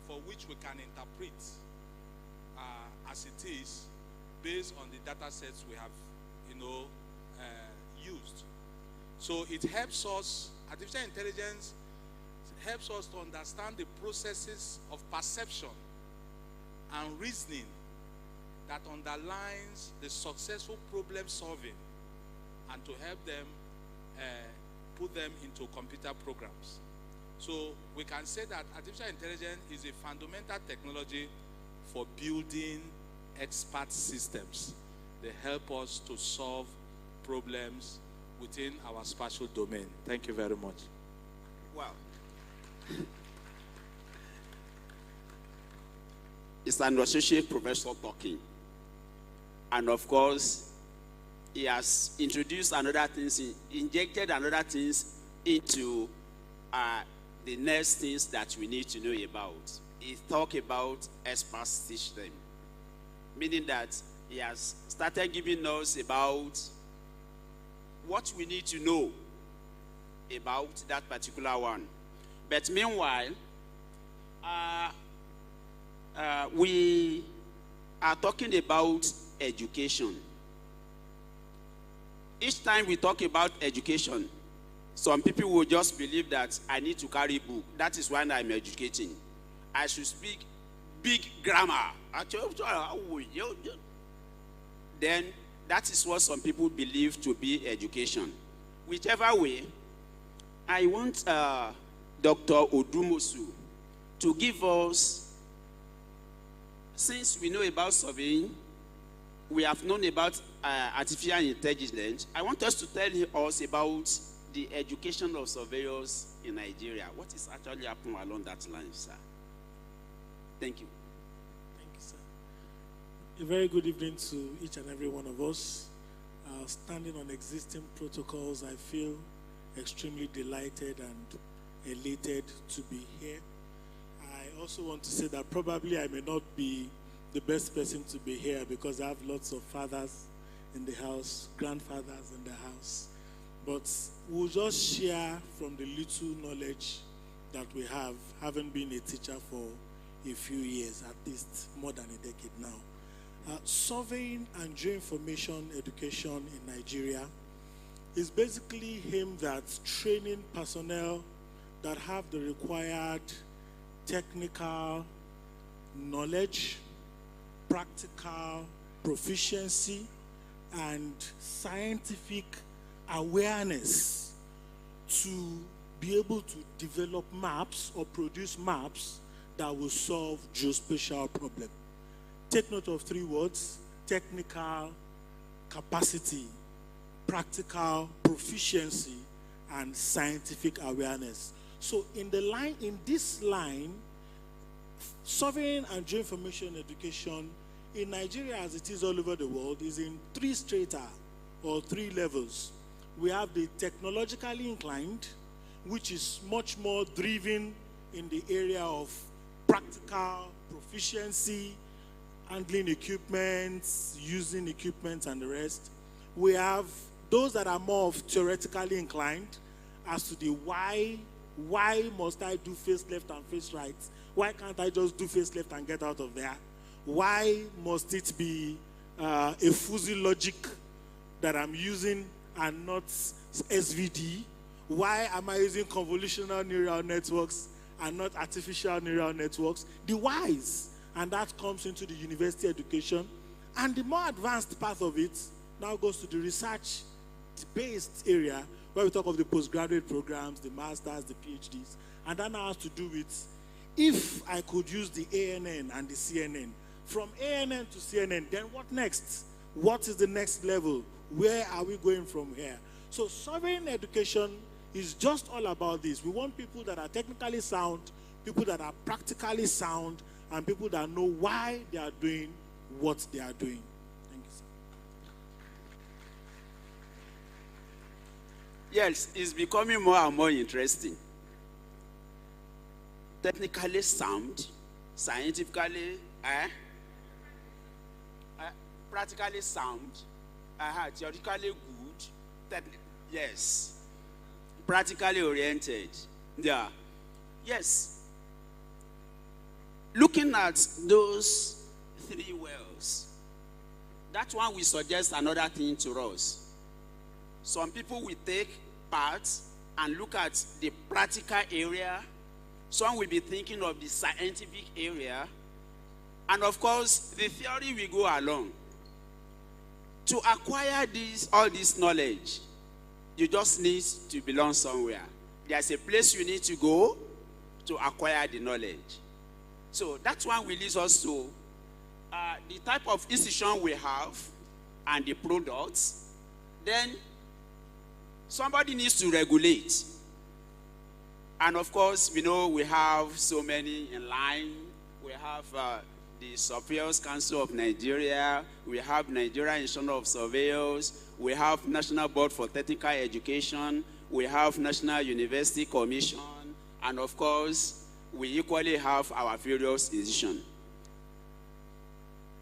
for which we can interpret as it is based on the data sets we have, used. So it helps us, artificial intelligence helps us to understand the processes of perception and reasoning that underlines the successful problem solving, and to help them put them into computer programs. So we can say that artificial intelligence is a fundamental technology for building expert systems. They help us to solve problems within our spatial domain. Thank you very much. Wow. It's an associate professor talking. And of course, he has introduced another things, injected another things into the next things that we need to know about. He talked about expert system, meaning that he has started giving us about what we need to know about that particular one. But meanwhile, we are talking about education. Each time we talk about education, some people will just believe that I need to carry a book. That is why I'm educating. I should speak big grammar. Then that is what some people believe to be education. Whichever way, I want Dr. Odumosu to give us, since we know about surveying, we have known about artificial intelligence, I want us to tell us about the education of surveyors in Nigeria. What is actually happening along that line, sir? Thank you. Thank you, sir. A very good evening to each and every one of us. Standing on existing protocols, I feel extremely delighted and elated to be here. I also want to say that probably I may not be the best person to be here because I have lots of fathers in the house, grandfathers in the house. But we'll just share from the little knowledge that we have, having been a teacher for a few years, at least more than a decade now. Surveying and geoinformation education in Nigeria is basically aimed at training personnel that have the required technical knowledge, practical proficiency, and scientific awareness to be able to develop maps or produce maps that will solve geospatial problems. Take note of 3 words: technical capacity, practical proficiency, and scientific awareness. So in this line, surveying and geoinformation education in Nigeria, as it is all over the world, is in 3 strata or 3 levels. We have the technologically inclined, which is much more driven in the area of practical proficiency, handling equipment, using equipment, and the rest. We have those that are more of theoretically inclined as to the why must I do face left and face right? Why can't I just do face left and get out of there? Why must it be a fuzzy logic that I'm using and not SVD? Why am I using convolutional neural networks and not artificial neural networks. The whys, and that comes into the university education. And the more advanced part of it now goes to the research-based area, where we talk of the postgraduate programs, the masters, the PhDs. And that now has to do with, if I could use the ANN and the CNN, from ANN to CNN, then what next? What is the next level? Where are we going from here? So sovereign education is just all about this. We want people that are technically sound, people that are practically sound, and people that know why they are doing what they are doing. Thank you, sir. Yes, it's becoming more and more interesting. Technically sound, scientifically, practically sound, theoretically good, yes, practically oriented. Yeah, yes. Looking at those three wells, that one will suggest another thing to us. Some people will take part and look at the practical area. Some will be thinking of the scientific area. And of course, the theory will go along. To acquire all this knowledge, you just need to belong somewhere. There's a place you need to go to acquire the knowledge. So that one will lead us to the type of institution we have and the products. Then somebody needs to regulate. And of course, we know we have so many in line. We have the Surveyors Council of Nigeria. We have Nigerian Institute of Surveyors. We have National Board for Technical Education. We have National University Commission. And of course, we equally have our various institutions.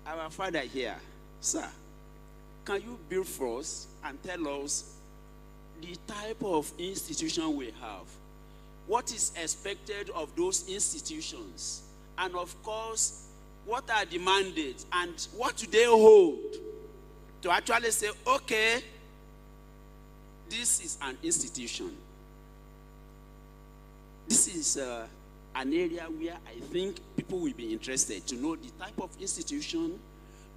Our father here, sir, can you build for us and tell us the type of institution we have? What is expected of those institutions? And of course, what are the mandates and what do they hold to actually say, okay, this is an institution. This is an area where I think people will be interested to know the type of institution,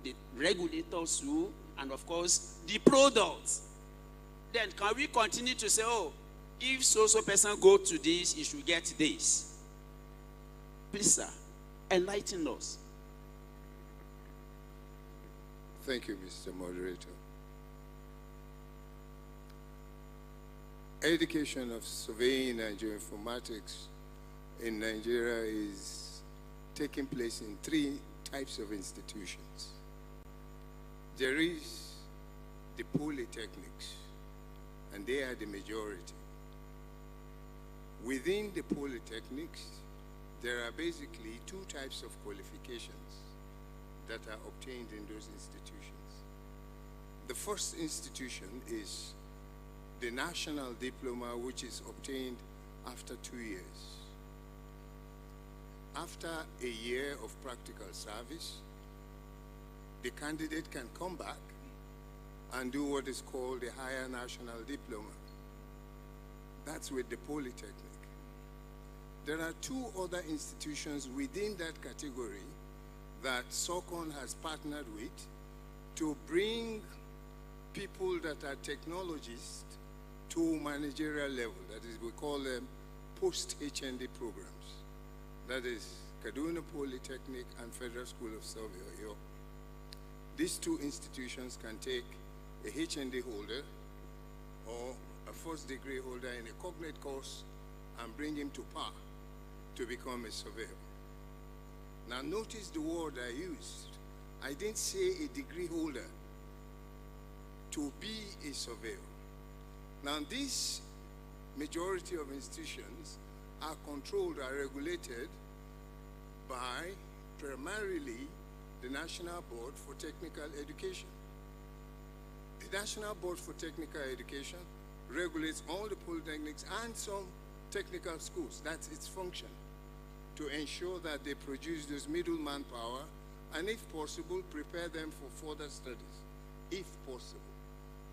the regulators who, and of course, the products. Then can we continue to say, oh, if so-so person go to this, he should get this? Please, sir, enlighten us. Thank you, Mr. Moderator. Education of surveying and geoinformatics in Nigeria is taking place in three types of institutions. There is the polytechnics, and they are the majority. Within the polytechnics, there are basically two types of qualifications that are obtained in those institutions. The first institution is the national diploma, which is obtained after 2 years. After a year of practical service, the candidate can come back and do what is called the higher national diploma. That's with the polytechnic. There are two other institutions within that category that SOCON has partnered with to bring people that are technologists to managerial level. That is, we call them post-HND programs. That is Kaduna Polytechnic and Federal School of Surveyors. These two institutions can take a HND holder or a first degree holder in a cognate course and bring him to par to become a surveyor. Now notice the word I used. I didn't say a degree holder to be a surveyor. Now this majority of institutions are controlled, are regulated by primarily the National Board for Technical Education. The National Board for Technical Education regulates all the polytechnics and some technical schools. That's its function, to ensure that they produce this middle manpower and, if possible, prepare them for further studies, if possible.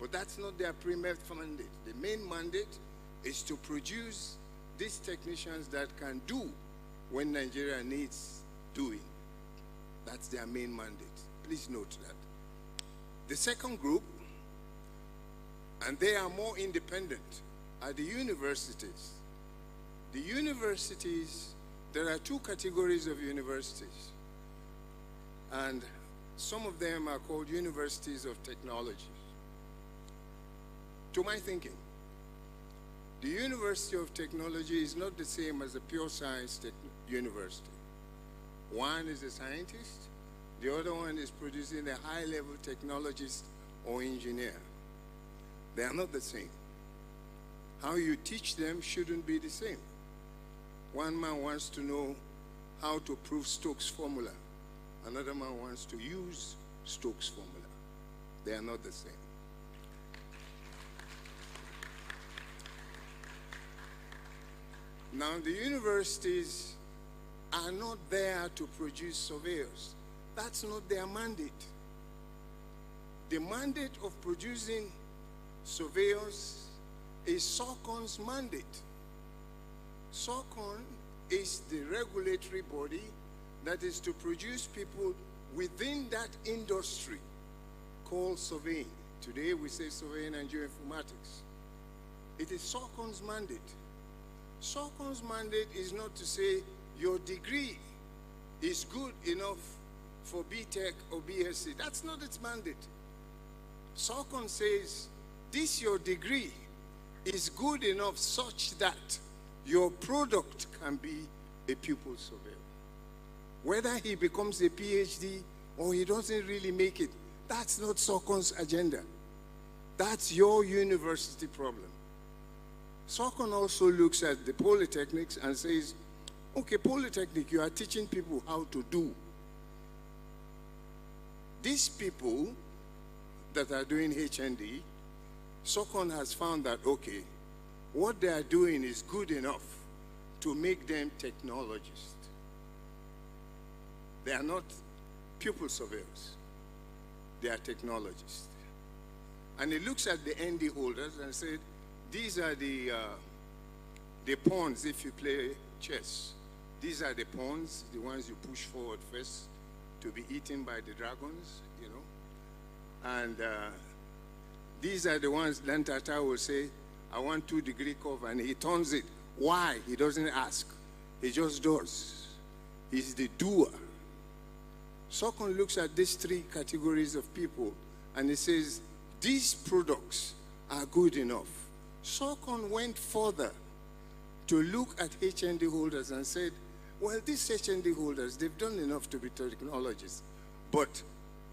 But that's not their primary mandate. The main mandate is to produce these technicians that can do when Nigeria needs doing. That's their main mandate. Please note that. The second group, and they are more independent, are the universities. The universities, there are two categories of universities, and some of them are called universities of technology. To my thinking, the University of Technology is not the same as a pure science university. One is a scientist, the other one is producing a high-level technologist or engineer. They are not the same. How you teach them shouldn't be the same. One man wants to know how to prove Stokes' formula. Another man wants to use Stokes' formula. They are not the same. Now, the universities are not there to produce surveyors. That's not their mandate. The mandate of producing surveyors is SOCON's mandate. SOCON is the regulatory body that is to produce people within that industry called surveying. Today we say surveying and geoinformatics. It is SOCON's mandate. SOCON's mandate is not to say your degree is good enough for BTech or BSc. That's not its mandate. SOCON says this your degree is good enough such that your product can be a pupil surveyor. Whether he becomes a PhD or he doesn't really make it, that's not SOCON's agenda. That's your university problem. SOCON also looks at the polytechnics and says, okay, polytechnic, you are teaching people how to do. These people that are doing HND, SOCON has found that, okay, what they are doing is good enough to make them technologists. They are not pupil surveyors. They are technologists. And it looks at the ND holders and said, these are the pawns if you play chess. These are the pawns, the ones you push forward first to be eaten by the dragons, you know. And these are the ones Lantata will say, I want 2-degree curve, and he turns it. Why? He doesn't ask. He just does. He's the doer. SOCON looks at these three categories of people, and he says, these products are good enough. SOCON went further to look at HND holders and said, well, these HND holders, they've done enough to be technologists. But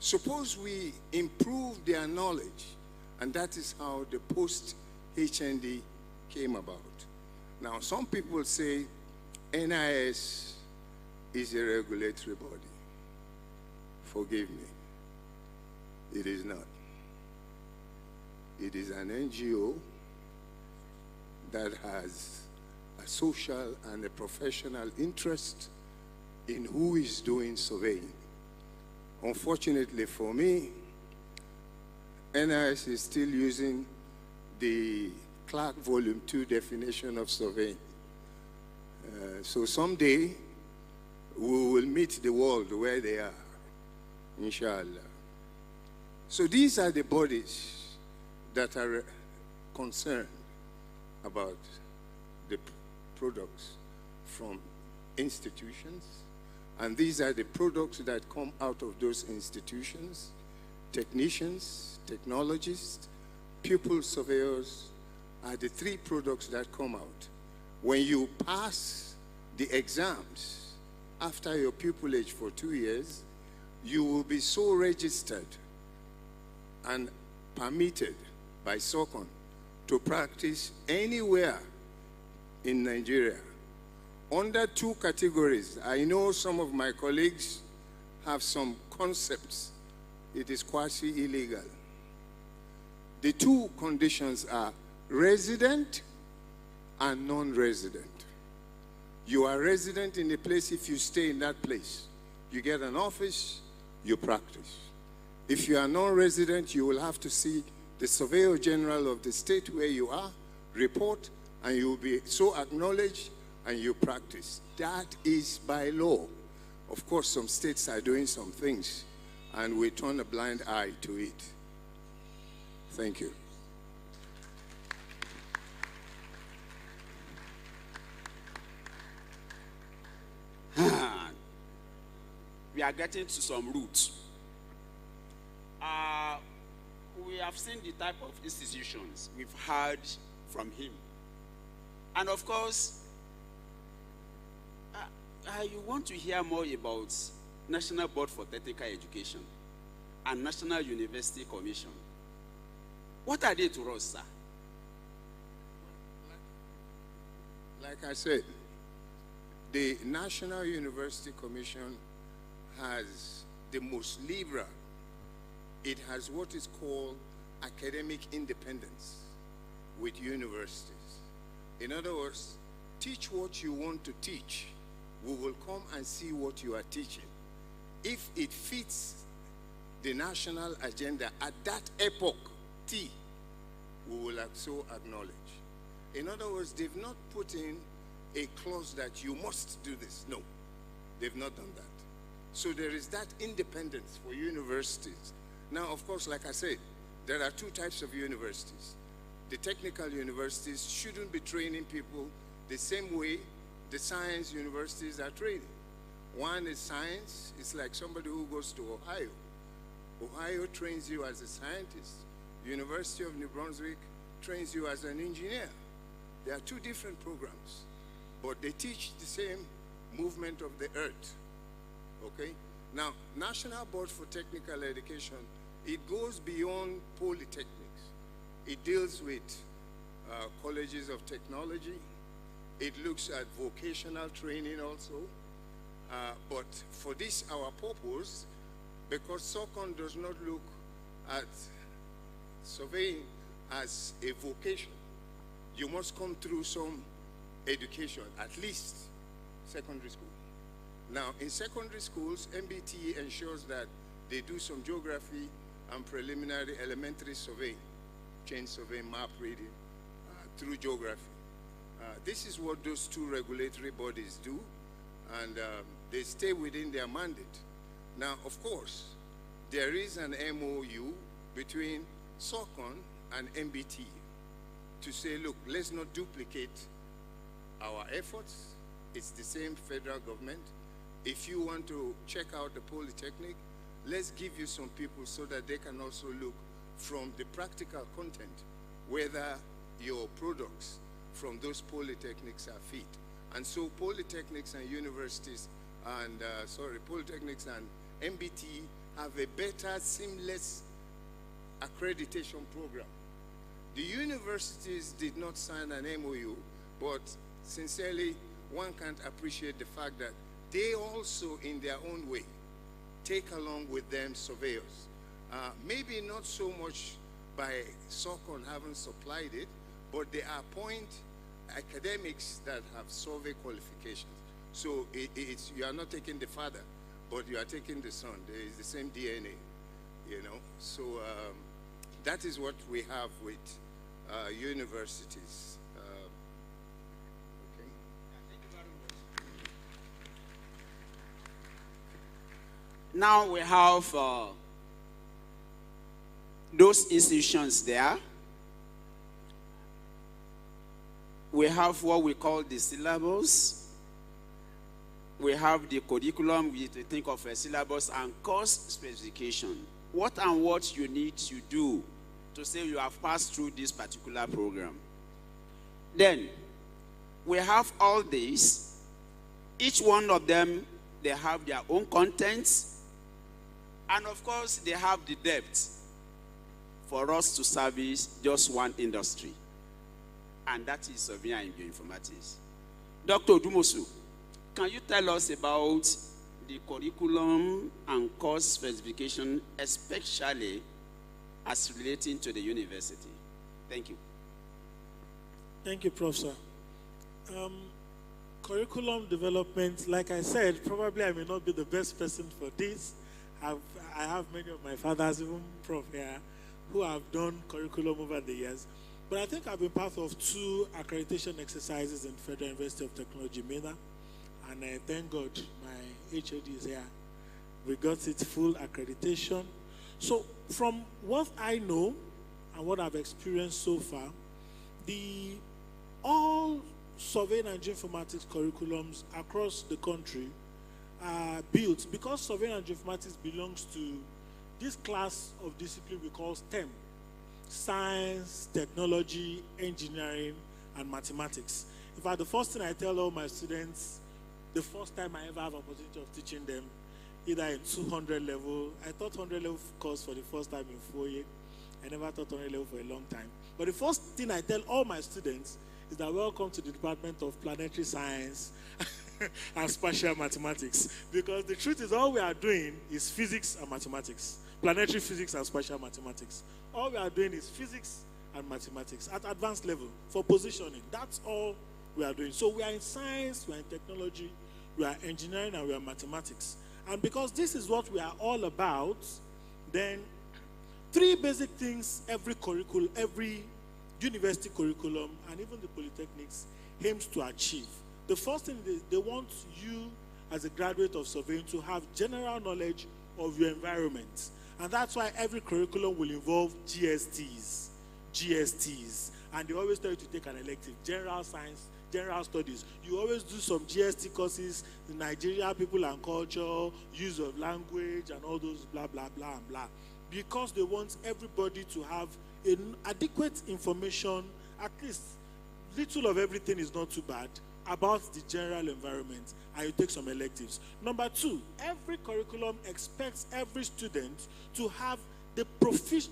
suppose we improve their knowledge, and that is how the post-HND came about. Now, some people say NIS is a regulatory body. Forgive me. It is not. It is an NGO that has a social and a professional interest in who is doing surveying. Unfortunately for me, NIS is still using the Clark Volume 2 definition of surveying. So someday, we will meet the world where they are, inshallah. So these are the bodies that are concerned about the products from institutions, and these are the products that come out of those institutions: technicians, technologists, pupil surveyors are the three products that come out. When you pass the exams after your pupillage for 2 years, you will be so registered and permitted by SOCON to practice anywhere in Nigeria. Under two categories, I know some of my colleagues have some concepts. It is quasi-illegal. The two conditions are resident and non-resident. You are resident in a place if you stay in that place. You get an office, you practice. If you are non-resident, you will have to see the Surveyor General of the state where you are, report, and you will be so acknowledged and you practice. That is by law. Of course, some states are doing some things, and we turn a blind eye to it. Thank you. We are getting to some roots. We have seen the type of institutions we've heard from him. And of course, you want to hear more about National Board for Technical Education and National University Commission. What are they to us, sir? Like I said, the National University Commission has the most liberal. It has what is called academic independence with universities. In other words, teach what you want to teach. We will come and see what you are teaching. If it fits the national agenda at that epoch, T, we will so acknowledge. In other words, they've not put in a clause that you must do this. No, they've not done that. So there is that independence for universities. Now, of course, like I said, there are two types of universities. The technical universities shouldn't be training people the same way the science universities are training. One is science. It's like somebody who goes to Ohio. Ohio trains you as a scientist. University of New Brunswick trains you as an engineer. There are two different programs, but they teach the same movement of the earth. Okay? Now, National Board for Technical Education, it goes beyond polytechnics. It deals with colleges of technology. It looks at vocational training also. But for this, our purpose, because SOCON does not look at surveying as a vocation, you must come through some education, at least secondary school. Now, in secondary schools, MBT ensures that they do some geography and preliminary elementary surveying, change surveying, map reading, through geography. This is what those two regulatory bodies do, and they stay within their mandate. Now, of course, there is an MOU between SOCON and MBT to say, look, let's not duplicate our efforts. It's the same federal government. If you want to check out the polytechnic, let's give you some people so that they can also look from the practical content whether your products from those polytechnics are fit. And so polytechnics and universities and, polytechnics and MBT have a better seamless accreditation program. The universities did not sign an MOU, but sincerely, one can't appreciate the fact that they also, in their own way, take along with them surveyors. Maybe not so much by SOCON having supplied it, but they appoint academics that have survey qualifications. So you are not taking the father, but you are taking the son. There is the same DNA, you know. So that is what we have with universities. Okay. Thank you very much. Now we have those institutions there. We have what we call the syllabus. We have the curriculum. We think of a syllabus and course specification. What and what you need to do to say you have passed through this particular program. Then, we have all these. Each one of them, they have their own contents. And of course, they have the depth for us to service just one industry. And that is surveying and bioinformatics. Dr. Dumosu, can you tell us about the curriculum and course specification, especially as relating to the university? Thank you. Thank you, Professor. Curriculum development, like I said, probably I may not be the best person for this. I have many of my fathers, even Prof here, who have done curriculum over the years. But I think I've been part of 2 accreditation exercises in Federal University of Technology, MENA. And thank God my HOD is here. We got it full accreditation. So from what I know and what I've experienced so far, all surveying and geoinformatics curriculums across the country are built because surveying and geoinformatics belongs to this class of discipline we call STEM: science, technology, engineering, and mathematics. In fact, the first thing I tell all my students, the first time I ever have opportunity of teaching them, either in 200 level, I taught 100 level course for the first time in 4 years. I never taught 100 level for a long time. But the first thing I tell all my students is that welcome to the Department of Planetary Science and Spatial Mathematics. Because the truth is all we are doing is physics and mathematics. Planetary physics and spatial mathematics. All we are doing is physics and mathematics at advanced level for positioning. That's all we are doing. So we are in science, we are in technology, we are engineering, and we are mathematics. And because this is what we are all about, then 3 basic things every university curriculum, and even the polytechnics, aims to achieve. The first thing is they want you as a graduate of surveying to have general knowledge of your environment. And that's why every curriculum will involve GSTs. And they always tell you to take an elective, general science, general studies. You always do some GST courses, the Nigeria people and culture, use of language, and all those blah, blah, blah, and blah. Because they want everybody to have adequate information, at least little of everything is not too bad, about the general environment, and you take some electives. Number 2, every curriculum expects every student to have the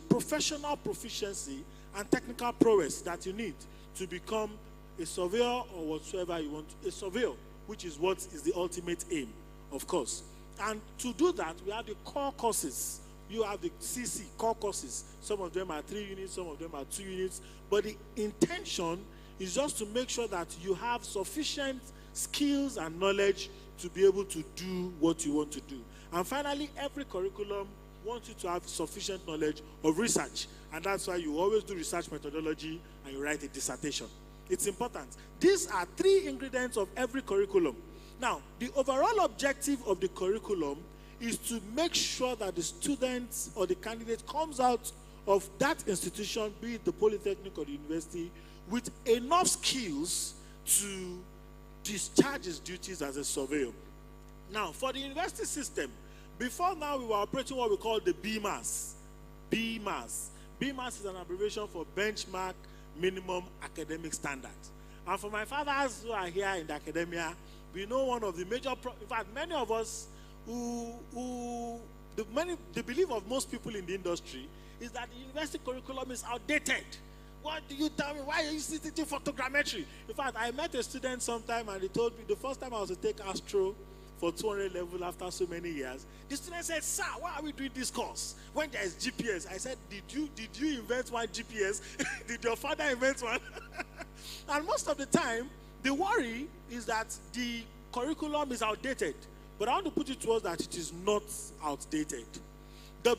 professional proficiency and technical prowess that you need to become a surveyor or whatsoever you want, a surveyor, which is what is the ultimate aim, of course. And to do that, we have the core courses. You have the CC, core courses. Some of them are 3 units, some of them are 2 units. But the intention is just to make sure that you have sufficient skills and knowledge to be able to do what you want to do. And finally, every curriculum wants you to have sufficient knowledge of research. And that's why you always do research methodology and you write a dissertation. It's important. These are 3 ingredients of every curriculum. Now, the overall objective of the curriculum is to make sure that the student or the candidate comes out of that institution, be it the polytechnic or the university, with enough skills to discharge his duties as a surveyor. Now, for the university system, before now we were operating what we call the BMAS. BMAS is an abbreviation for Benchmark Minimum Academic Standard. And for my fathers who are here in the academia, we know one of the major, in fact, many of us the belief of most people in the industry is that the university curriculum is outdated. What do you tell me? Why are you still teaching photogrammetry? In fact, I met a student sometime and he told me the first time I was to take Astro for 200 level after so many years, the student said, "Sir, why are we doing this course when there is GPS?" I said, did you invent one GPS? Did your father invent one? And most of the time, the worry is that the curriculum is outdated. But I want to put it towards that it is not outdated. The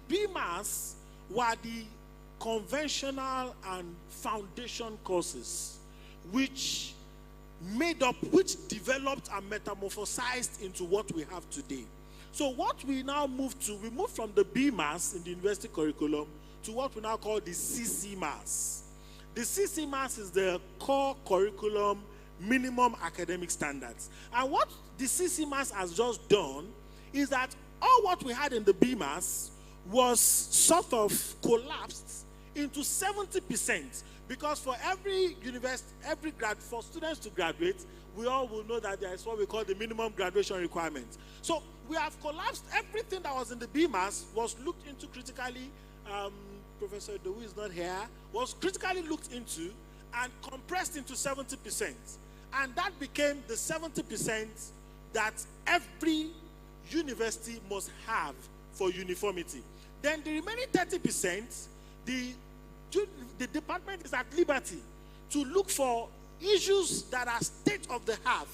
BMAS were the conventional and foundation courses which developed and metamorphosized into what we have today. So what we now moved from the BMAS in the university curriculum to what we now call the CCMAS. The CCMAS is the core curriculum minimum academic standards. And what the CCMAS has just done is that all what we had in the BMAS was sort of collapsed into 70%, because for every university, for students to graduate, we all will know that there is what we call the minimum graduation requirement. So we have collapsed everything that was in the BMAS, was looked into critically. Professor Dewu is not here, was critically looked into and compressed into 70%. And that became the 70% that every university must have for uniformity. Then the remaining 30%, the department is at liberty to look for issues that are state of the art.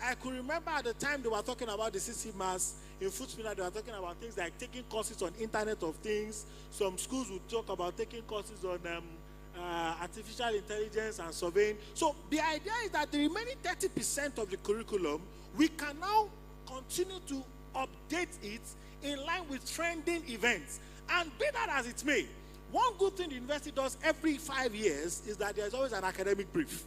I could remember at the time they were talking about the CCMAS in Footspinner, they were talking about things like taking courses on Internet of Things. Some schools would talk about taking courses on artificial intelligence and surveying. So the idea is that the remaining 30% of the curriculum, we can now continue to update it in line with trending events. And be that as it may, one good thing the university does every 5 years is that there's always an academic brief.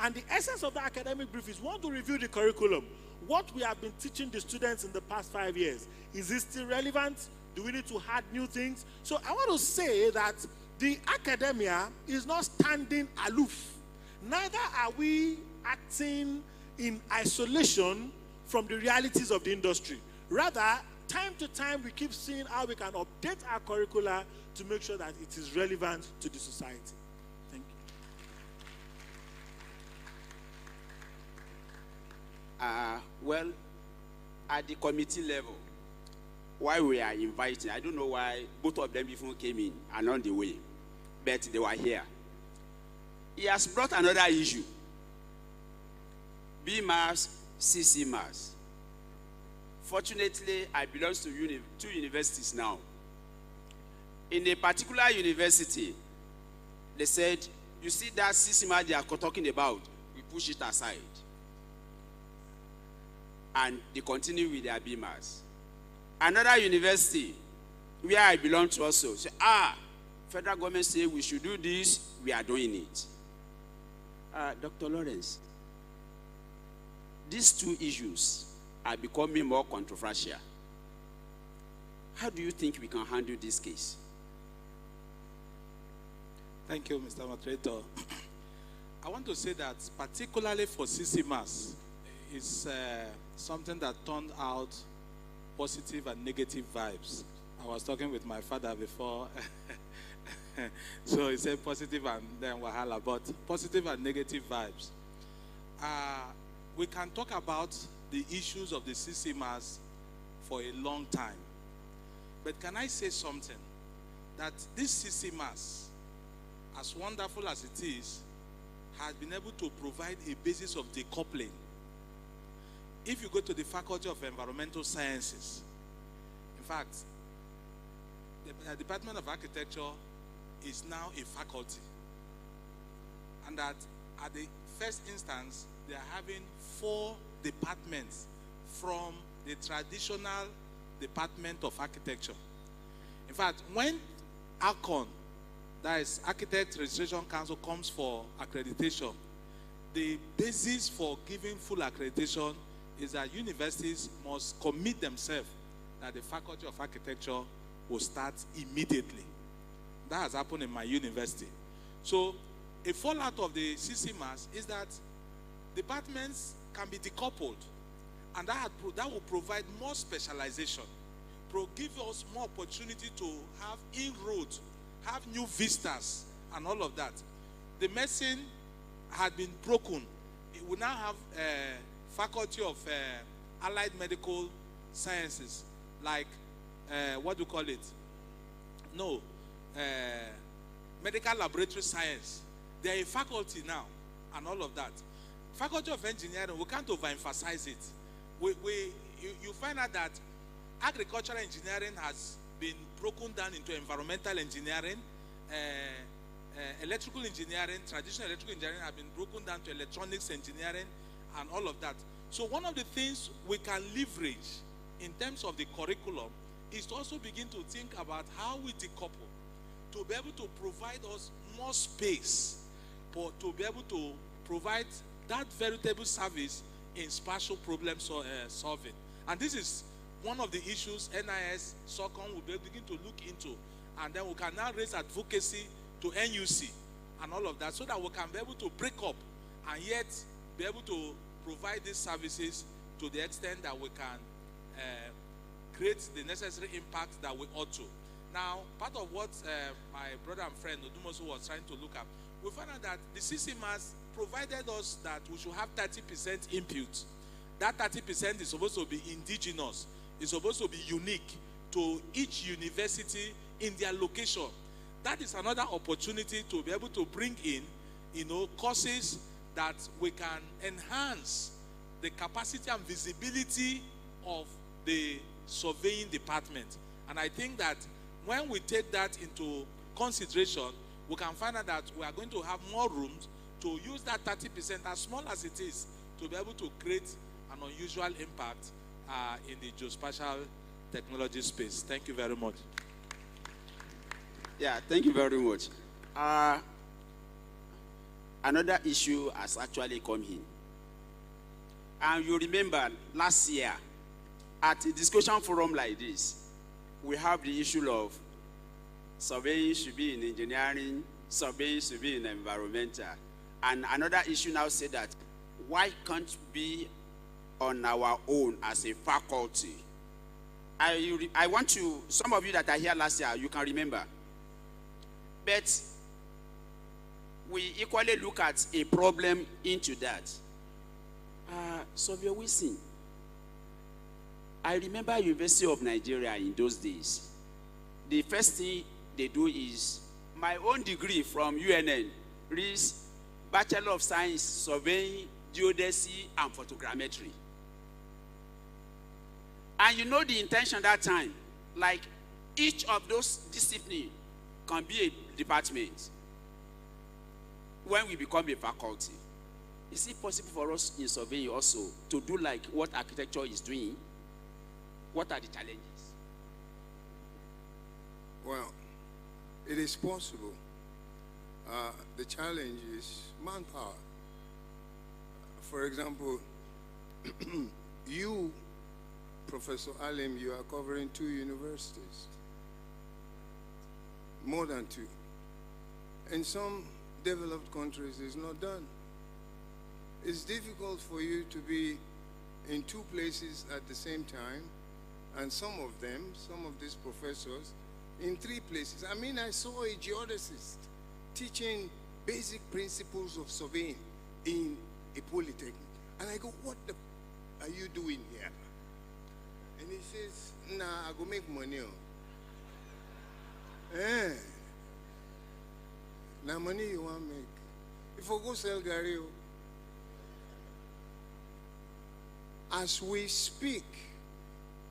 And the essence of the academic brief is one, to review the curriculum. What we have been teaching the students in the past 5 years, is it still relevant? Do we need to add new things? So I want to say that the academia is not standing aloof. Neither are we acting in isolation from the realities of the industry. Rather, time to time, we keep seeing how we can update our curricula to make sure that it is relevant to the society. Thank you. Well, at the committee level, why we are inviting, I don't know why both of them even came in along the way, but they were here. He has brought another issue. BMAS, CCMAS. Fortunately, I belong to two universities now. In a particular university, they said, you see that CCMAS they are talking about, we push it aside. And they continue with their BMAS. Another university, where I belong to also, say, federal government say we should do this, we are doing it. Dr. Lawrence, these two issues are becoming more controversial. How do you think we can handle this case? Thank you, Mr. Moderator. I want to say that particularly for CCMAS, it's something that turned out positive and negative vibes. I was talking with my father before, so he said positive and then wahala, but positive and negative vibes. We can talk about the issues of the CCMAS for a long time. But can I say something? That this CCMAS, as wonderful as it is, has been able to provide a basis of decoupling. If you go to the Faculty of Environmental Sciences, in fact, the Department of Architecture is now a faculty. And that at the first instance, they are having 4 departments from the traditional Department of Architecture. In fact, when ARCON, that is Architect Registration Council, comes for accreditation, the basis for giving full accreditation is that universities must commit themselves that the Faculty of Architecture will start immediately. That has happened in my university. So a fallout of the CCMAS is that departments can be decoupled, and that will provide more specialization, give us more opportunity to have inroads, have new vistas, and all of that. The medicine had been broken. We now have a Faculty of Allied Medical Sciences, like, what do you call it? No, Medical Laboratory Science. They are a faculty now, and all of that. Faculty of Engineering, we can't overemphasize it. You find out that agricultural engineering has been broken down into environmental engineering, electrical engineering, traditional electrical engineering have been broken down to electronics engineering, and all of that. So one of the things we can leverage in terms of the curriculum is to also begin to think about how we decouple to be able to provide us more space, but to be able to provide that veritable service in spatial problem solving. And this is one of the issues NIS, SOCON will begin to look into. And then we can now raise advocacy to NUC and all of that, so that we can be able to break up and yet be able to provide these services to the extent that we can create the necessary impact that we ought to. Now, part of what my brother and friend Odumosu was trying to look at, we found out that the CCMAS provided us that we should have 30% input. That 30% is supposed to be indigenous. It's supposed to be unique to each university in their location. That is another opportunity to be able to bring in, courses that we can enhance the capacity and visibility of the surveying department. And I think that when we take that into consideration, we can find out that we are going to have more rooms to use that 30%, as small as it is, to be able to create an unusual impact in the geospatial technology space. Thank you very much. Yeah, thank you very much. Another issue has actually come in. And you remember last year, at a discussion forum like this, we have the issue of surveying should be in engineering, surveying should be in environmental. And another issue now said that, why can't we be on our own as a faculty? I want to, some of you that are here last year, you can remember. But we equally look at a problem into that. Surveyor Wilson, I remember University of Nigeria in those days. The first thing they do is, my own degree from UNN reads Bachelor of Science, Surveying, Geodesy, and Photogrammetry. And you know the intention that time, like each of those disciplines can be a department when we become a faculty. Is it possible for us in surveying also to do like what architecture is doing? What are the challenges? Well, it is possible. The challenge is manpower. For example, you, Professor Alim, you are covering 2 universities. More than 2. In some developed countries, it's not done. It's difficult for you to be in 2 places at the same time, and some of these professors, in 3 places. I mean, I saw a geodesist teaching basic principles of surveying in a polytechnic. And I go, what the are you doing here? And he says, nah, I go make money. Now money you want to make. If I go sell Gary, as we speak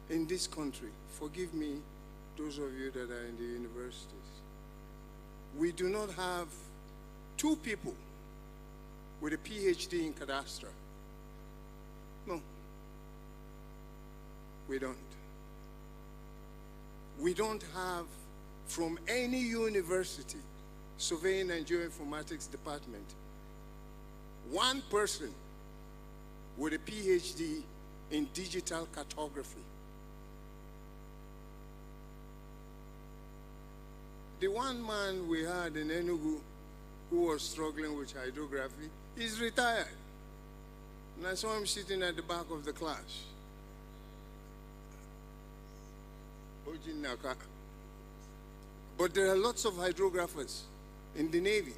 in this country, forgive me, those of you that are in the universities, we do not have 2 people with a PhD in cadastre. No, we don't. We don't have from any university, surveying and geoinformatics department, 1 person with a PhD in digital cartography. The one man we had in Enugu who was struggling with hydrography is retired. And I saw him sitting at the back of the class. But there are lots of hydrographers in the Navy.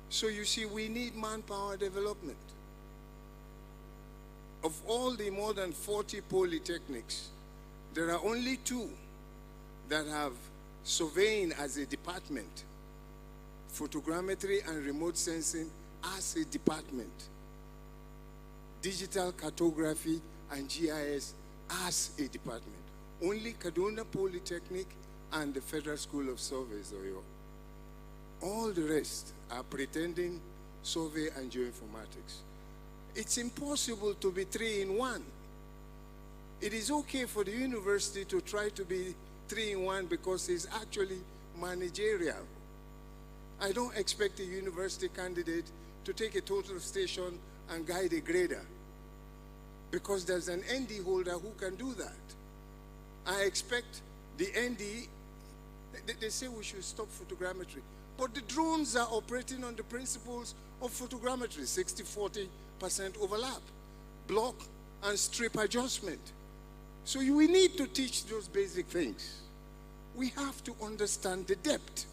So you see, we need manpower development. Of all the more than 40 polytechnics, there are only 2 that have surveying as a department, photogrammetry and remote sensing as a department, digital cartography and GIS as a department. Only Kaduna Polytechnic and the Federal School of Surveys, Oyo. All the rest are pretending survey and geoinformatics. It's impossible to be 3 in 1. It is okay for the university to try to be 3 in 1 because it's actually managerial. I don't expect a university candidate to take a total station and guide a grader because there's an ND holder who can do that. I expect the ND, they say we should stop photogrammetry, but the drones are operating on the principles of photogrammetry, 60-40% overlap, block and strip adjustment. So we need to teach those basic things. We have to understand the depth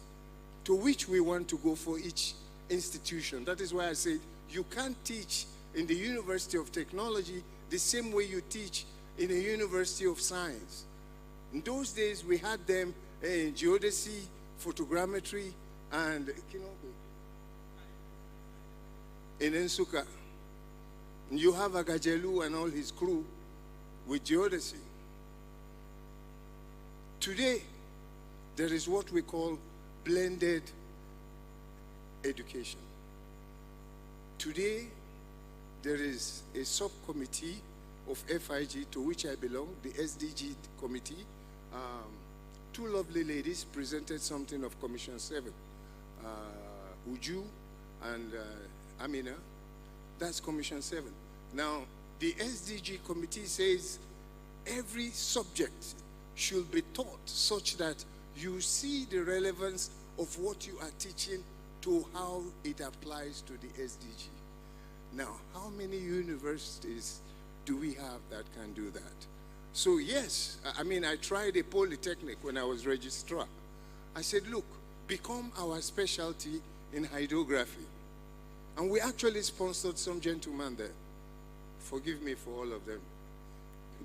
to which we want to go for each institution. That is why I said you can't teach in the University of Technology the same way you teach in a University of Science. In those days, we had them in geodesy, photogrammetry, and in Nsukka. You have Agajelu and all his crew with geodesy. Today, there is what we call blended education. Today, there is a subcommittee of FIG to which I belong, the SDG committee. Two lovely ladies presented something of Commission 7, Uju and Amina. That's Commission 7. Now, the SDG committee says every subject should be taught such that you see the relevance of what you are teaching to how it applies to the SDG. Now, how many universities do we have that can do that? So yes, I mean, I tried a polytechnic when I was registrar. I said, look, become our specialty in hydrography. And we actually sponsored some gentlemen there. Forgive me for all of them.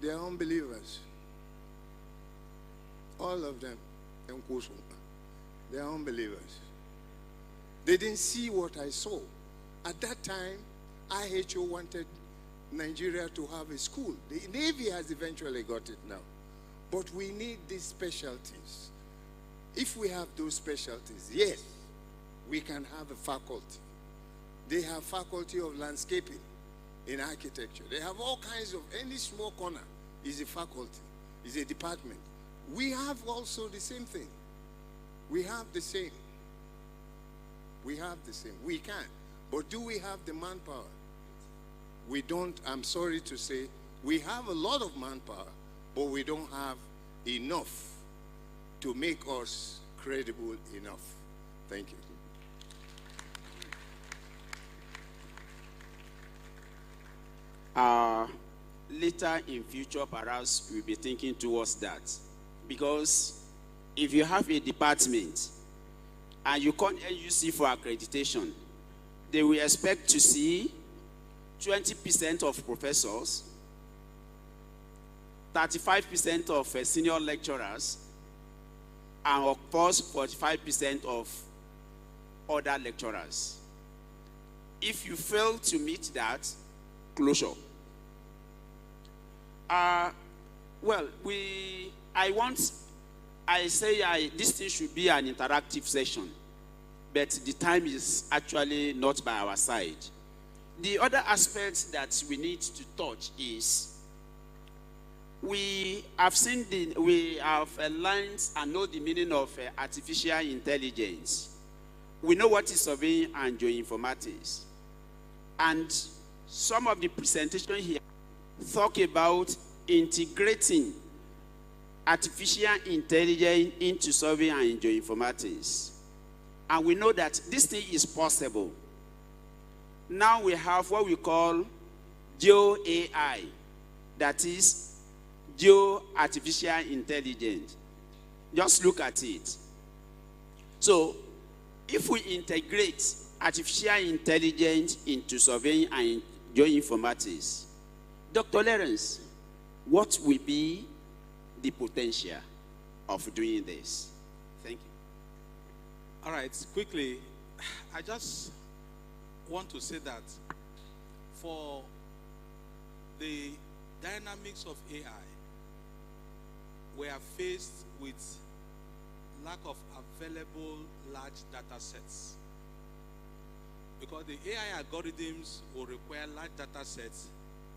They are unbelievers. All of them. They are unbelievers. They didn't see what I saw. At that time, IHO wanted Nigeria to have a school. The Navy has eventually got it now. But we need these specialties. If we have those specialties, yes, we can have a faculty. They have faculty of landscaping in architecture. They have all kinds of, any small corner is a faculty, is a department. We have also the same thing. We have the same. We have the same. We can. But do we have the manpower? We don't. I'm sorry to say, we have a lot of manpower, but we don't have enough to make us credible enough. Thank you. Later in future, perhaps we'll be thinking towards that. Because if you have a department and you call NUC for accreditation, they will expect to see 20% of professors, 35% of senior lecturers, and of course 45% of other lecturers. If you fail to meet that, closure. This thing should be an interactive session, but the time is actually not by our side. The other aspect that we need to touch is we have learned and know the meaning of artificial intelligence. We know what is surveying and geoinformatics. And some of the presentation here talk about integrating artificial intelligence into surveying and geoinformatics. And we know that this thing is possible. Now we have what we call Geo AI, that is Geo Artificial Intelligence. Just look at it. So, if we integrate artificial intelligence into surveying and geoinformatics, Dr. Lawrence, what will be the potential of doing this? Thank you. All right, quickly, I just want to say that for the dynamics of AI, we are faced with lack of available large data sets. Because the AI algorithms will require large data sets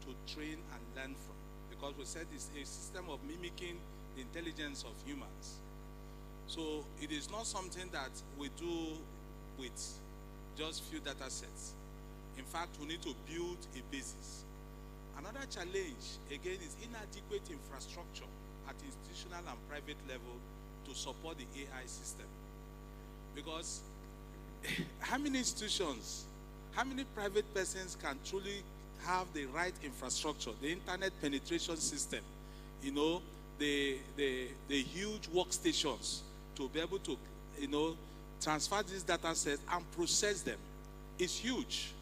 to train and learn from. Because we said it's a system of mimicking the intelligence of humans. So it is not something that we do with just few data sets. In fact, we need to build a basis. Another challenge, again, is inadequate infrastructure at institutional and private level to support the AI system. Because how many institutions, how many private persons can truly have the right infrastructure, the internet penetration system, you know, the huge workstations to be able to, you know, transfer these data sets and process them? It's huge.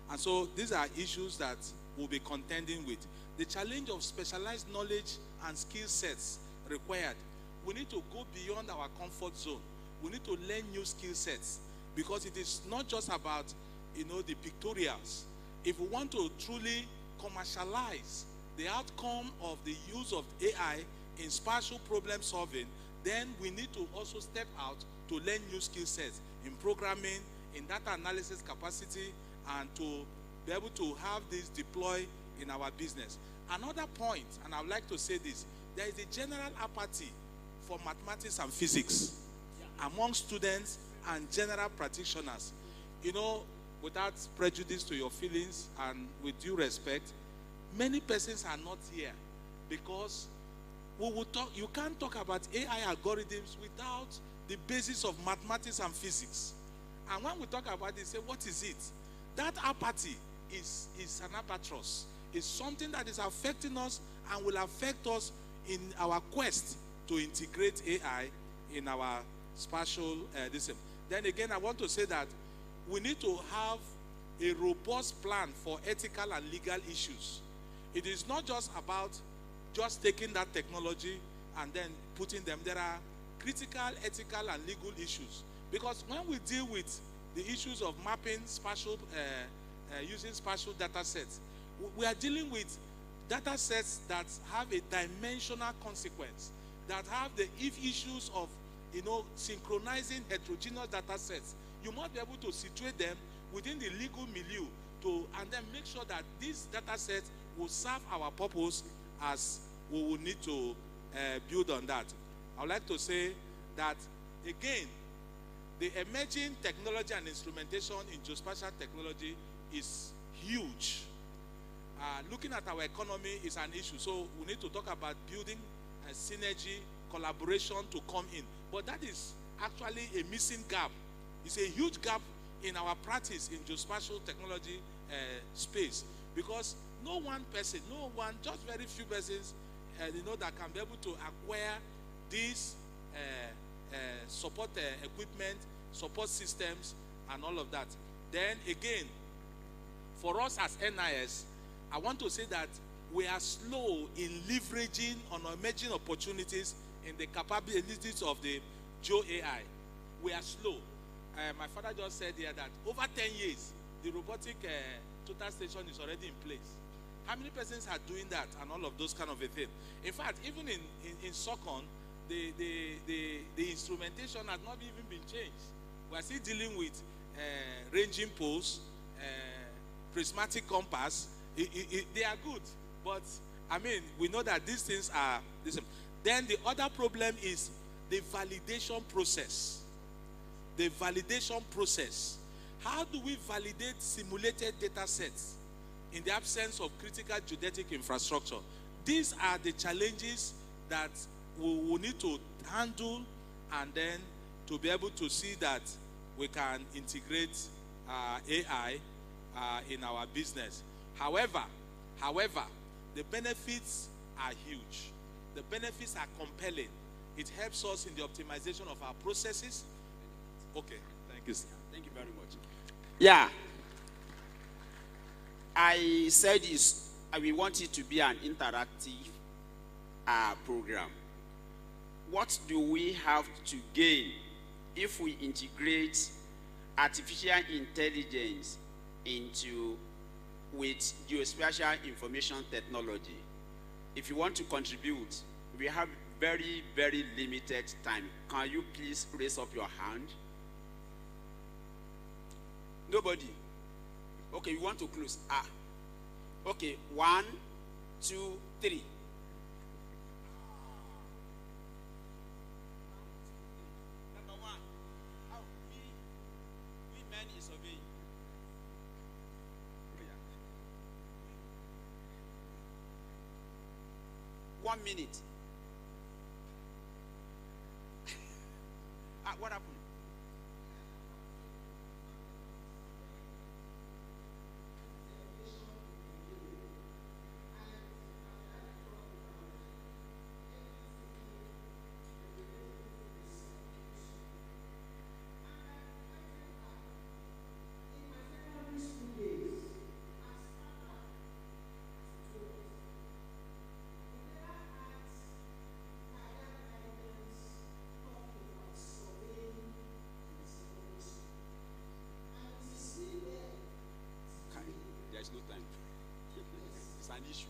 And so these are issues that we'll be contending with. The challenge of specialized knowledge and skill sets required. We need to go beyond our comfort zone. We need to learn new skill sets, because it is not just about, you know, the pictorials. If we want to truly commercialize the outcome of the use of AI in spatial problem solving, then we need to also step out to learn new skill sets in programming, in data analysis capacity and to be able to have this deploy in our business. Another point, and I would like to say this, there is a general apathy for mathematics and physics among students and general practitioners. You know, without prejudice to your feelings and with due respect, many persons are not here because you can't talk about AI algorithms without the basis of mathematics and physics. And when we talk about it, say, what is it? That apathy is an albatross. It's something that is affecting us and will affect us in our quest to integrate AI in our spatial system. Then again, I want to say that we need to have a robust plan for ethical and legal issues. It is not just about just taking that technology and then putting them. There are critical, ethical, and legal issues. Because when we deal with the issues of mapping spatial, using spatial data sets, we are dealing with data sets that have a dimensional consequence, that have the issues of, synchronizing heterogeneous data sets. You must be able to situate them within the legal milieu and then make sure that these data sets will serve our purpose as we will need to build on that. I would like to say that, again, the emerging technology and instrumentation in geospatial technology is huge. Looking at our economy is an issue. So we need to talk about building a synergy, collaboration to come in. But that is actually a missing gap. It's a huge gap in our practice in geospatial technology space. Because no one person, just very few persons, that can be able to acquire these support equipment, support systems, and all of that. Then again, for us as NIS, I want to say that we are slow in leveraging on emerging opportunities in the capabilities of the Geo AI. We are slow. My father just said here that over 10 years, the robotic total station is already in place. How many persons are doing that and all of those kind of a thing? In fact, even in SOCON, the instrumentation has not even been changed. We are still dealing with ranging poles, prismatic compass. They are good, but I mean, we know that these things are this. Then the other problem is the validation process. The validation process. How do we validate simulated data sets in the absence of critical geodetic infrastructure? These are the challenges that we will need to handle, and then to be able to see that we can integrate AI in our business. However, the benefits are huge. The benefits are compelling. It helps us in the optimization of our processes. Okay, thank you, sir. Thank you very much. Yeah. I said this, we want it to be an interactive program. What do we have to gain if we integrate artificial intelligence with geospatial information technology? If you want to contribute, we have very, very limited time. Can you please raise up your hand? Nobody. Okay, you want to close. Okay, 1, 2, 3. Number 1. We men is obeying. 1 minute. What happened? There's no time. It's an issue.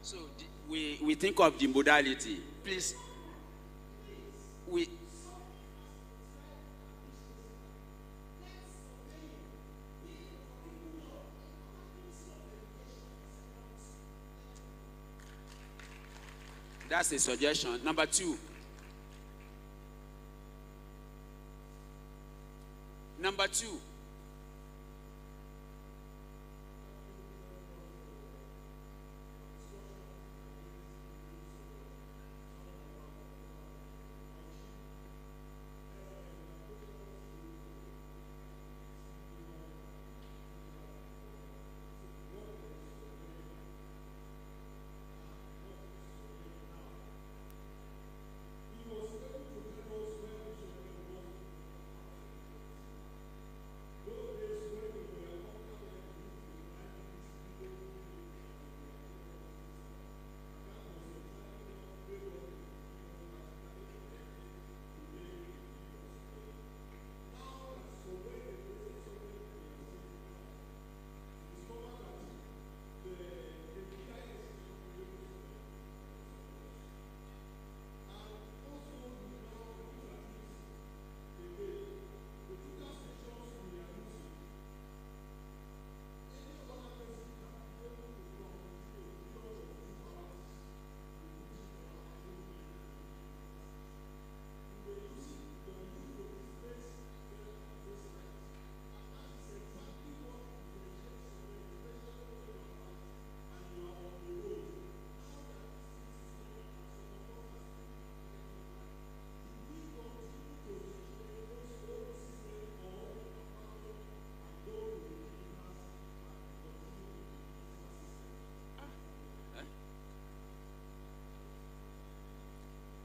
So we think of the modality. Please, that's a suggestion. Number two. Number two.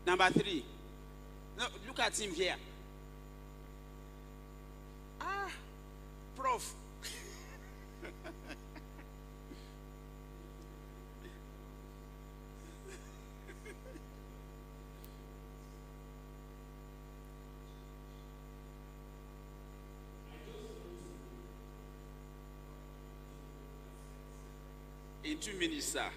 Number three. No, look at him here. Prof. In 2 minutes, sir.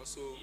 also.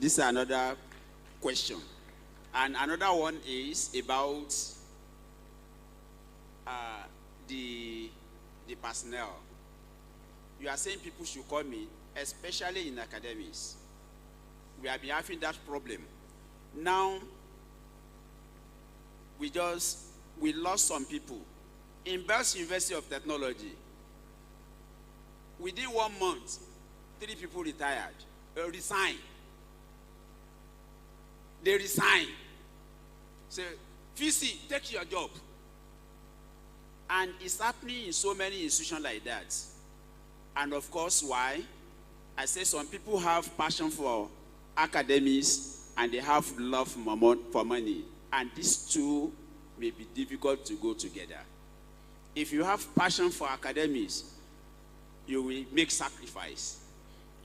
This is another question. And another one is about the personnel. You are saying people should come in, especially in academies. We have been having that problem. Now, we lost some people. In Bells University of Technology, within 1 month, 3 people retired, resigned. They resign. Say, VC, take your job. And it's happening in so many institutions like that. And of course, why? I say some people have passion for academics and they have love for money. And these two may be difficult to go together. If you have passion for academics, you will make sacrifice.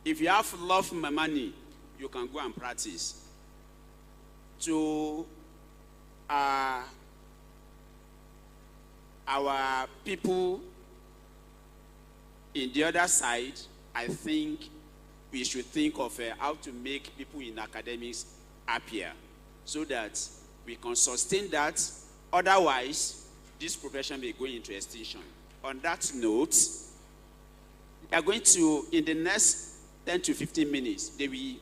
If you have love for money, you can go and practice. To our people in the other side, I think we should think of how to make people in academics happier so that we can sustain that. Otherwise, this profession may go into extinction. On that note, they are going to, in the next 10 to 15 minutes, they will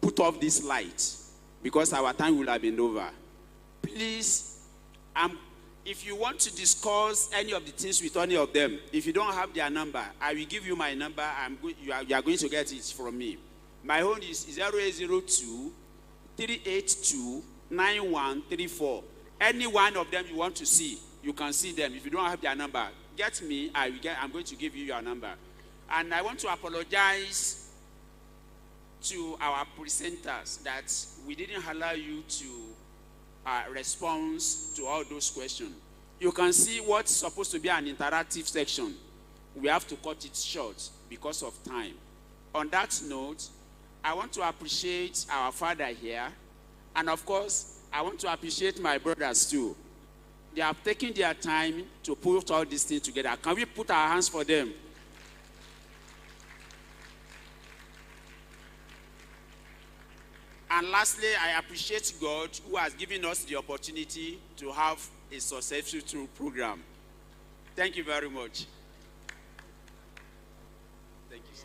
put off this light because our time will have been over. Please, if you want to discuss any of the things with any of them, if you don't have their number, I will give you my number. You are going to get it from me. My own is 0802 382 9134. Any one of them you want to see, you can see them. If you don't have their number, get me. I'm going to give you your number. And I want to apologize to our presenters that we didn't allow you to respond to all those questions. You can see what's supposed to be an interactive section. We have to cut it short because of time. On that note, I want to appreciate our father here. And of course, I want to appreciate my brothers too. They have taken their time to put all these things together. Can we put our hands for them? And lastly, I appreciate God who has given us the opportunity to have a successful program. Thank you very much. Thank you, sir.